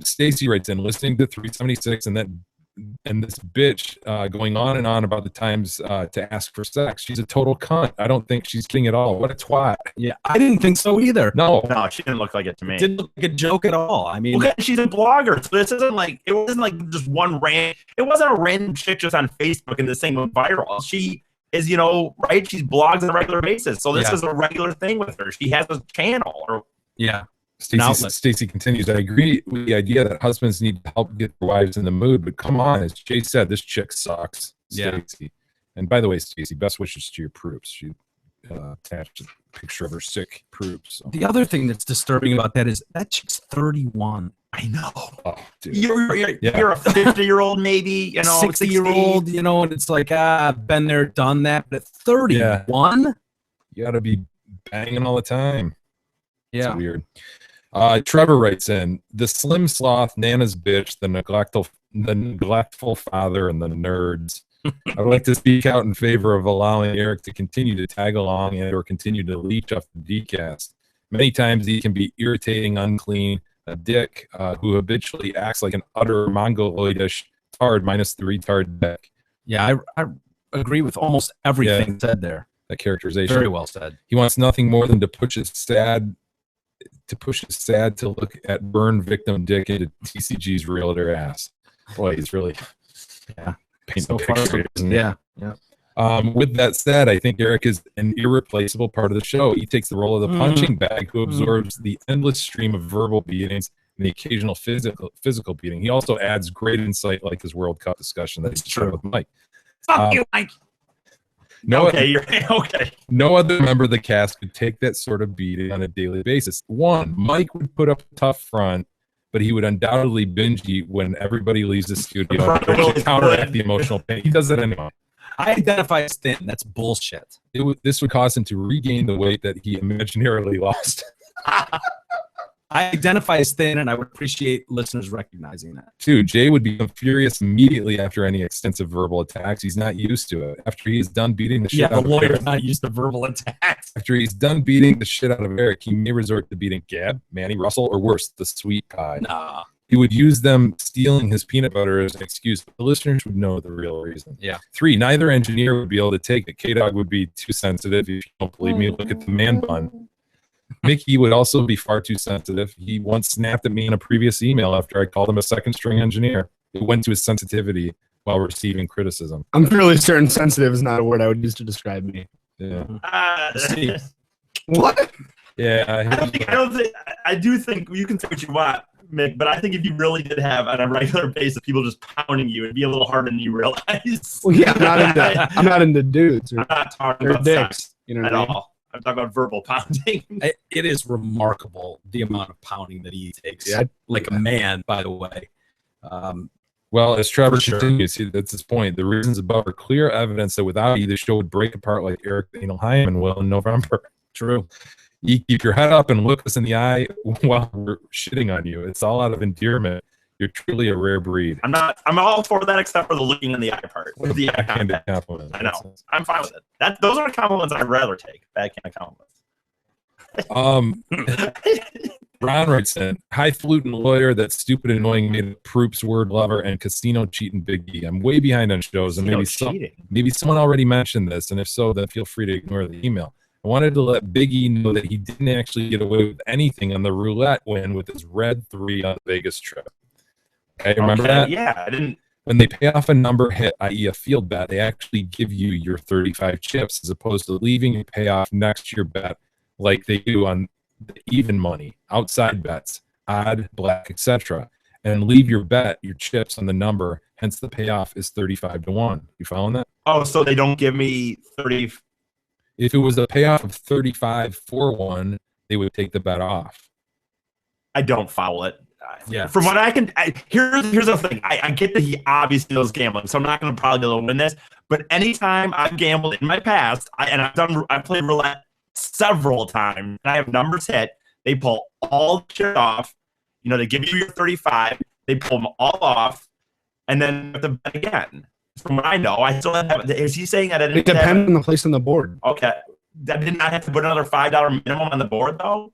Stacy writes in, listening to 376 and this bitch going on and on about the times to ask for sex. She's a total cunt. I don't think she's kidding at all. What a twat. Yeah, I didn't think so either. No, she didn't look like it to me. It didn't look like a joke at all. I mean, okay, she's a blogger, so this isn't like, it wasn't like just it wasn't a random chick just on Facebook and this thing went viral. She is, right? She blogs on a regular basis, so this is a regular thing with her. She has a channel. Yeah. Stacy continues, I agree with the idea that husbands need to help get their wives in the mood, but come on, as Jay said, this chick sucks. Stacy. And by the way, Stacy, best wishes to your Proops. She attached a picture of her sick Proops. So. The other thing that's disturbing about that is that chick's 31. I know. Oh, dude. You're a 50-year-old, maybe, 60-year-old, and it's like, I've been there, done that. But at 31, you got to be banging all the time. Yeah, it's weird. Trevor writes in, the slim sloth, Nana's bitch, the neglectful father, and the nerds. I would like to speak out in favor of allowing Eric to continue to tag along and or continue to leech off the DCast. Many times he can be irritating, unclean, a dick who habitually acts like an utter mongoloidish tard minus the retard dick. Yeah, I agree with almost everything said there. That characterization. Very well said. He wants nothing more than to push his sad to look at burn victim dick into TCG's realtor ass. Boy, he's really painting so a picture. Yeah. With that said, I think Eric is an irreplaceable part of the show. He takes the role of the punching bag who absorbs the endless stream of verbal beatings and the occasional physical beating. He also adds great insight like his World Cup discussion that he's shared with Mike. Fuck you, Mike. Okay. No other member of the cast could take that sort of beating on a daily basis. One, Mike would put up a tough front, but he would undoubtedly binge eat when everybody leaves the studio to counteract the emotional pain. He does that anyway. I identify as thin. That's bullshit. This would cause him to regain the weight that he imaginarily lost. I identify as thin, and I would appreciate listeners recognizing that. Dude, Jay would become furious immediately after any extensive verbal attacks. He's not used to it. After he is done beating the shit out of lawyer's Eric. not used to verbal attacks. After he's done beating the shit out of Eric, he may resort to beating Gab, Manny, Russell, or worse, the sweet pie. Nah. He would use them stealing his peanut butter as an excuse, but the listeners would know the real reason. Yeah. 3, neither engineer would be able to take it. K-Dog would be too sensitive. If you don't believe me, look at the man bun. Mickey would also be far too sensitive. He once snapped at me in a previous email after I called him a second-string engineer. It went to his sensitivity while receiving criticism. I'm fairly certain sensitive is not a word I would use to describe me. Yeah. What? Yeah. I do think you can say what you want, Mick, but I think if you really did have on a regular basis people just pounding you, it'd be a little harder than you realize. Well, yeah, I'm not into dudes. I'm not talking or about dicks. sex You know at what I mean? all. I'm talking about verbal pounding. It is remarkable the amount of pounding that he takes. Yeah, like a man, by the way. Well, as Trevor For sure. continues, that's his point. The reasons above are clear evidence that without you, the show would break apart like Eric Daniel Hyman will in November. True. You keep your head up and look us in the eye while we're shitting on you. It's all out of endearment. You're truly a rare breed. I'm all for that except for the looking in the eye part. With the eye Backhanded contact. compliment. I know. I'm fine with it. Those are compliments I'd rather take. Backhand compliments. Ron writes in, highfalutin lawyer, that stupid, annoying made of Proops, word lover, and casino cheating Big E. I'm way behind on shows, and maybe someone already mentioned this, and if so, then feel free to ignore the email. I wanted to let Big E know that he didn't actually get away with anything on the roulette win with his red 3 on the Vegas trip. Okay, remember that? Yeah, I didn't. When they pay off a number hit, i.e. a field bet, they actually give you your 35 chips as opposed to leaving you pay off next to your bet like they do on the even money, outside bets, odd, black, etc. And leave your bet, your chips on the number, hence the payoff is 35-1. You following that? Oh, so they don't give me 30. If it was a payoff of 35-1, they would take the bet off. I don't follow it. Yeah. From what I can, here's the thing. I get that he obviously knows gambling, so I'm not going to probably be able to win this. But anytime I've gambled in my past, I've played roulette several times, and I have numbers hit. They pull all the shit off. You know, they give you your 35. They pull them all off, and then you have to bet again. From what I know, I still have. Is he saying that I didn't? It depends on the place on the board. Okay, I did not have to put another $5 minimum on the board though.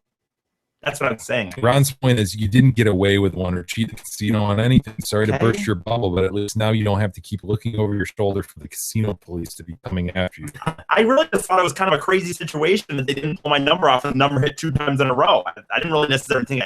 That's what I'm saying. Ron's point is you didn't get away with one or cheat the casino on anything. Sorry to burst your bubble, but at least now you don't have to keep looking over your shoulder for the casino police to be coming after you. I really just thought it was kind of a crazy situation that they didn't pull my number off and the number hit 2 times in a row. I didn't really necessarily think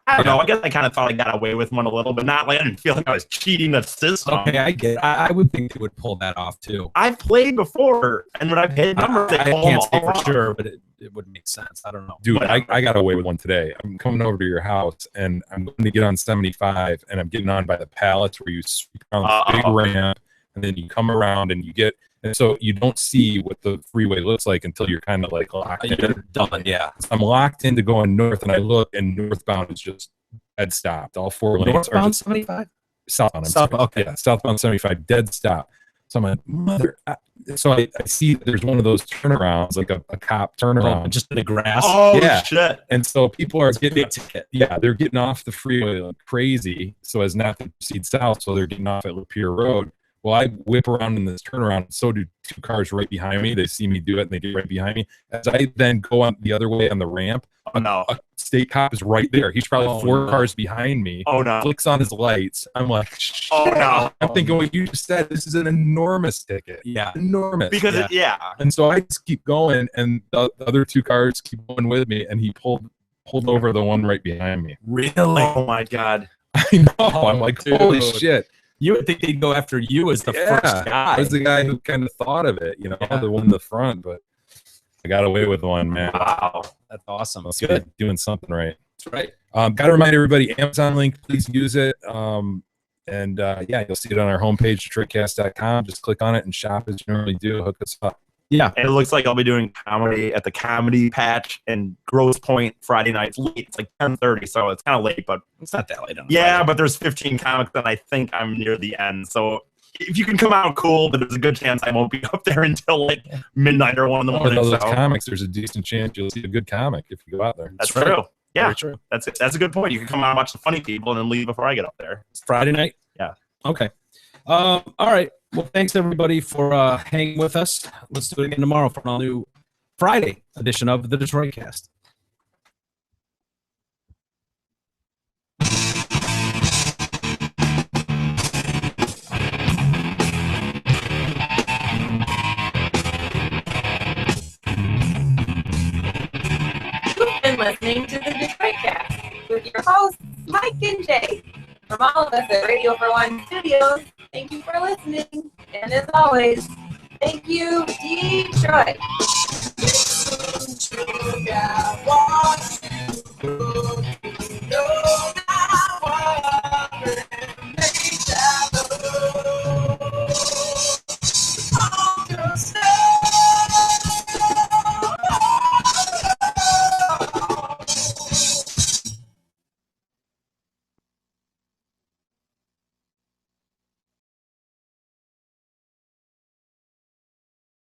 I don't know. I guess I kind of thought I got away with one a little, but not like I didn't feel like I was cheating the system. Okay, I get it. I would think they would pull that off too. I've played before, and when I've hit numbers, I can't say for sure, but it would make sense. I don't know. Dude, I got away with one today. I'm coming over to your house, and I'm going to get on 75, and I'm getting on by the pallets where you sweep around the big ramp, and then you come around and you get, and so you don't see what the freeway looks like until you're kind of like locked in. You're done, yeah. So I'm locked into going north, and I look, and northbound is just dead stopped. All 4 lanes Northbound are just 75? Southbound. Okay. Yeah, southbound 75, dead stop. So I'm like, so I see there's one of those turnarounds, like a cop turnaround. Just in the grass? Oh, yeah. shit. And so people are getting, they're getting off the freeway like crazy so as not to proceed south. So they're getting off at Lapeer Road. Well, I whip around in this turnaround. So do 2 cars right behind me. They see me do it, and they get right behind me. As I then go on the other way on the ramp, a state cop is right there. He's probably 4 cars behind me. Oh, no. Flicks on his lights. I'm like, oh, no. I'm thinking what you just said. This is an enormous ticket. Yeah. Enormous. Because, And so I just keep going, and the other 2 cars keep going with me, and he pulled over the one right behind me. Really? Oh, my God. I know. I'm like, holy shit. You would think they'd go after you as the first guy. I was the guy who kind of thought of it, the one in the front, but I got away with one, man. Wow. That's awesome. Must be doing something right. That's right. Got to remind everybody, Amazon link, please use it. You'll see it on our homepage, DetroitCast.com. Just click on it and shop as you normally do. Hook us up. Yeah. And it looks like I'll be doing comedy at the Comedy Patch in Grosse Pointe Friday nights late. It's like 10:30, so it's kind of late, but it's not that late. Yeah, but there's 15 comics, and I think I'm near the end. So if you can come out cool, but there's a good chance I won't be up there until like midnight or 1 in the morning. With all those so. comics, there's a decent chance you'll see a good comic if you go out there. That's true. Yeah, Very true. That's a good point. You can come out and watch the funny people and then leave before I get up there. It's Friday night? Yeah. Okay. All right. Well, thanks everybody for hanging with us. Let's do it again tomorrow for an all new Friday edition of the Detroit Cast. You've been listening to the Detroit Cast with your hosts, Mike and Jay. From all of us at Radio for One Studios, thank you for listening. And as always, thank you, Detroit.